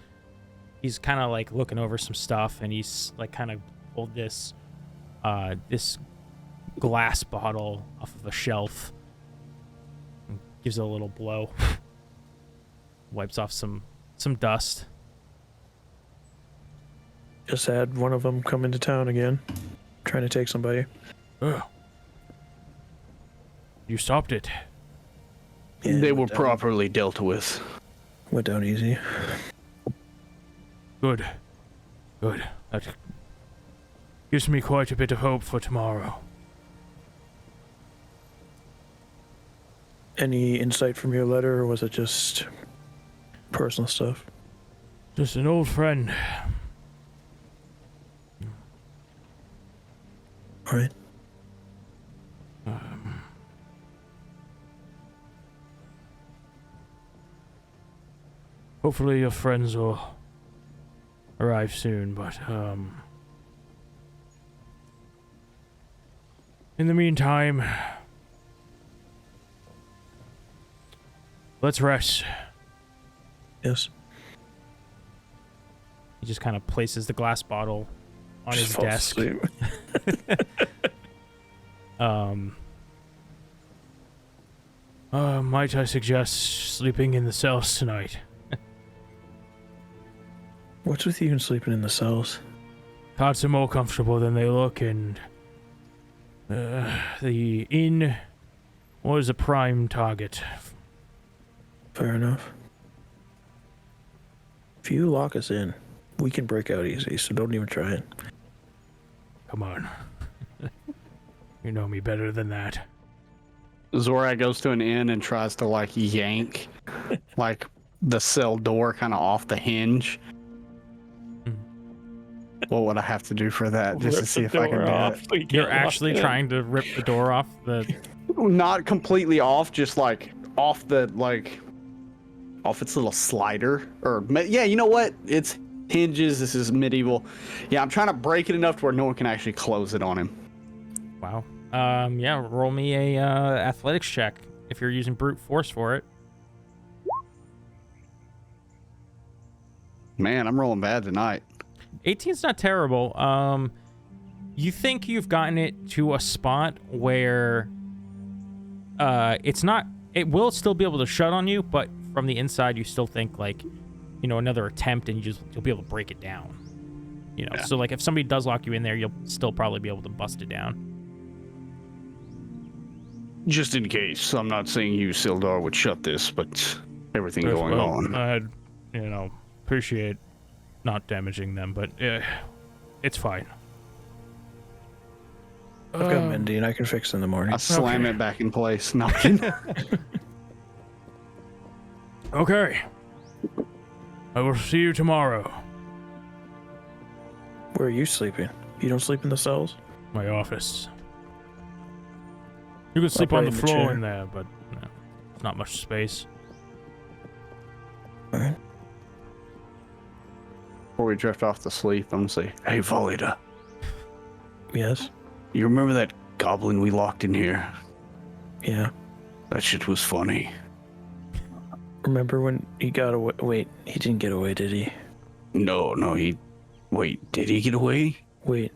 S2: kind of like looking over some stuff, and he's like kind of pulled this glass bottle off of a shelf. And gives it a little blow. Wipes off some dust.
S8: Just had one of them come into town again, trying to take somebody.
S2: Ugh. You stopped it.
S8: Yeah,
S4: They were
S8: went down-
S4: properly dealt with.
S8: Went down easy.
S2: Good. That gives me quite a bit of hope for tomorrow.
S8: Any insight from your letter, or was it just personal stuff.
S2: Just an old friend.
S8: All right.
S2: Hopefully your friends will arrive soon, but in the meantime, let's rest.
S8: Yes.
S2: He just kind of places the glass bottle on his
S8: Falls
S2: desk.
S8: asleep.
S2: Might I suggest sleeping in the cells tonight?
S8: What's with you and sleeping in the cells?
S2: Cots are more comfortable than they look, and the inn was a prime target.
S8: Fair enough. If you lock us in, we can break out easy, so don't even try it.
S2: Come on. You know me better than that.
S7: Zorak goes to an inn and tries to like yank like the cell door kind of off the hinge. What would I have to do for that? Just to see if I can do it.
S2: You're actually trying to rip the door off the...
S7: Not completely off, just like off the off its little slider. Or yeah, you know what? It's hinges. This is medieval. Yeah, I'm trying to break it enough to where no one can actually close it on him.
S2: Wow. Yeah, roll me a athletics check if you're using brute force for it.
S7: Man, I'm rolling bad tonight.
S2: 18's not terrible. You think you've gotten it to a spot where it's not... It will still be able to shut on you, but from the inside you still think like, you know, another attempt and you'll be able to break it down. You know, so like if somebody does lock you in there, you'll still probably be able to bust it down.
S4: Just in case, I'm not saying you, Sildar, would shut this, but everything going on.
S2: I'd, you know, appreciate not damaging them, but it's fine.
S8: I've got Mindy and I can fix it in the morning.
S7: I slam it back in place. Knocking.
S2: Okay. I will see you tomorrow.
S8: Where are you sleeping? You don't sleep in the cells?
S2: My office. You can sleep
S8: Upright
S2: on the
S8: in the
S2: floor
S8: chair.
S2: in there, but no, not much space.
S8: All right.
S7: Before we drift off to sleep, I'm gonna say,
S4: Hey, Valida,
S8: Yes.
S4: you remember that goblin we locked in here?
S8: Yeah.
S4: That shit was funny.
S8: Remember when he got away? Wait, he didn't get away, did he?
S4: No, Wait, did he get away?
S8: Wait.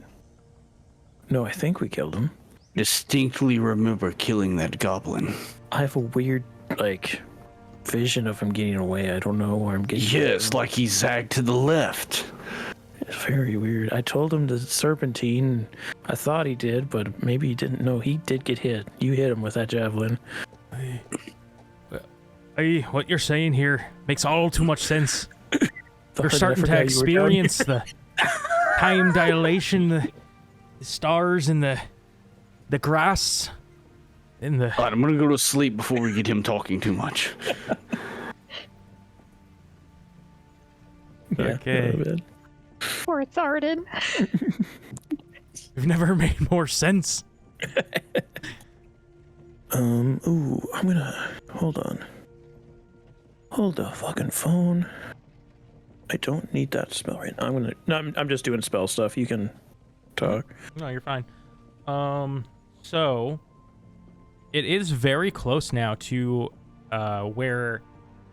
S8: No, I think we killed him.
S4: Distinctly remember killing that goblin.
S8: I have a weird, like, vision of him getting away. I don't know where I'm getting.
S4: Yes, like he zagged to the left.
S8: It's very weird. I told him to serpentine. I thought he did, but maybe he didn't. No, he did get hit. You hit him with that javelin.
S2: Hey, what you're saying here makes all too much sense. You're
S8: Thought I
S2: starting to
S8: forgot you were down
S2: experience the time dilation, the stars and the grass in the...
S4: Alright, I'm gonna go to sleep before we get him talking too much.
S8: Yeah,
S2: Okay.
S8: go to bed.
S6: Poor Tharden.
S2: You've never made more sense.
S8: Ooh, I'm gonna... Hold on. Hold the fucking phone. I don't need that spell right now. I'm just doing spell stuff. You can talk.
S2: No, you're fine. So it is very close now to where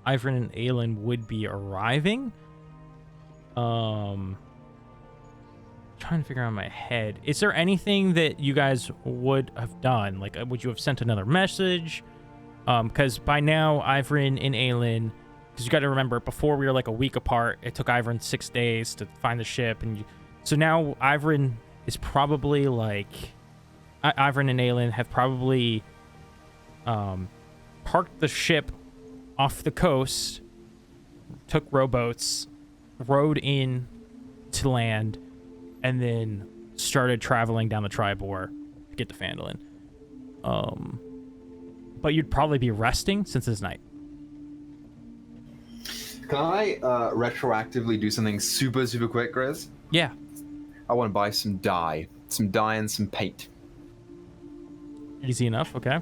S2: Ivern and Aelin would be arriving. Trying to figure out in my head. Is there anything that you guys would have done? Like, would you have sent another message? Because by now, Ivern and Aelin, because you got to remember, before we were like a week apart, it took Ivern 6 days to find the ship, and so now Ivern is probably like, Ivern and Aelin have probably parked the ship off the coast, took rowboats, rowed in to land, and then started traveling down the Tribor to get to Phandalin. But you'd probably be resting since it's night.
S5: Can I retroactively do something super, super quick, Grizz?
S2: Yeah.
S5: I want to buy some dye and some paint.
S2: Easy enough. Okay.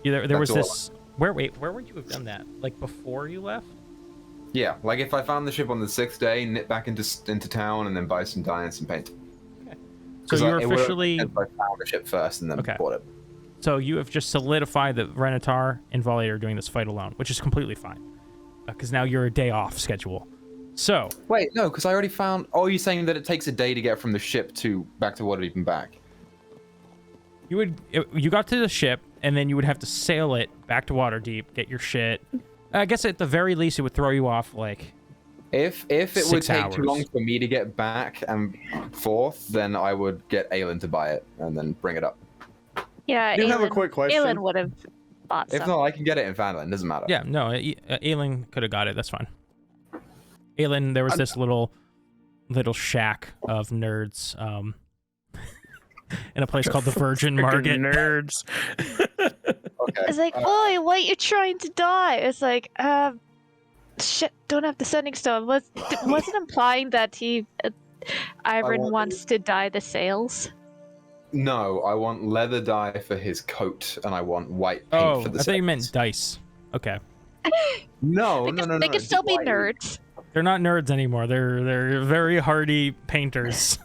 S2: There was
S5: That's
S2: this. Where would you have done that? Like before you left?
S5: Yeah, like if I found the ship on the 6th day, nip back into town, and then buy some dye and some paint.
S2: Okay. So
S5: 'Cause
S2: you're
S5: it would've
S2: officially.
S5: been if I found the ship first and then
S2: Okay.
S5: bought it.
S2: So you have just solidified that Renatar and Volley are doing this fight alone, which is completely fine. Because now you're a day off schedule. So.
S5: Wait, no, because I already found. Oh, you're saying that it takes a day to get from the ship back to Waterdeep and back?
S2: You got to the ship, and then you would have to sail it back to Waterdeep, get your shit. I guess at the very least, it would throw you off, like...
S5: If it would
S2: 6
S5: take too
S2: hours.
S5: long for me to get back and forth, then I would get Aelin to buy it and then bring it up.
S6: Yeah,
S7: I do have a
S6: Aelin-
S7: quick question.
S6: Aelin would have bought
S5: If
S6: some.
S5: not, I can get it in Phandalin. Doesn't matter.
S2: Yeah, no, Aelin could have got it. That's fine. Aelin, there was this little shack of nerds in a place called the Virgin
S8: Freaking
S2: Market.
S8: nerds.
S5: Okay.
S6: It's like, oi, why you trying to die? It's like, shit, don't have the sending stone. Wasn't implying that Iron
S5: want-
S6: wants to dye the sails?
S5: No, I want leather dye for his coat, and I want white paint
S2: Oh,
S5: for the.
S2: I thought you
S5: sails.
S2: meant dice. Okay.
S5: No, no.
S6: They can still be
S5: white.
S6: nerds.
S2: They're not nerds anymore. They're very hardy painters.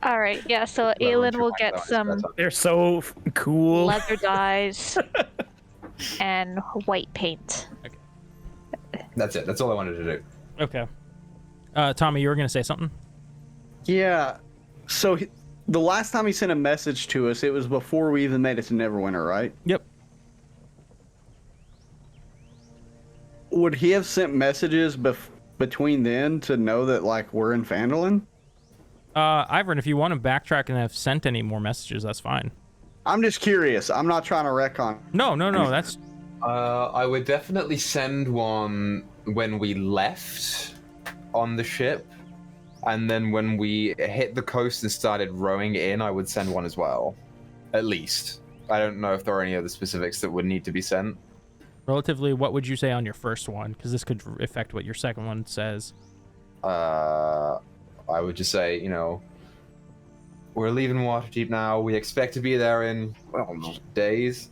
S6: All right, yeah. So
S5: Well,
S6: Aelin will
S5: white
S6: get
S5: dye is
S6: some
S5: better.
S8: They're so cool.
S6: leather dyes and white paint.
S5: That's it. That's all I wanted to do.
S2: Okay. Tommy, you were gonna say something?
S7: Yeah. So the last time he sent a message to us, it was before we even made it to Neverwinter, right?
S2: Yep.
S7: Would he have sent messages between then to know that like we're in Phandalin?
S2: Ivern, if you want to backtrack and have sent any more messages, that's fine.
S7: I'm just curious. I'm not trying to wreck on.
S2: No, that's
S5: I would definitely send one when we left on the ship, and then when we hit the coast and started rowing in, I would send one as well. At least. I don't know if there are any other specifics that would need to be sent.
S2: relatively. What would you say on your first one? Because this could affect what your second one says.
S5: I would just say, we're leaving Waterdeep now. We expect to be there in, days.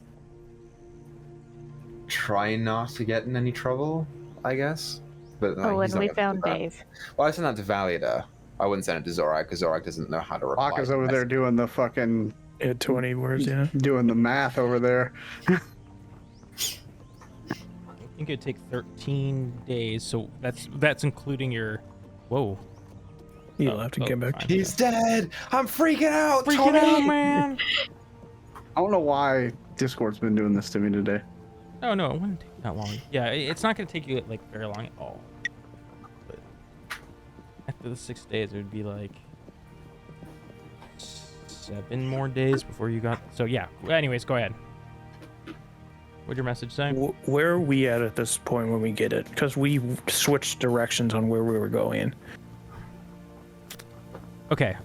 S5: Try not to get in any trouble, I guess. But
S6: Oh,
S5: he's
S6: and
S5: not
S6: we
S5: gonna
S6: found
S5: do that.
S6: Dave.
S5: Well, I sent that to Valida. I wouldn't send it to Zorak because Zorak doesn't know how to reply.
S7: Baka's
S5: to
S7: over there
S5: messages.
S7: doing the fucking
S8: Yeah, 20 words, yeah.
S7: doing the math over there.
S2: I think it'd take 13 days, so that's including your. Whoa.
S8: You'll have to get back.
S2: fine.
S5: He's dead! I'm freaking out!
S2: Freaking
S5: Tommy!
S2: out, man!
S7: I don't know why Discord's been doing this to me today.
S2: Oh no, it wouldn't take that long. Yeah, it's not gonna take you like very long at all. But after the 6 days, it would be like 7 more days before you got. So yeah. Anyways, go ahead. What'd your message say?
S8: Where are we at this point when we get it? Because we switched directions on where we were going.
S2: Okay,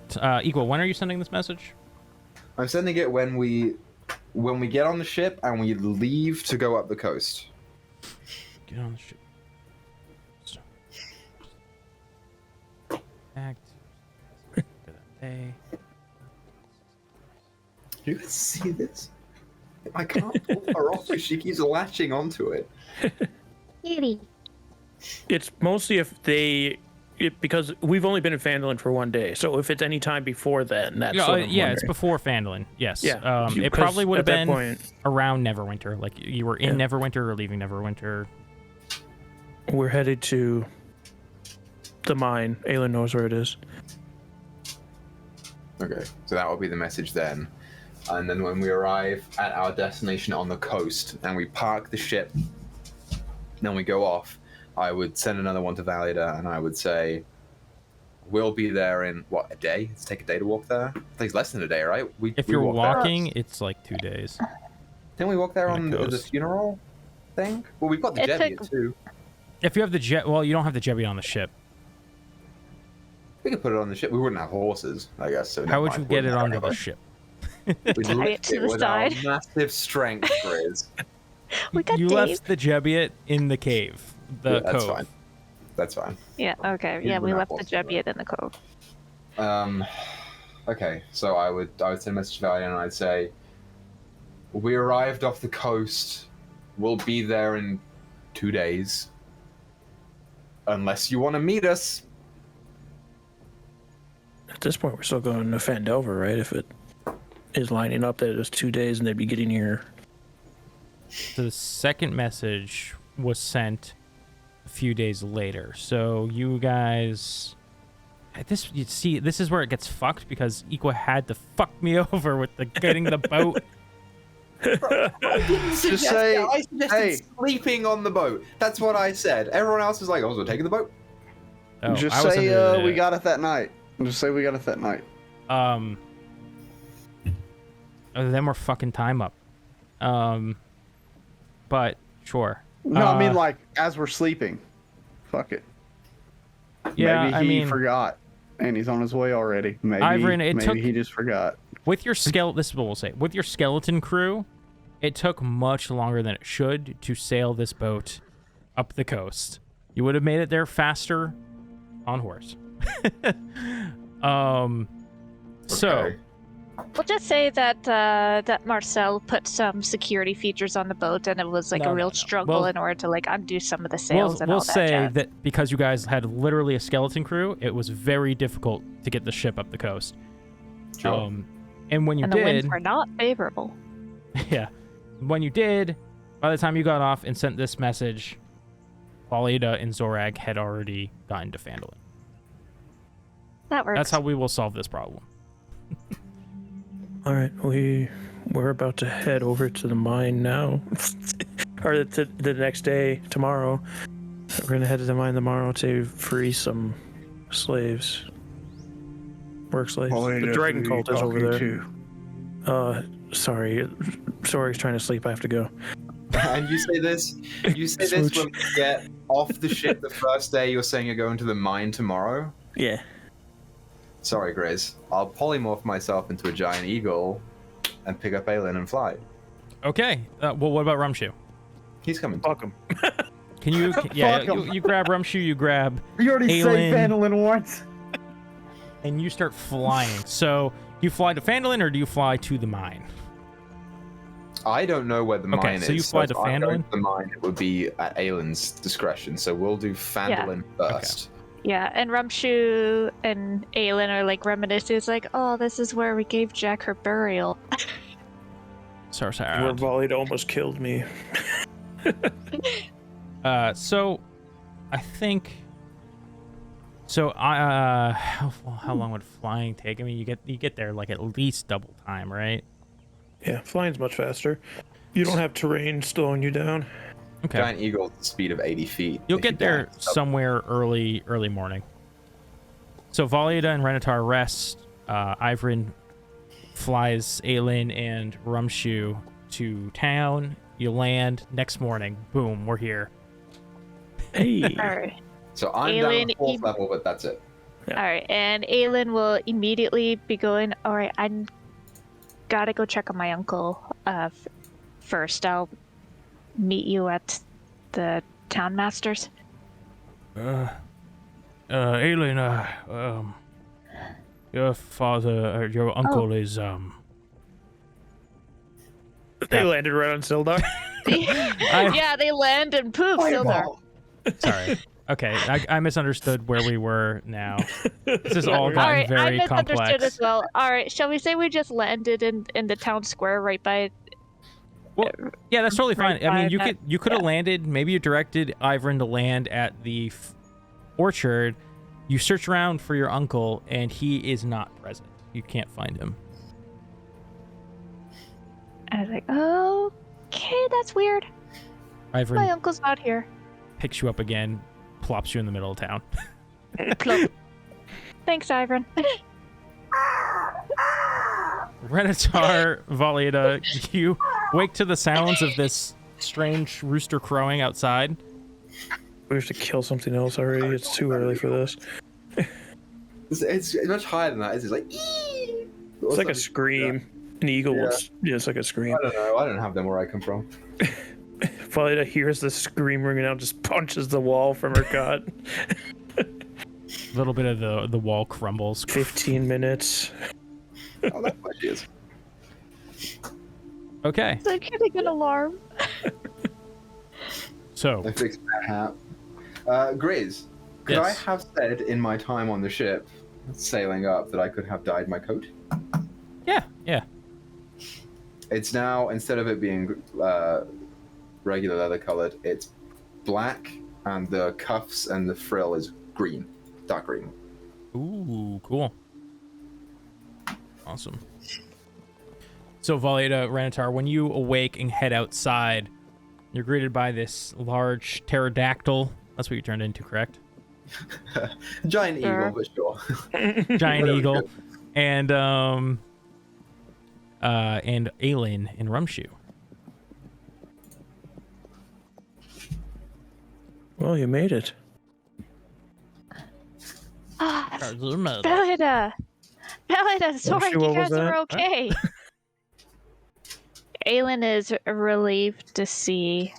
S2: Equal. When are you sending this message?
S5: I'm sending it when we get on the ship and we leave to go up the coast.
S2: Get on the ship. So, act. Day.
S5: You guys see this? I can't pull her off because she keeps latching onto it.
S6: Kitty.
S8: It's mostly if because we've only been in Phandalin for 1 day. So if it's any time before then, that's what I'm
S2: Yeah, it's
S8: wondering.
S2: before Phandalin. Yes.
S8: Yeah,
S2: It
S8: because
S2: probably would have
S8: at that
S2: been
S8: point-
S2: around Neverwinter. Like you were in
S8: Yeah.
S2: Neverwinter or leaving Neverwinter.
S8: We're headed to the mine. Aelin knows where it is.
S5: Okay, so that will be the message then. And then when we arrive at our destination on the coast and we park the ship, then we go off, I would send another one to Valida and I would say, we'll be there in, a day? It's take a day to walk there? It takes less than a day, right?
S2: If
S5: we
S2: you're
S5: walk there.
S2: walking, it's like 2 days.
S5: Didn't we walk there
S2: On
S5: on
S2: the
S5: the
S2: coast.
S5: funeral thing? Well, we've got the
S6: It
S5: Jebiot
S6: took-
S5: too.
S2: If you have the jet, well, you don't have the Jebiot on the ship.
S5: We could put it on the ship. We wouldn't have horses, I guess. So
S2: How would
S5: never
S2: you
S5: mind.
S2: get it
S5: Wouldn't
S2: onto
S5: have
S2: the
S5: it.
S2: ship?
S5: We'd
S6: Tie it
S5: lift
S6: to the
S5: with our
S6: side.
S5: massive strength, Grizz.
S6: We got
S2: You
S6: Dave.
S2: left the Jebiot in the cave, the
S5: Yeah, that's
S2: cove.
S5: fine. That's fine.
S6: Yeah, okay.
S5: You
S6: Yeah, we
S5: were not
S6: left the
S5: possible, right?
S6: Jebiot in the cove.
S5: Okay, so I would send a message to Valiant and I'd say, we arrived off the coast. We'll be there in 2 days. Unless you want to meet us.
S8: At this point, we're still going to Phandelver, right? If it is lining up that it was 2 days and they'd be getting here.
S2: So the second message was sent a few days later. So you guys, this is where it gets fucked because Equa had to fuck me over with the getting the boat.
S5: I suggested sleeping on the boat. That's what I said. Everyone else is like, "Oh, we're taking the boat."
S2: Oh,
S7: Just
S2: I was
S7: say
S2: under the-
S7: we got it that night. Just say we got it that night.
S2: Then we're fucking time up. But sure.
S7: No, I mean like as we're sleeping. Fuck it.
S2: Yeah,
S7: Maybe
S2: I
S7: he
S2: mean,
S7: forgot and he's on his way already. Maybe
S2: Ivrin,
S7: he just forgot.
S2: with your this is what we'll say. With your skeleton crew, it took much longer than it should to sail this boat up the coast. You would have made it there faster on horse. So
S5: Okay.
S6: We'll just say that that Marcel put some security features on the boat, and it was like a real struggle
S2: Well,
S6: in order to like undo some of the sails and
S2: we'll
S6: all that
S2: say
S6: jazz.
S2: that because you guys had literally a skeleton crew, it was very difficult to get the ship up the coast.
S5: Sure.
S2: And when you
S6: And the winds
S2: did,
S6: were not favorable.
S2: yeah, when you did, by the time you got off and sent this message, Walida and Zorag had already gotten to Phandalin.
S6: That works.
S2: That's how we will solve this problem.
S8: All right, we're about to head over to the mine now, or the next day, tomorrow. We're gonna head to the mine tomorrow to free some slaves, work slaves. The dragon cult is over there. Sorry, Sorry's trying to sleep. I have to go.
S5: And you say this
S8: Smooch.
S5: when we get off the ship the first day. You're saying you're going to the mine tomorrow.
S8: Yeah.
S5: Sorry, Grizz. I'll polymorph myself into a giant eagle and pick up Aelin and fly.
S2: Okay. Well, what about Rumshoe?
S5: He's coming.
S8: Fuck him.
S2: Can you? Yeah,
S7: Fuck 'em.
S2: you grab Rumshoe. You grab
S7: You already said
S2: Aelin.
S7: Phandalin once.
S2: and you start flying. So, do you fly to Phandalin or do you fly to the mine?
S5: I don't know where the mine
S2: Okay,
S5: is.
S2: so you fly
S5: if
S2: to
S5: I'm going
S2: Phandalin?
S5: to the mine, it would be at Aelin's discretion. So we'll do Phandalin first.
S6: Yeah, and Rumshoe and Aelin are like reminiscing. It's like, oh, this is where we gave Jack her burial.
S2: Sorry.
S8: Where volleyed almost killed me.
S2: So, I think. So how long would flying take? I mean, you get there like at least double time, right?
S8: Yeah, flying's much faster. You don't have terrain slowing you down.
S2: Okay.
S5: Giant eagle at the speed of 80 feet.
S2: You'll
S5: If
S2: get
S5: you
S2: there
S5: die.
S2: somewhere early morning. So Valida and Renatar rest. Ivrin flies Aelin and Rumshoe to town. You land next morning. Boom, we're here.
S8: Hey.
S6: All right.
S5: So I'm down
S6: Aelin,
S5: to 4th level, but that's it.
S8: Yeah.
S6: All right, and Aelin will immediately be going. All right, I gotta go check on my uncle. First, I'll meet you at the town masters.
S2: Aelin, your father, or your uncle is
S8: They landed right on Sildar.
S6: Yeah, they land and poof, Sildar.
S2: Sorry. Okay, I misunderstood where we were now. This is all
S6: All
S2: gotten
S6: right, I
S2: very
S6: misunderstood
S2: complex.
S6: as well. All right, shall we say we just landed in the town square right by?
S2: Well, yeah, that's totally fine.
S6: Right
S2: I mean,
S6: by
S2: you could have
S6: yeah.
S2: landed. Maybe you directed Ivrin to land at the orchard. You search around for your uncle, and he is not present. You can't find him.
S6: I was like, okay, that's weird. My
S2: Ivrin
S6: uncle's not here.
S2: picks you up again, plops you in the middle of town.
S6: Plop. Thanks, Ivrin.
S2: Renatar, Valida, you wake to the sounds of this strange rooster crowing outside.
S8: We have to kill something else already. It's too early for this.
S5: It's much higher than that. It's like, "Ee!"
S8: It's like a scream. An eagle.
S5: Yeah.
S8: Yeah, it's like a scream.
S5: I don't know. I don't have them where I come from.
S8: Valida hears the scream ringing out, just punches the wall from her cot.
S2: A little bit of the wall crumbles.
S8: 15 minutes.
S5: Oh, that's what she is.
S2: Okay,
S6: It's like getting an alarm.
S2: so
S5: I fixed that hat. Grizz, could I
S2: Yes.
S5: have said in my time on the ship, sailing up, that I could have dyed my coat?
S2: yeah.
S5: It's now, instead of it being regular leather colored, it's black, and the cuffs and the frill is green, dark green.
S2: Ooh, cool. Awesome. So, Valida, Renatar, when you awake and head outside, you're greeted by this large pterodactyl. That's what you turned into, correct?
S5: Giant
S6: Sure.
S5: eagle, but sure.
S2: Giant
S5: Whatever.
S2: eagle, and Aelin and Rumshoe.
S8: Well, you made it.
S6: Ah, Valida! Sorry,
S8: Rumshoe,
S6: you
S8: what was
S6: guys are
S8: that?
S6: okay. Aelin is relieved to see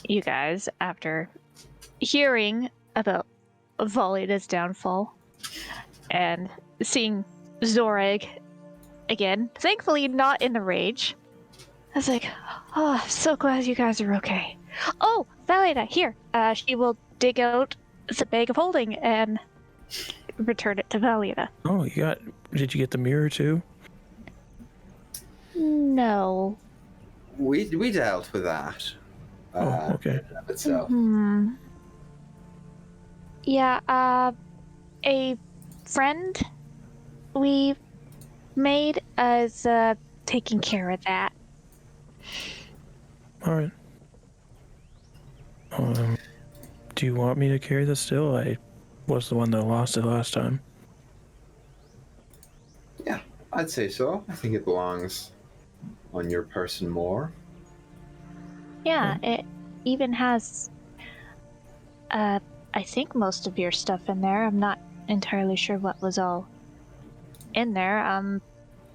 S6: you guys after hearing about Valida's downfall and seeing Zorag again. Thankfully, not in a rage. I was like, oh, I'm so glad you guys are okay. Oh, Valida, here. She will dig out the bag of holding and return it to Valida.
S8: Oh, did you get the mirror too?
S6: No.
S5: We dealt with that.
S8: Oh, okay.
S5: Itself.
S6: Yeah, a friend we made is taking care of that.
S8: All right. Do you want me to carry this still? I was the one that lost it last time.
S5: Yeah, I'd say so. I think it belongs on your person more.
S6: Yeah, it even has, I think most of your stuff in there. I'm not entirely sure what was all in there.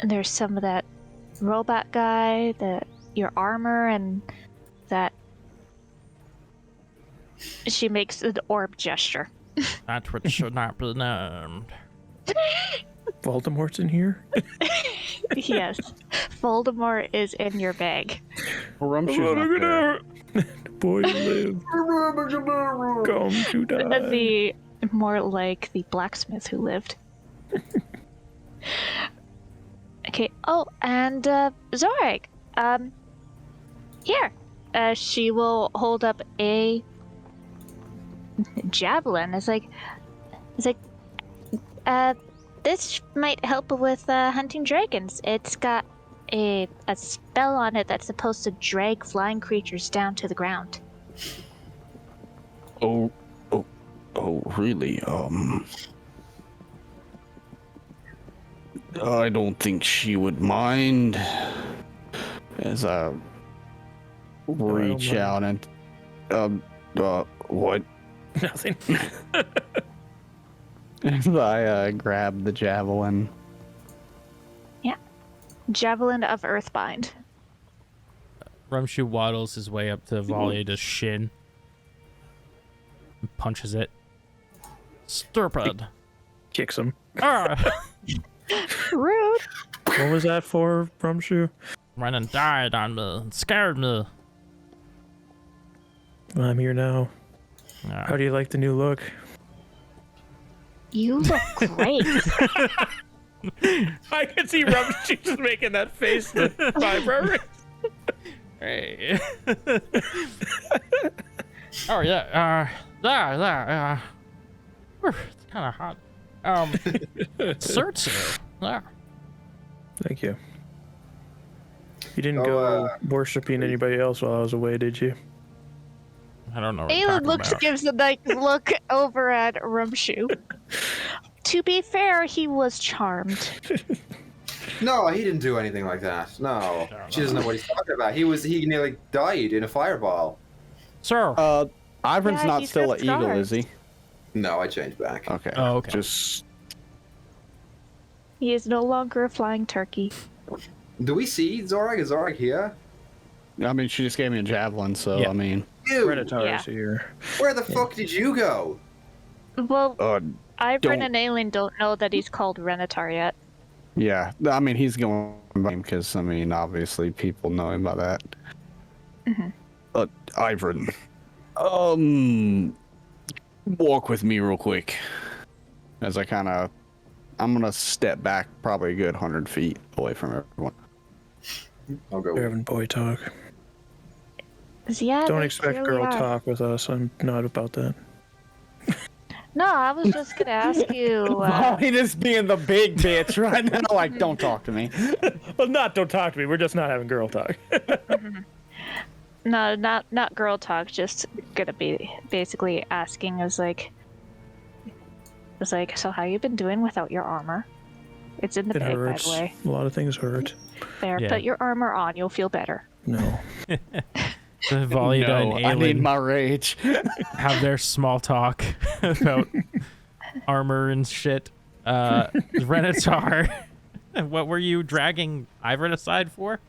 S6: There's some of that robot guy, your armor, and that. She makes an orb gesture.
S2: That which should not be named.
S8: Voldemort's in here?
S6: Yes, Voldemort is in your bag.
S7: Rumshoe's not there.
S8: Boy live. Come to die.
S6: The more like the blacksmith who lived. Okay. Oh, and Zorag. Here. She will hold up a javelin. It's like, this might help with hunting dragons. It's got a spell on it that's supposed to drag flying creatures down to the ground.
S4: Oh, really? I don't think she would mind. As I reach
S8: mind.
S4: out and, what?
S8: Nothing.
S4: As I grab the javelin.
S6: Javelin of Earthbind.
S2: Rumshoe waddles his way up to Valida's shin and punches it. Stupid.
S8: Kicks him.
S2: Ah!
S6: Rude.
S8: What was that for, Rumshoe?
S2: Ran and died on me. It scared me.
S8: I'm here now.
S2: Ah.
S8: How do you like the new look?
S6: You look great.
S1: I can see Rumshoe just making that face to Viper.
S2: Hey. Oh yeah. It's kind of hot. Certsu. Yeah.
S8: Thank you. You didn't
S5: Oh,
S8: go worshipping anybody else while I was away, did you?
S2: I don't know what you're
S6: Aelin
S2: talking about.
S6: gives a nice look over at Rumshoe. To be fair, he was charmed.
S5: No, he didn't do anything like that. No. She doesn't know what he's talking about. He nearly died in a fireball.
S2: Sir.
S7: Ivern's
S6: Yeah,
S7: not
S6: he's
S7: still
S6: got
S7: an eagle,
S6: scars.
S7: is he?
S5: No, I changed back.
S7: Okay.
S2: Oh, okay.
S7: Just
S6: He is no longer a flying turkey.
S5: Do we see Zorag? Is Zorag here?
S7: I mean, she just gave me a javelin, so
S2: Yeah.
S7: I mean,
S3: You,
S8: Predator's
S6: Yeah.
S8: here.
S3: where the fuck did you go?
S6: Well,
S7: don't-
S6: Ivern and Aelin don't know that he's called Renatar yet.
S7: yeah. I mean, he's going by him because I mean, obviously, people know him by that. Ivern, walk with me real quick. As I'm gonna step back probably a good 100 feet away from everyone.
S5: I'll go.
S8: We're having boy talk.
S6: Yeah,
S8: Don't
S6: they
S8: expect
S6: clearly
S8: girl
S6: are.
S8: talk with us. I'm not about that.
S6: No, I was just gonna ask you.
S7: He just being the big bitch right now. Like, don't talk to me.
S1: Well, don't talk to me. We're just not having girl talk.
S6: No, not girl talk. Just gonna be basically asking is like, so how you been doing without your armor? It's in the
S8: It
S6: bag, by
S8: hurts.
S6: the way.
S8: A lot of things hurt.
S6: There,
S2: Yeah.
S6: put your armor on. You'll feel better.
S8: No.
S2: Volida
S7: No,
S2: and
S7: I need
S2: Aelin
S7: my rage.
S2: have their small talk about armor and shit. Renatar, what were you dragging Ivern aside for?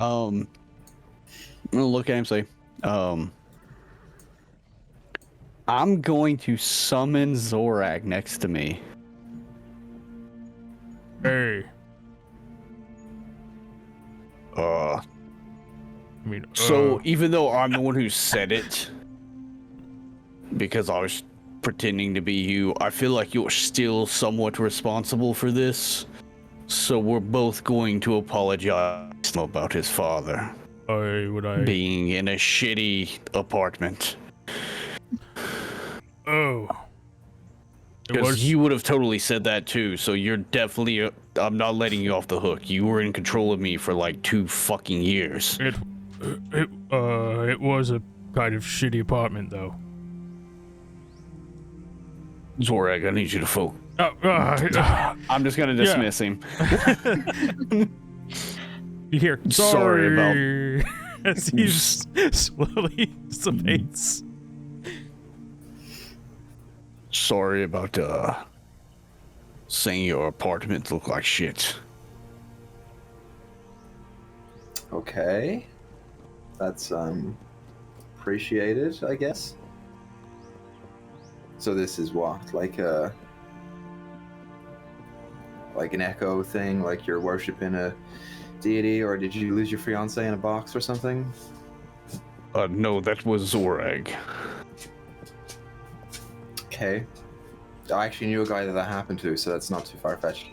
S7: I'm gonna look at him and say, I'm going to summon Zorag next to me.
S2: Hey.
S7: Uh,
S2: I mean,
S7: so even though I'm the one who said it, because I was pretending to be you, I feel like you're still somewhat responsible for this. So we're both going to apologize about his father being in a shitty apartment.
S2: Oh.
S7: Because you would have totally said that too, so you're definitely, I'm not letting you off the hook. You were in control of me for like 2 fucking years.
S2: It was a kind of shitty apartment, though.
S7: Zorag, I need you to focus.
S2: Oh,
S7: I'm just gonna dismiss him.
S2: you hear,
S7: Sorry
S2: sorry, as he slowly dissipates.
S7: Sorry about saying your apartment looked like shit.
S5: Okay. That's appreciated, I guess. So this is what, like an echo thing, like you're worshiping a deity, or did you lose your fiance in a box or something?
S7: No, that was Zorag.
S5: Okay. I actually knew a guy that happened to, so that's not too far-fetched.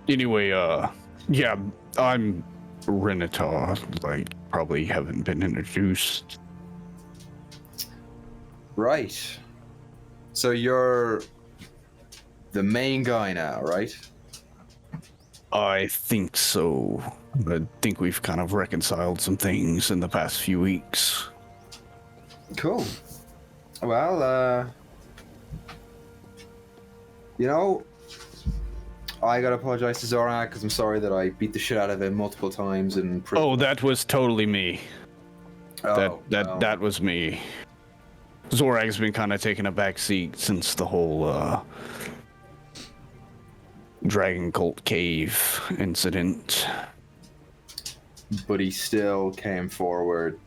S7: Anyway, yeah, I'm Renatar. Like, probably haven't been introduced.
S5: Right. So you're the main guy now, right?
S7: I think so. I think we've kind of reconciled some things in the past few weeks.
S5: Cool. Well, you know, I gotta apologize to Zorak because I'm sorry that I beat the shit out of him multiple times and.
S7: Oh, that was totally me. That was me. Zorag's been kind of taking a back seat since the whole Dragon Cult Cave incident.
S5: But he still came forward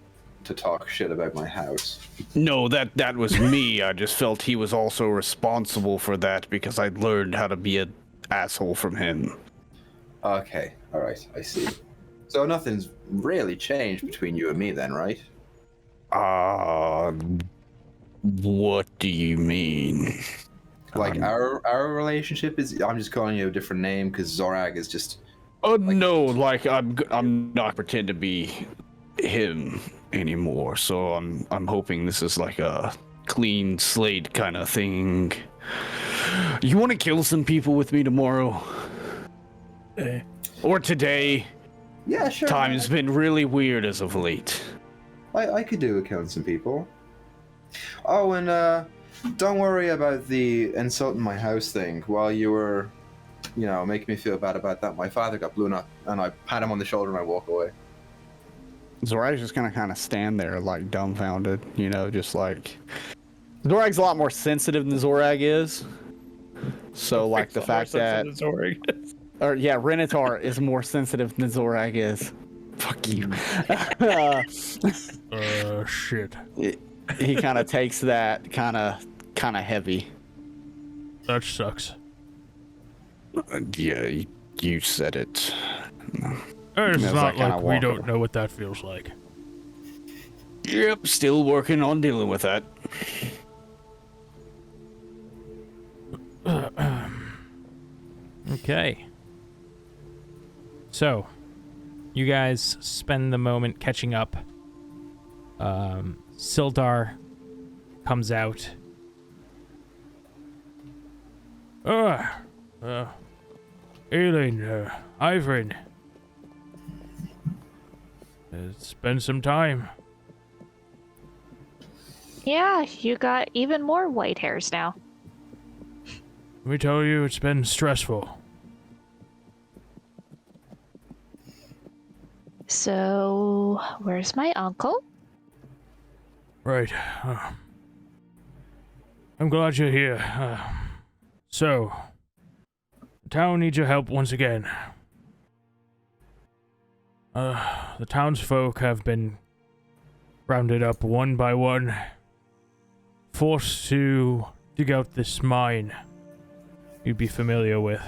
S5: to talk shit about my house.
S7: No, that was me. I just felt he was also responsible for that because I'd learned how to be an asshole from him.
S5: Okay, alright, I see. So nothing's really changed between you and me then, right?
S7: What do you mean?
S5: Like our relationship is, I'm just calling you a different name because Zorag is just.
S7: Oh no, like I'm not pretend to be him anymore. So I'm hoping this is like a clean slate kind of thing. You want to kill some people with me tomorrow? Or today?
S5: Yeah, sure.
S7: Time's been really weird as of late.
S5: I could do it, killing some people. Oh, and don't worry about the insulting my house thing. While you were, making me feel bad about that, my father got blown up, and I pat him on the shoulder and I walk away.
S7: Zorag's just gonna kind of stand there like dumbfounded, just like... Zorag's a lot more sensitive than Zorag is. So like the fact that... or yeah, Renatar is more sensitive than Zorag is. Fuck you.
S2: Shit.
S7: He kind of takes that kind of heavy.
S2: That sucks.
S4: Yeah, you said it.
S2: It's
S7: As I
S2: not
S7: kinda
S2: like we
S7: walk
S2: don't
S7: over.
S2: know what that feels like.
S4: Yep, still working on dealing with that.
S2: Okay. So, you guys spend the moment catching up. Sildar comes out.
S9: Aileen, Ivrin. It's been some time.
S6: Yeah, you got even more white hairs now.
S9: Let me tell you, it's been stressful.
S6: So, where's my uncle?
S9: Right. I'm glad you're here. So, the town needs your help once again. The townsfolk have been rounded up one by one, forced to dig out this mine you'd be familiar with.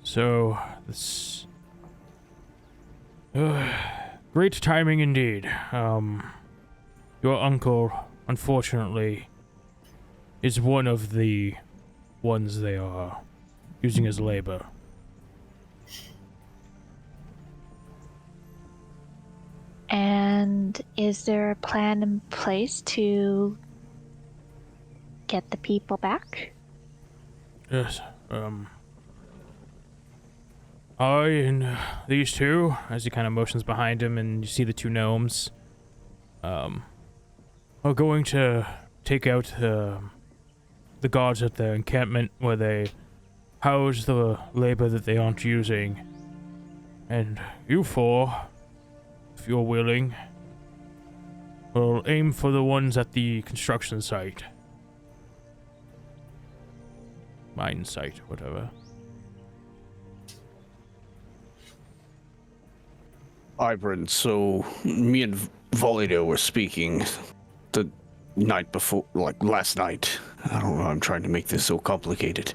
S9: So, this... great timing indeed. Your uncle, unfortunately, is one of the ones they are using as labor.
S6: And is there a plan in place to get the people back?
S9: Yes, I and these two,
S2: As he kind of motions behind him, and you see the two gnomes,
S9: are going to take out the guards at the encampment where they house the labor that they aren't using. And you four, if you're willing, will aim for the ones at the construction site. Mine site, whatever.
S4: Ivrin, so me and Valido were speaking the night before, like last night. I don't know, I'm trying to make this so complicated.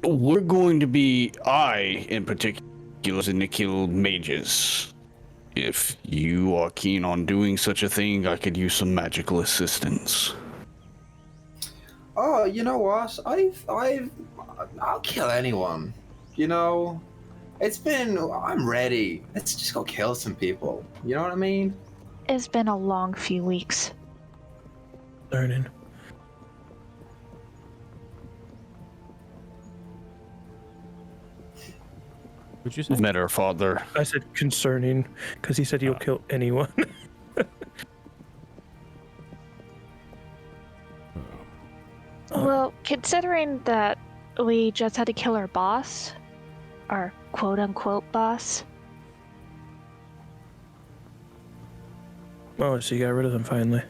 S4: We're going to be, I in particular, in to kill mages. If you are keen on doing such a thing, I could use some magical assistance.
S5: Oh, you know what? I'll kill anyone. You know, I'm ready. Let's just go kill some people. You know what I mean?
S6: It's been a long few weeks.
S8: Learning.
S2: would you say?
S4: Met her father.
S8: I said concerning because he said he'll kill anyone.
S6: Well, considering that we just had to kill our boss, our quote-unquote boss,
S8: Oh, so you got rid of them finally.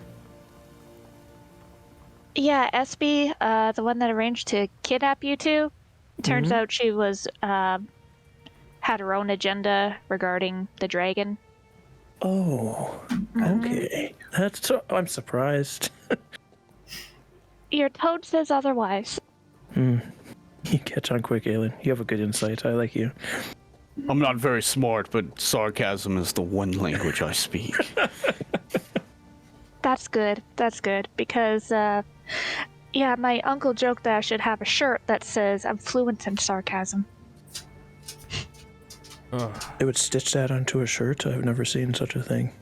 S6: yeah, SB, the one that arranged to kidnap you two, turns out she was, had her own agenda regarding the dragon.
S8: Oh, okay. That's so. I'm surprised.
S6: Your toad says otherwise.
S8: You catch on quick, Aelin. You have a good insight. I like you.
S4: I'm not very smart, but sarcasm is the one language I speak.
S6: That's good. That's good. Because, yeah, my uncle joked that I should have a shirt that says I'm fluent in sarcasm.
S8: They would stitch that onto a shirt. I've never seen such a thing.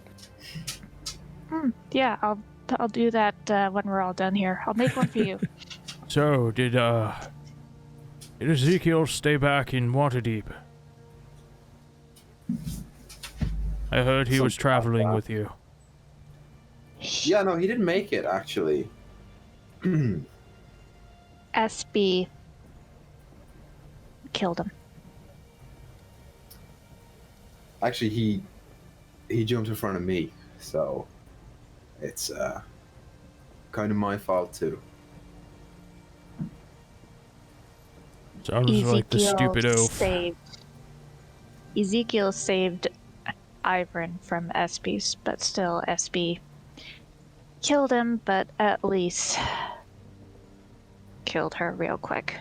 S6: Yeah, I'll do that when we're all done here. I'll make one for you.
S9: So, did Ezekiel stay back in Waterdeep? I heard he was traveling with you.
S5: Yeah, no, he didn't make it actually.
S6: SB killed him.
S5: Actually, he jumped in front of me, so it's kind of my fault too.
S9: Sounds like the stupid oaf.
S6: Ezekiel saved Ivern from Espy's, but still Espy killed him, but at least killed her real quick.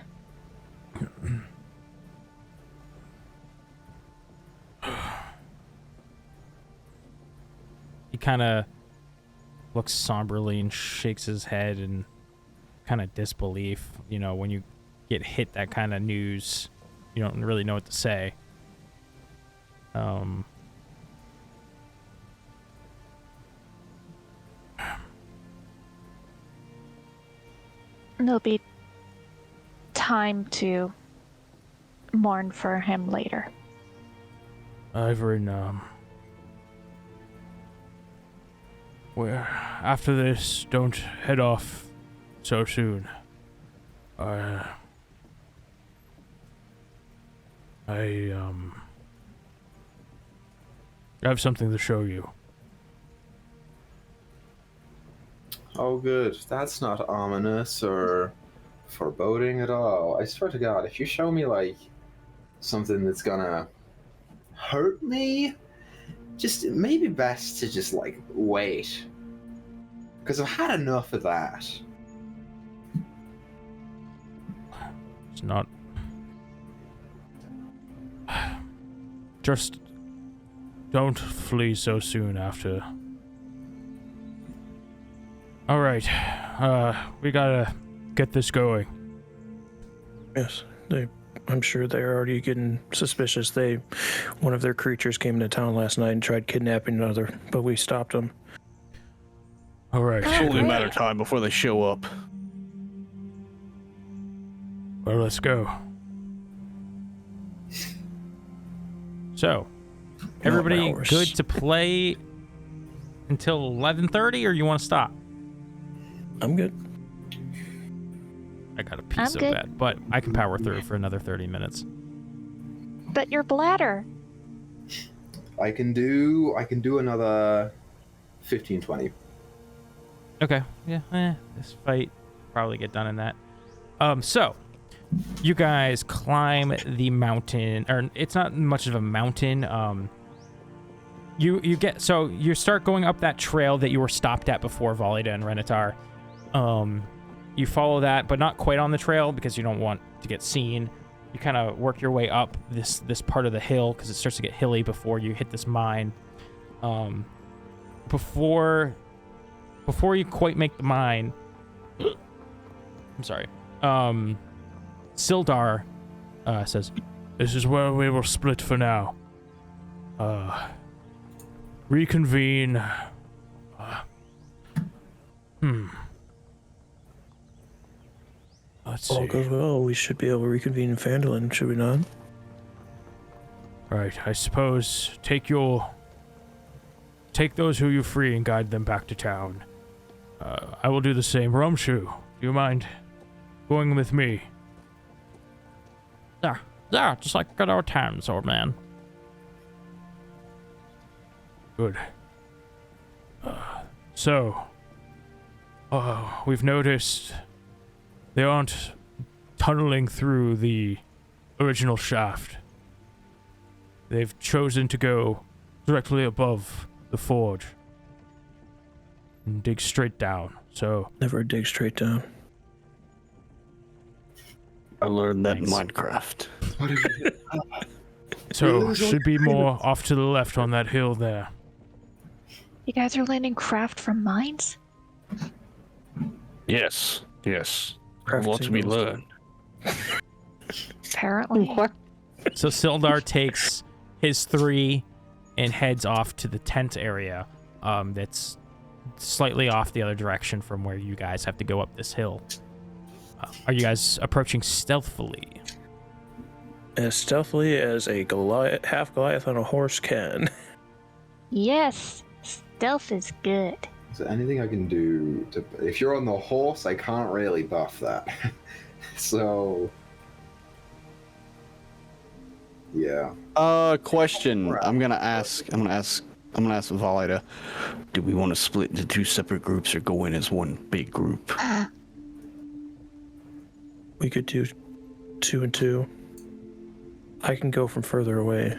S2: He kind of looks somberly and shakes his head in kind of disbelief. You know, when you get hit that kind of news, you don't really know what to say.
S6: There'll be time to mourn for him later.
S9: Ivern, well, after this, don't head off so soon. I have something to show you.
S5: Oh, good. That's not ominous or foreboding at all. I swear to God, if you show me, like, something that's gonna hurt me, just maybe best to just, like, wait. Because I've had enough of that.
S9: It's not... Just don't flee so soon after. Alright, we gotta get this going.
S8: Yes, I'm sure they're already getting suspicious. One of their creatures came into town last night and tried kidnapping another, but we stopped them.
S9: Alright.
S4: It's only a matter of time before they show up.
S9: Well, let's go.
S2: So, everybody
S8: hours.
S2: good to play until 11:30, or you want to stop?
S8: I'm good.
S2: I got to pee
S6: I'm
S2: so
S6: good.
S2: bad, but I can power through for another 30 minutes.
S6: But your bladder.
S5: I can do another 15, 20.
S2: Okay, yeah, this fight probably get done in that. So you guys climb the mountain, or it's not much of a mountain. You start going up that trail that you were stopped at before, Volida and Renatar. You follow that, but not quite on the trail because you don't want to get seen. You kind of work your way up this part of the hill because it starts to get hilly before you hit this mine. Before you quite make the mine, I'm sorry. Sildar says,
S9: This is where we will split for now. Reconvene. Let's
S8: All
S9: see.
S8: goes well, we should be able to reconvene in Phandalin, should we not?
S9: Right, I suppose take those who you free and guide them back to town. I will do the same. Rumshu, do you mind going with me?
S2: yeah, just like good old times, old man.
S9: Good. We've noticed they aren't tunneling through the original shaft. They've chosen to go directly above the forge and dig straight down. So
S8: Never dig straight down.
S4: I learned that in Minecraft.
S9: should be more off to the left on that hill there.
S6: You guys are learning craft from mines?
S4: Yes.
S8: Crafting
S4: Lots to be
S8: those
S4: learned.
S6: Apparently.
S2: So Sildar takes his 3 and heads off to the tent area. That's slightly off the other direction from where you guys have to go up this hill. Are you guys approaching stealthily?
S8: As stealthily as a half Goliath on a horse can.
S6: Yes. Stealth is good.
S5: Is there anything I can do to... If you're on the horse, I can't really buff that. So... Yeah.
S4: Question. I'm gonna ask Volida. Do we want to split into 2 separate groups or go in as one big group?
S8: We could do 2 and 2. I can go from further away.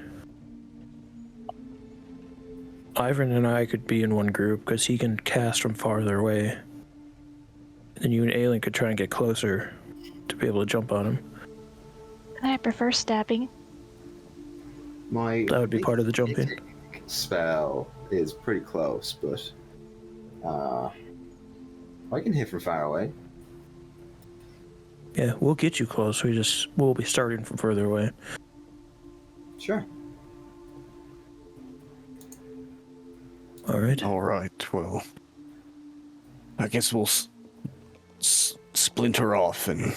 S8: Ivan and I could be in one group because he can cast from farther away. And you and Aelin could try and get closer to be able to jump on him.
S6: I prefer stabbing.
S5: My
S8: That would be part of the jumping.
S5: spell is pretty close, but I can hit from far away.
S8: Yeah, we'll get you close. We'll be starting from further away.
S5: Sure.
S8: All right.
S4: All right. Well, I guess we'll splinter off and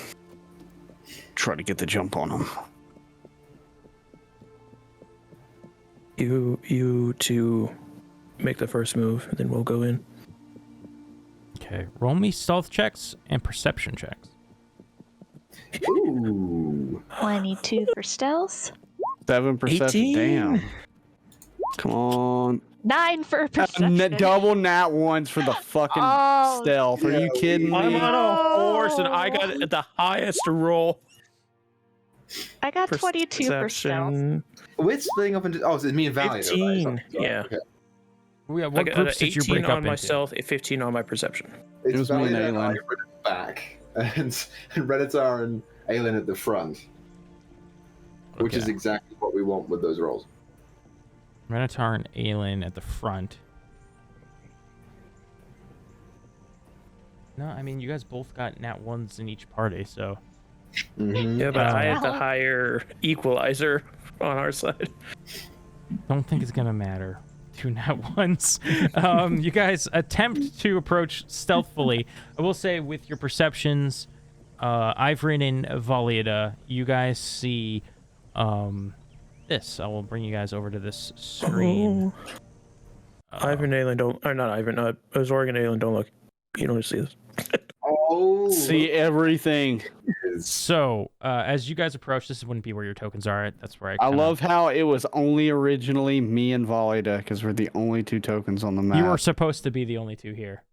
S4: try to get the jump on them.
S8: You two make the first move, and then we'll go in.
S2: Okay, roll me stealth checks and perception checks.
S5: Ooh.
S6: 22 for stealth.
S7: 7 perception.
S8: 18.
S7: Damn. Come on.
S6: 9 for perception.
S7: Double nat ones for the fucking
S6: Oh,
S7: stealth. Are you kidding me?
S1: I'm on a horse and I got the highest roll.
S6: I got 22 for stealth.
S8: Perception,
S5: We're splitting up into. Oh, is it me and Valley?
S8: 15. Yeah.
S5: Okay.
S2: Yeah,
S8: I
S2: what
S8: got
S2: groups
S8: an
S2: did you
S8: 18
S2: break up
S8: on my
S2: into?
S8: stealth, a 15 on my perception.
S5: It's
S7: It was me
S5: Valley
S7: and
S5: and I
S7: Aelin.
S5: at the back, and Redditar and Aelin at the front, which is
S2: Okay.
S5: exactly what we want with those rolls.
S2: Renatar and Aelin at the front. No, I mean, you guys both got nat ones in each party, so...
S5: Mm-hmm.
S8: Yeah, but I had the
S6: Wow.
S8: higher equalizer on our side.
S2: Don't think it's gonna matter. 2 nat ones. You guys attempt to approach stealthily. I will say, with your perceptions, Ivrin and Valiada, you guys see this. I will bring you guys over to this screen.
S8: Ivan and Aelin don't. Or not Ivan. Zorg and Aelin don't look. You don't see this.
S5: Oh,
S7: See everything.
S2: So, as you guys approach, this wouldn't be where your tokens are. That's where
S7: I love how it was only originally me and Valida because we're the only 2 tokens on the map.
S2: You were supposed to be the only 2 here.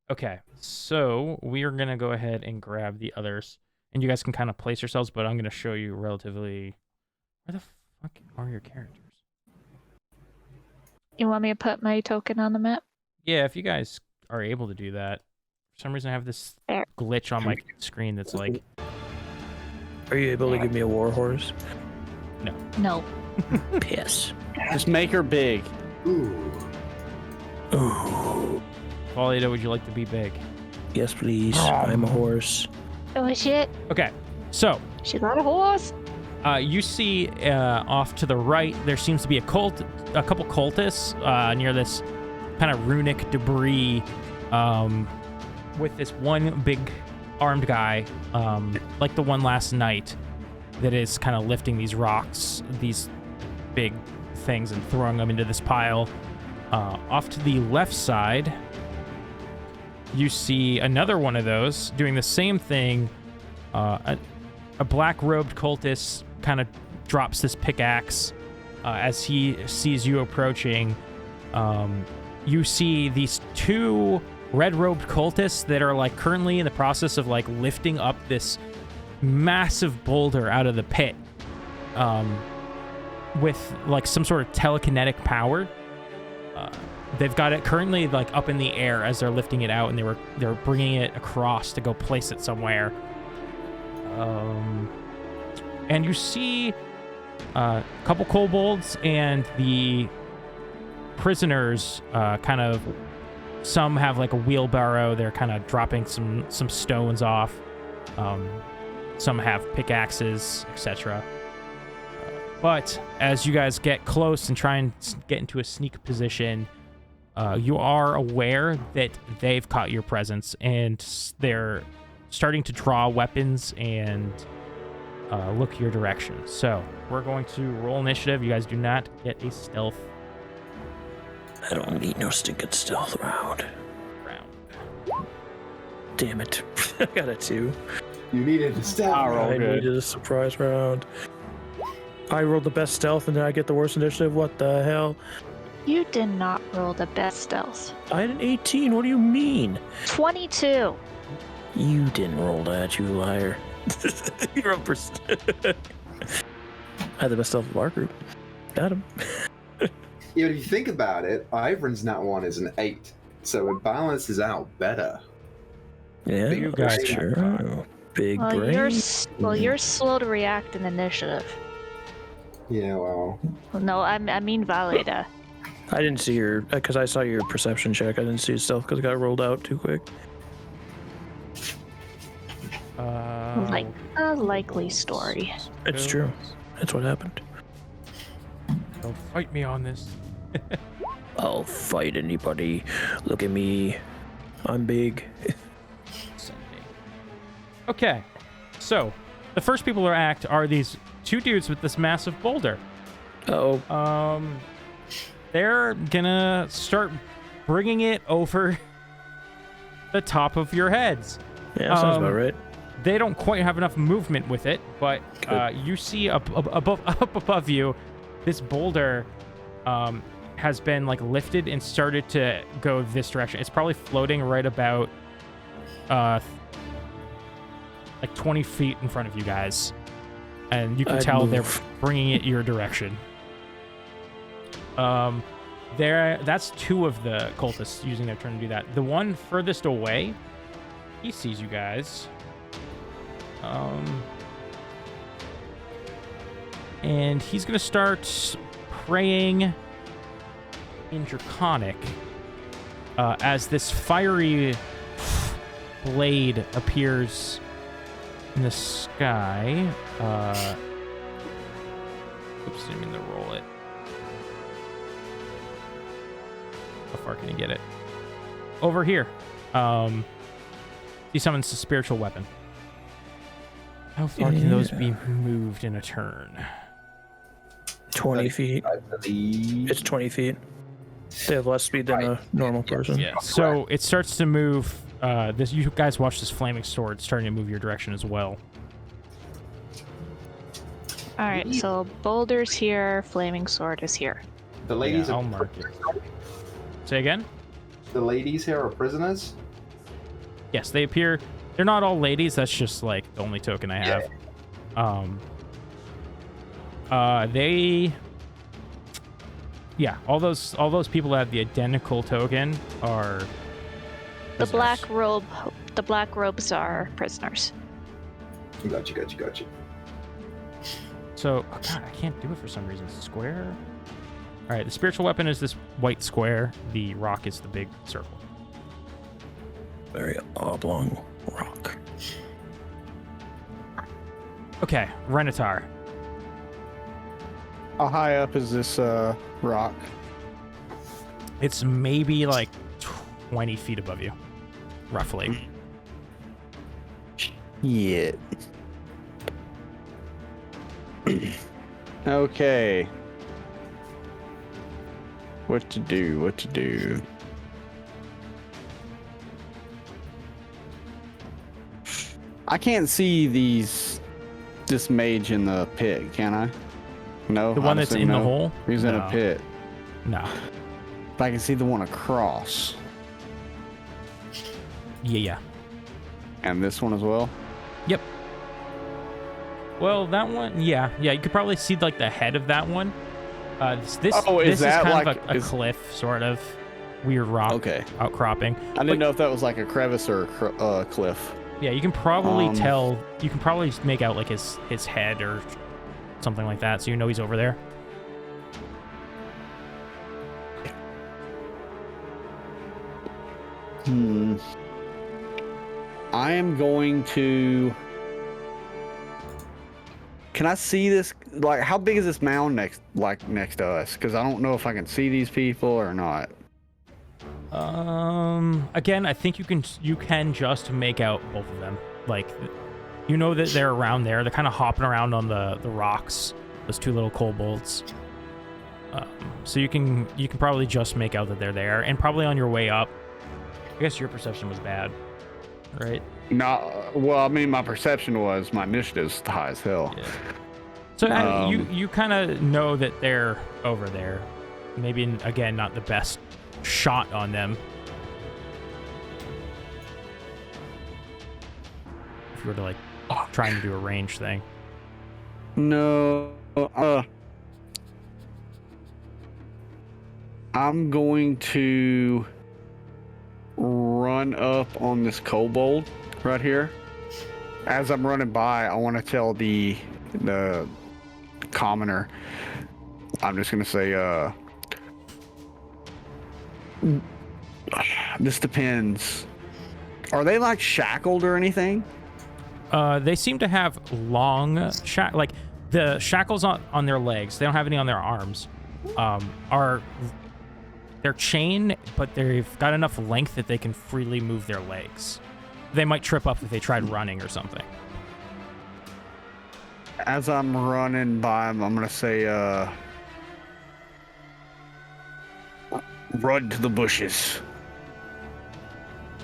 S2: Okay, so we are gonna go ahead and grab the others, and you guys can kind of place yourselves. But I'm gonna show you relatively. Where the fuck are your characters?
S6: You want me to put my token on the map?
S2: Yeah, if you guys are able to do that. For some reason, I have this
S6: There.
S2: glitch on my screen that's like,
S8: Are you able to give me a war horse?
S6: No.
S8: Piss.
S7: Just make her big.
S5: Ooh.
S8: Ooh.
S2: Valida, would you like to be big?
S8: Yes, please. I'm a horse.
S6: Oh shit.
S2: Okay, so
S6: She got a horse.
S2: you see off to the right, there seems to be a couple cultists near this kind of runic debris, with this one big armed guy, like the one last night, that is kind of lifting these rocks, these big things, and throwing them into this pile. Off to the left side, you see another one of those doing the same thing. A black-robed cultist kind of drops this pickaxe as he sees you approaching. You see these 2 red-robed cultists that are like currently in the process of like lifting up this massive boulder out of the pit, with like some sort of telekinetic power. They've got it currently like up in the air as they're lifting it out, and they're bringing it across to go place it somewhere. And you see a couple kobolds and the prisoners, kind of, some have like a wheelbarrow. They're kind of dropping some stones off. Some have pickaxes, etc. But as you guys get close and try and get into a sneak position, you are aware that they've caught your presence, and they're starting to draw weapons and look your direction. So we're going to roll initiative. You guys do not get a stealth
S8: I don't need no stinking stealth round.
S2: round.
S8: Damn it. I got a 2.
S5: You needed to stop.
S8: I
S7: good.
S8: needed a surprise round. I rolled the best stealth and then I get the worst initiative. What the hell?
S6: You did not roll the best stealth.
S8: I had an 18. What do you mean?
S6: 22.
S8: You didn't roll that, you liar. You rolled I had the best stealth of our group. Got him.
S5: Yeah, if you think about it, Ivrin's nat 1 is an 8, so it balances out better.
S8: Yeah,
S2: You guys
S8: that's
S2: are
S8: true. Big
S6: Well,
S8: brain.
S6: you're slow to react in initiative.
S5: Yeah, well.
S6: No, I mean Valeda.
S8: I didn't see your, because I saw your perception check. I didn't see your stealth because it got rolled out too quick.
S6: Like a likely story.
S8: It's true. That's what happened.
S9: Don't fight me on this.
S8: I'll fight anybody. Look at me. I'm big.
S2: Okay, so the first people to act are these two dudes with this massive boulder.
S8: Uh-oh.
S2: They're gonna start bringing it over the top of your heads.
S8: Yeah, sounds about right.
S2: They don't quite have enough movement with it, but you see up above you, this boulder has been like lifted and started to go this direction. It's probably floating right about like 20 feet in front of you guys, and you can tell they're bringing it your direction. That's two of the cultists using their turn to do that. The one furthest away, he sees you guys. And he's gonna start praying in Draconic as this fiery blade appears in the sky. Oops, didn't mean to roll it. How far can you get it? Over here. He summons a spiritual weapon. How far can those be moved in a turn?
S8: 20 feet.
S5: I believe.
S8: It's 20 feet. They have less speed than a normal person.
S2: Yeah. So it starts to move. This, you guys watch this flaming sword starting to move your direction as well.
S6: All right, so Boulder's here, Flaming Sword is here.
S5: The ladies
S2: Yeah, I'll
S5: are
S2: mark it. Say again?
S5: The ladies here are prisoners?
S2: Yes, they appear. They're not all ladies. That's just like the only token I have. All those people that have the identical token are
S6: The
S2: prisoners.
S6: black robes are prisoners.
S5: Gotcha.
S2: So, oh God, I can't do it for some reason. Square. All right, the spiritual weapon is this white square. The rock is the big circle.
S8: Very oblong rock.
S2: Okay, Renatar.
S7: How high up is this rock?
S2: It's maybe like 20 feet above you, roughly.
S7: Yeah. Okay. What to do? I can't see this mage in the pit, can I? No.
S2: The one that's in the hole?
S7: He's in
S2: No.
S7: a pit.
S2: No.
S7: But I can see the one across.
S2: Yeah.
S7: And this one as well?
S2: Yep. Well, that one, yeah. You could probably see like the head of that one. This
S7: Oh, is
S2: is
S7: that
S2: kind
S7: like-
S2: of a cliff, sort of weird rock outcropping.
S7: I didn't know if that was like a crevice or a cliff.
S2: Yeah, you can probably tell. You can probably make out like his head or something like that, so you know he's over there.
S7: I am going to. Can I see this? Like, how big is this mound next to us? Because I don't know if I can see these people or not.
S2: Again, I think you can just make out both of them. Like, you know that they're around there. They're kind of hopping around on the rocks. Those two little kobolds. So you can probably just make out that they're there, and probably on your way up. I guess your perception was bad, right?
S7: No, well, I mean, my perception was my initiative's high as hell.
S2: Yeah. So you kind of know that they're over there. Maybe again, not the best shot on them. if you were to like trying to do a range thing.
S7: No. I'm going to run up on this kobold right here. As I'm running by, I want to tell the commoner. I'm just going to say, this depends. Are they like shackled or anything?
S2: They seem to have long like the shackles on their legs. They don't have any on their arms. They're chained, but they've got enough length that they can freely move their legs. They might trip up if they tried running or something.
S7: As I'm running by them, I'm gonna say, run to the bushes.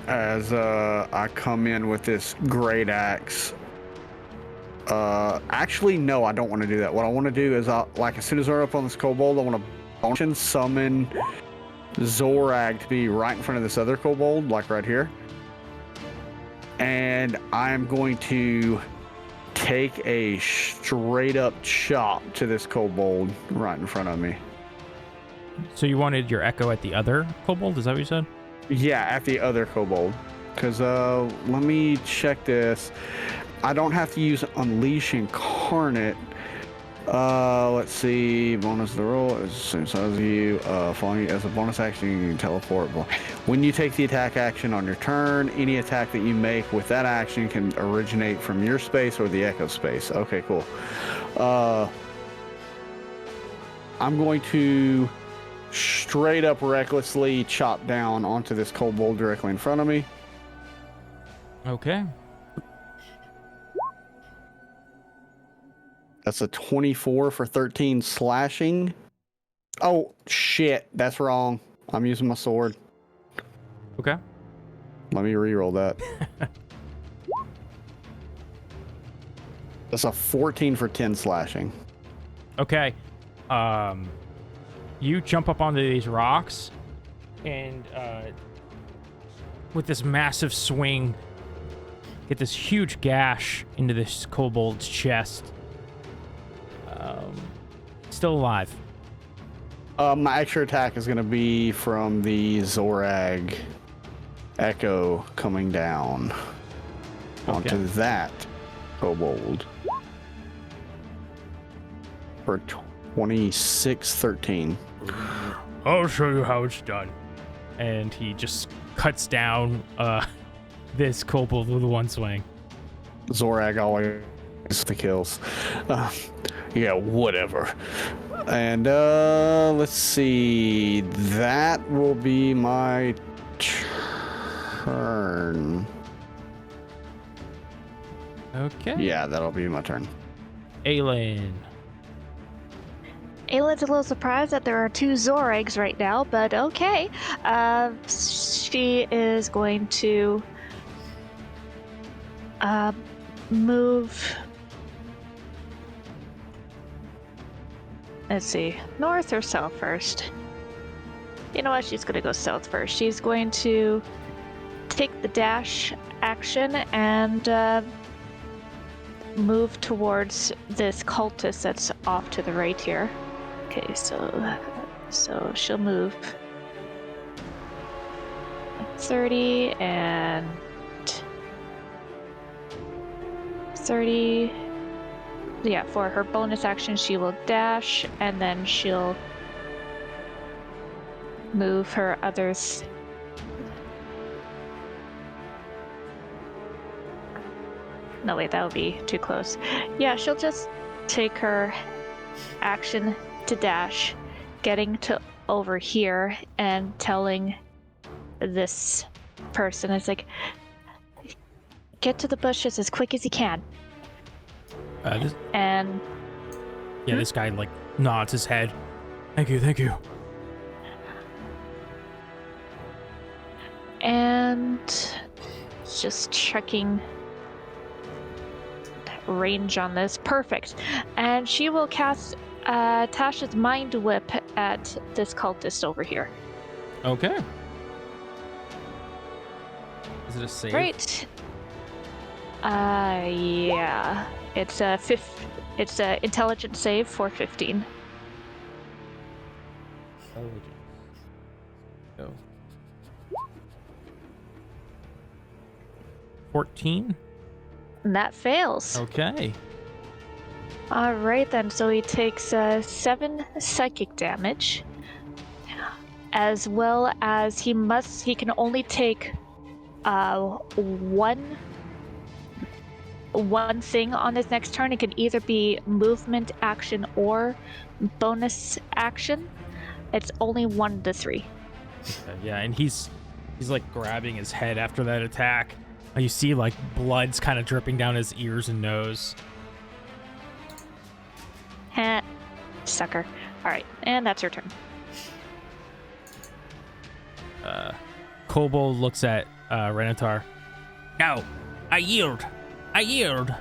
S7: As I come in with this great axe. Actually, no, I don't want to do that. What I want to do is, as soon as I'm up on this kobold, I want to summon Zorag to be right in front of this other kobold, like right here. And I'm going to take a straight up chop to this kobold right in front of me.
S2: So you wanted your echo at the other kobold? Is that what you said?
S7: Yeah, at the other kobold. Because, let me check this. I don't have to use Unleash Incarnate. Let's see. Bonus the roll is the same size as you. Following as a bonus action, you can teleport. When you take the attack action on your turn, any attack that you make with that action can originate from your space or the echo space. Okay, cool. I'm going to straight up recklessly chop down onto this kobold directly in front of me.
S2: Okay.
S7: That's a 24 for 13 slashing. Oh, shit. That's wrong. I'm using my sword.
S2: Okay.
S7: Let me re-roll that. That's a 14 for 10 slashing.
S2: Okay. You jump up onto these rocks and with this massive swing, get this huge gash into this kobold's chest. Still alive.
S7: My extra attack is going to be from the Zorag Echo coming down onto that kobold for 26-13.
S2: I'll show you how it's done. And he just cuts down this kobold with one swing.
S7: Zorag always the kills. Yeah, whatever. And let's see. That will be my turn.
S2: Okay.
S7: Yeah, that'll be my turn.
S2: Aelin.
S6: Aylin's a little surprised that there are two Zorags right now, but okay. She is going to move. Let's see, north or south first? You know what? She's going to go south first. She's going to take the dash action and move towards this cultist that's off to the right here. Okay, so she'll move 30 and 30. Yeah, for her bonus action, she will dash, and then she'll move her others. No, wait, that would be too close. Yeah, she'll just take her action to dash, getting to over here and telling this person, it's like, get to the bushes as quick as you can. And
S2: yeah, this guy like nods his head. Thank you.
S6: And just checking range on this. Perfect. And she will cast Tasha's Mind Whip at this cultist over here.
S2: Okay. Is it a save?
S6: Great. Yeah. It's a intelligence save for 15.
S2: Go. 14.
S6: And that fails.
S2: Okay.
S6: All right then. So he takes 7 psychic damage, as well as he can only take one thing on his next turn. It can either be movement, action, or bonus action. It's only 1 of the 3.
S2: Okay, yeah, and he's like grabbing his head after that attack. You see like blood's kind of dripping down his ears and nose.
S6: Heh. Sucker. All right, and that's your turn.
S2: Kobold looks at Renatar. No, I yield. I yield.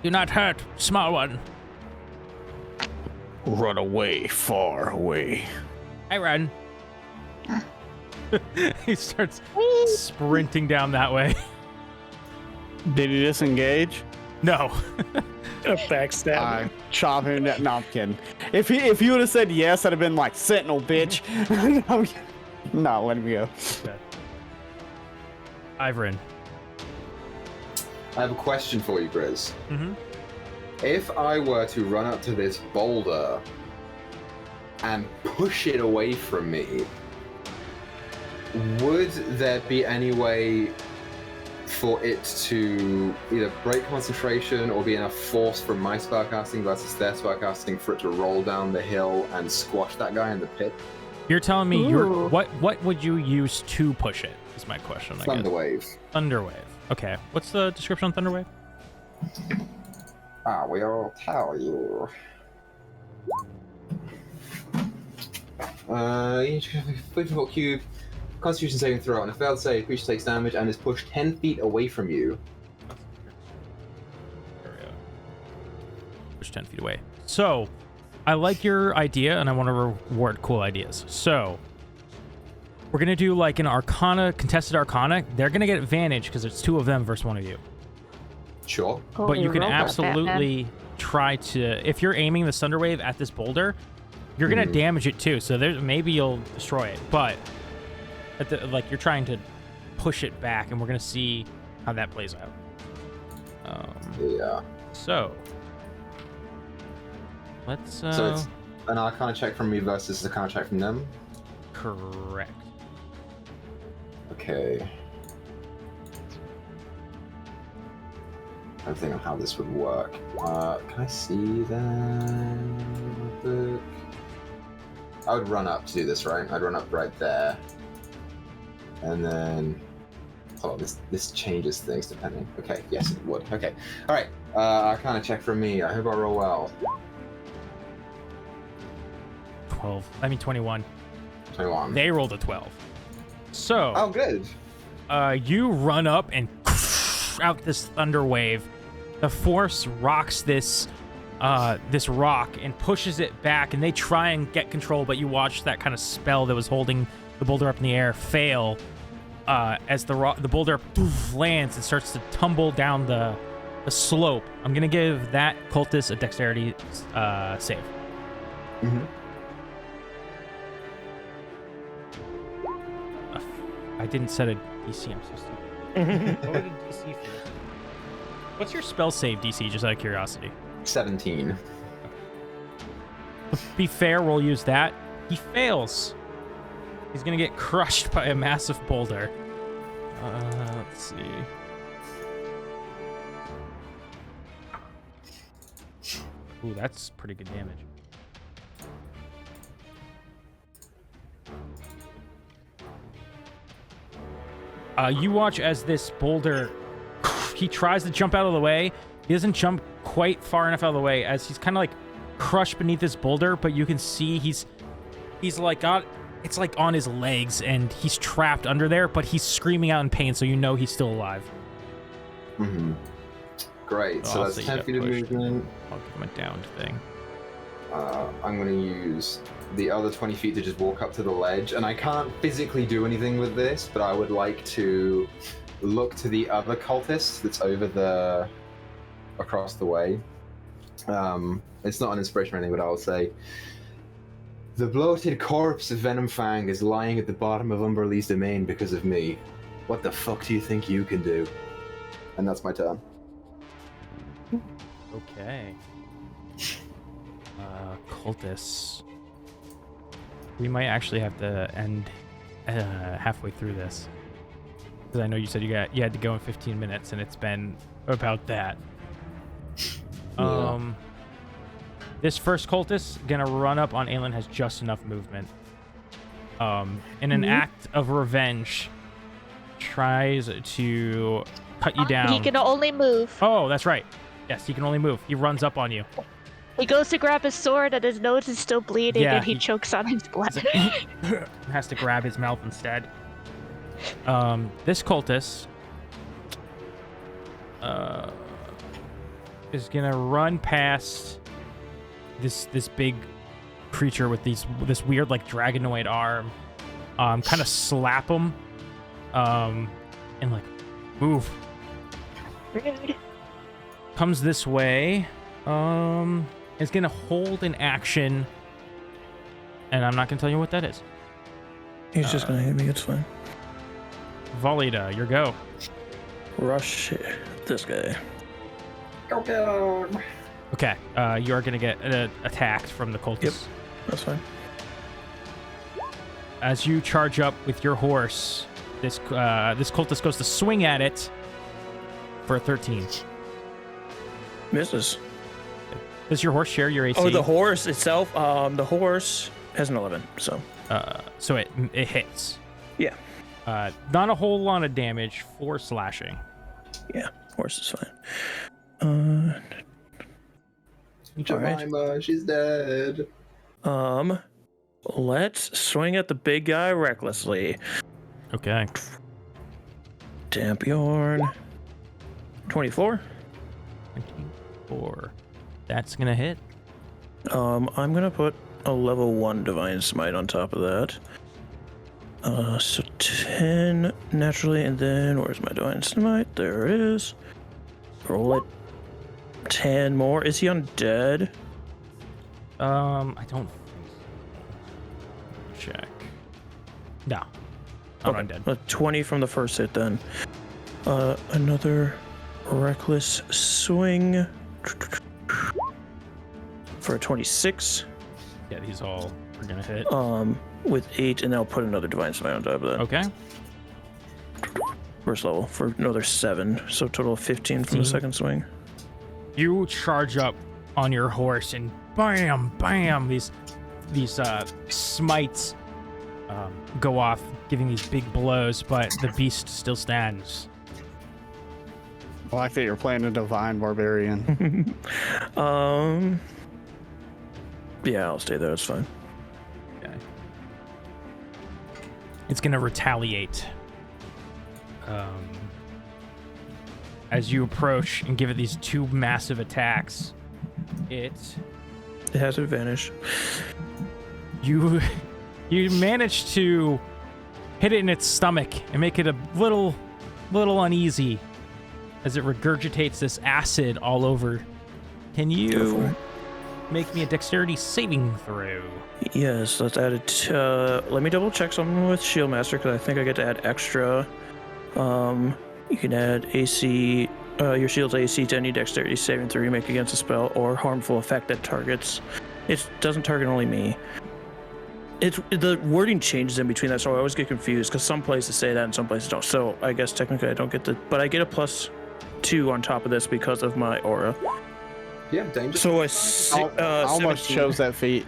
S2: Do not hurt, small one.
S4: Run away, far away.
S2: I run. He starts sprinting down that way.
S7: Did he disengage?
S2: No.
S8: Backstab.
S7: I chop him down. No, I'm kidding. If you would have said yes, I'd have been like, Sentinel, bitch. No, let him go.
S2: Okay. Ivrin.
S5: I have a question for you, Grizz.
S2: Mm-hmm.
S5: If I were to run up to this boulder and push it away from me, would there be any way for it to either break concentration or be enough force from my spellcasting versus their spellcasting for it to roll down the hill and squash that guy in the pit?
S2: You're telling me what would you use to push it? Is my question.
S5: Thunderwave.
S2: Thunderwave. Okay. What's the description on Thunderwave?
S5: I will tell you. Each foot cube, Constitution saving throw. On a failed save, creature takes damage and is pushed 10 feet away from you.
S2: Push 10 feet away. So, I like your idea, and I want to reward cool ideas. So, we're going to do like an Arcana, contested Arcana. They're going to get advantage because it's 2 of them versus 1 of you.
S5: Sure.
S2: But you can absolutely try to, if you're aiming the Thunderwave at this boulder, you're going to damage it too. So maybe you'll destroy it. But you're trying to push it back, and we're going to see how that plays out.
S5: Yeah.
S2: So, let's...
S5: So it's an Arcana check from me versus an Arcana check from them?
S2: Correct.
S5: Okay. I'm thinking on how this would work. Can I see that? I would run up to do this, right? I'd run up right there. And then... Hold on, this changes things depending. Okay, yes it would. Okay. Alright, Arcana check from me. I hope I roll well.
S2: 21.
S5: 21.
S2: They rolled a 12. So...
S5: Oh, good.
S2: You run up and out this thunder wave. The force rocks this rock and pushes it back, and they try and get control, but you watch that kind of spell that was holding the boulder up in the air fail as the boulder lands and starts to tumble down the slope. I'm gonna give that cultist a dexterity save.
S5: Mm-hmm.
S2: I didn't set a DC. I'm so stupid. What would a DC for this? What's your spell save DC, just out of curiosity?
S5: 17.
S2: To be fair, we'll use that. He fails. He's gonna get crushed by a massive boulder. Let's see. Ooh, that's pretty good damage. You watch as this boulder, he tries to jump out of the way. He doesn't jump quite far enough out of the way as he's kind of like crushed beneath this boulder, but you can see he's like it's like on his legs and he's trapped under there, but he's screaming out in pain, so you know he's still alive.
S5: Mm-hmm. Great, so that's 10 feet of movement.
S2: I'll give him a downed thing.
S5: I'm going to use the other 20 feet to just walk up to the ledge, and I can't physically do anything with this, but I would like to look to the other cultist that's across the way. It's not an inspiration or anything, but I'll say, the bloated corpse of Venom Fang is lying at the bottom of Umberlee's domain because of me. What the fuck do you think you can do? And that's my turn.
S2: Okay. Cultists. We might actually have to end halfway through this, because I know you said you had to go in 15 minutes, and it's been about that.
S5: Yeah.
S2: This first cultist gonna run up on Aelin, has just enough movement. In an act of revenge, tries to cut you down.
S6: He can only move.
S2: Oh, that's right. Yes, he can only move. He runs up on you.
S6: He goes to grab his sword and his nose is still bleeding,
S2: Yeah,
S6: and he chokes on his blood.
S2: Has to grab his mouth instead. This cultist is gonna run past this big creature with this weird like dragonoid arm. Kind of slap him. And like move.
S6: Rude.
S2: Comes this way. Is gonna hold an action, and I'm not gonna tell you what that is.
S8: He's just gonna hit me. It's fine.
S2: Volida, your go.
S8: Rush this guy.
S3: Go get him.
S2: Okay, you are gonna get attacked from the cultists.
S8: Yep. That's fine.
S2: As you charge up with your horse, this cultist goes to swing at it for a 13.
S8: Misses.
S2: Does your horse share your AC?
S8: Oh, the horse itself. The horse has an 11. So.
S2: So it hits.
S8: Yeah.
S2: Not a whole lot of damage. 4 slashing.
S8: Yeah. Horse is fine.
S5: Jemima, she's dead.
S8: Let's swing at the big guy recklessly.
S2: Okay.
S8: Damp yarn. 24.
S2: 24. That's gonna hit.
S8: I'm gonna put a level 1 Divine Smite on top of that. So 10 naturally, and then where's my Divine Smite? There it is. Roll it. 10 more. Is he undead?
S2: I don't check. No. Not undead.
S8: 20 from the first hit then. Another reckless swing for a 26.
S2: Yeah, these all are gonna hit.
S8: With 8, and I'll put another Divine Smite on top of that.
S2: Okay.
S8: First level for another 7, so total of 15 from the second swing.
S2: You charge up on your horse and bam, bam, these smites go off, giving these big blows, but the beast still stands.
S7: I like that you're playing a divine barbarian.
S8: Yeah, I'll stay there. It's fine.
S2: Okay. It's gonna retaliate. As you approach and give it these 2 massive attacks, it
S8: has advantage.
S2: You manage to hit it in its stomach and make it a little uneasy as it regurgitates this acid all over. Can you make me a dexterity saving throw?
S8: Yes, let's add it. Let me double check something with Shield Master, because I think I get to add extra. You can add AC, your shield's AC to any dexterity saving throw you make against a spell or harmful effect that targets. It doesn't target only me. The wording changes in between that, so I always get confused, because some places say that and some places don't. So I guess technically I don't get but I get a +2 on top of this because of my aura.
S5: Yeah, danger.
S8: So
S7: I almost
S8: 17.
S7: chose that feat.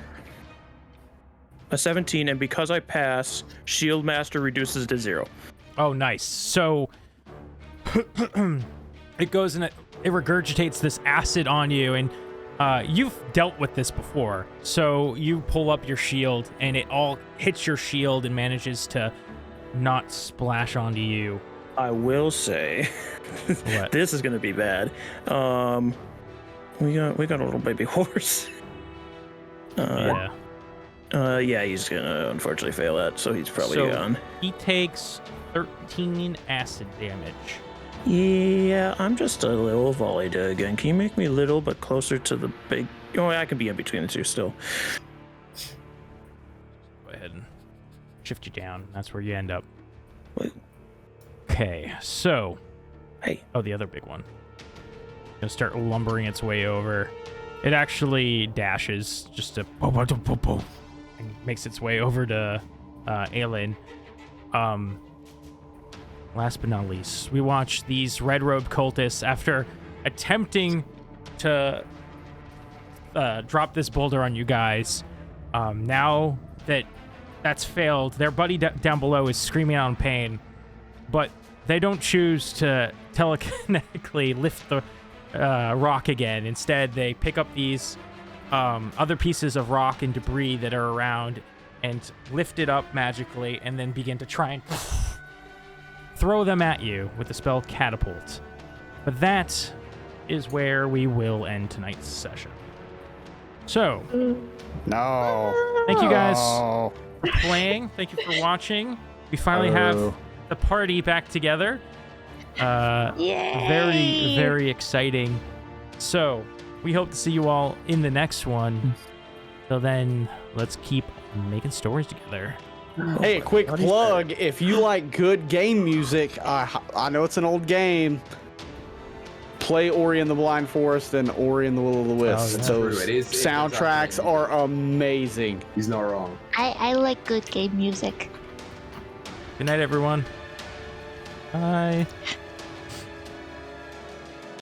S8: A 17, and because I pass, Shield Master reduces to 0.
S2: Oh, nice. So it goes and it regurgitates this acid on you, and you've dealt with this before. So you pull up your shield, and it all hits your shield and manages to not splash onto you.
S8: I will say,
S2: What?
S8: this is gonna be bad. We got a little baby horse.
S2: Yeah.
S8: Yeah, he's gonna unfortunately fail that, so he's probably
S2: So
S8: gone.
S2: he takes 13 acid damage.
S8: Yeah, I'm just a little volleyed again. Can you make me little but closer to the big? Oh, I can be in between the two still.
S2: Go ahead and shift you down. That's where you end up.
S8: What?
S2: Okay, so.
S8: Hey.
S2: Oh, the other big one. Gonna start lumbering its way over. It actually dashes just to and makes its way over to Aelin. Last but not least, we watch these red robe cultists, after attempting to drop this boulder on you guys. Now that that's failed, their buddy down below is screaming out in pain, but they don't choose to telekinetically lift the rock again. Instead, they pick up these other pieces of rock and debris that are around and lift it up magically, and then begin to try and throw them at you with the spell Catapult. But that is where we will end tonight's session. So,
S7: No.
S2: thank you guys
S7: Oh.
S2: for playing. Thank you for watching. We finally have the party back together. Very, very exciting. So, we hope to see you all in the next one. So then, let's keep making stories together.
S7: Hey, quick plug. If you like good game music, I know it's an old game. Play Ori and the Blind Forest and Ori and the Will of the Wisp.
S2: yeah.
S7: Those
S5: It is
S7: soundtracks are amazing.
S5: He's not wrong.
S6: I like good game music.
S2: Good night, everyone. Bye.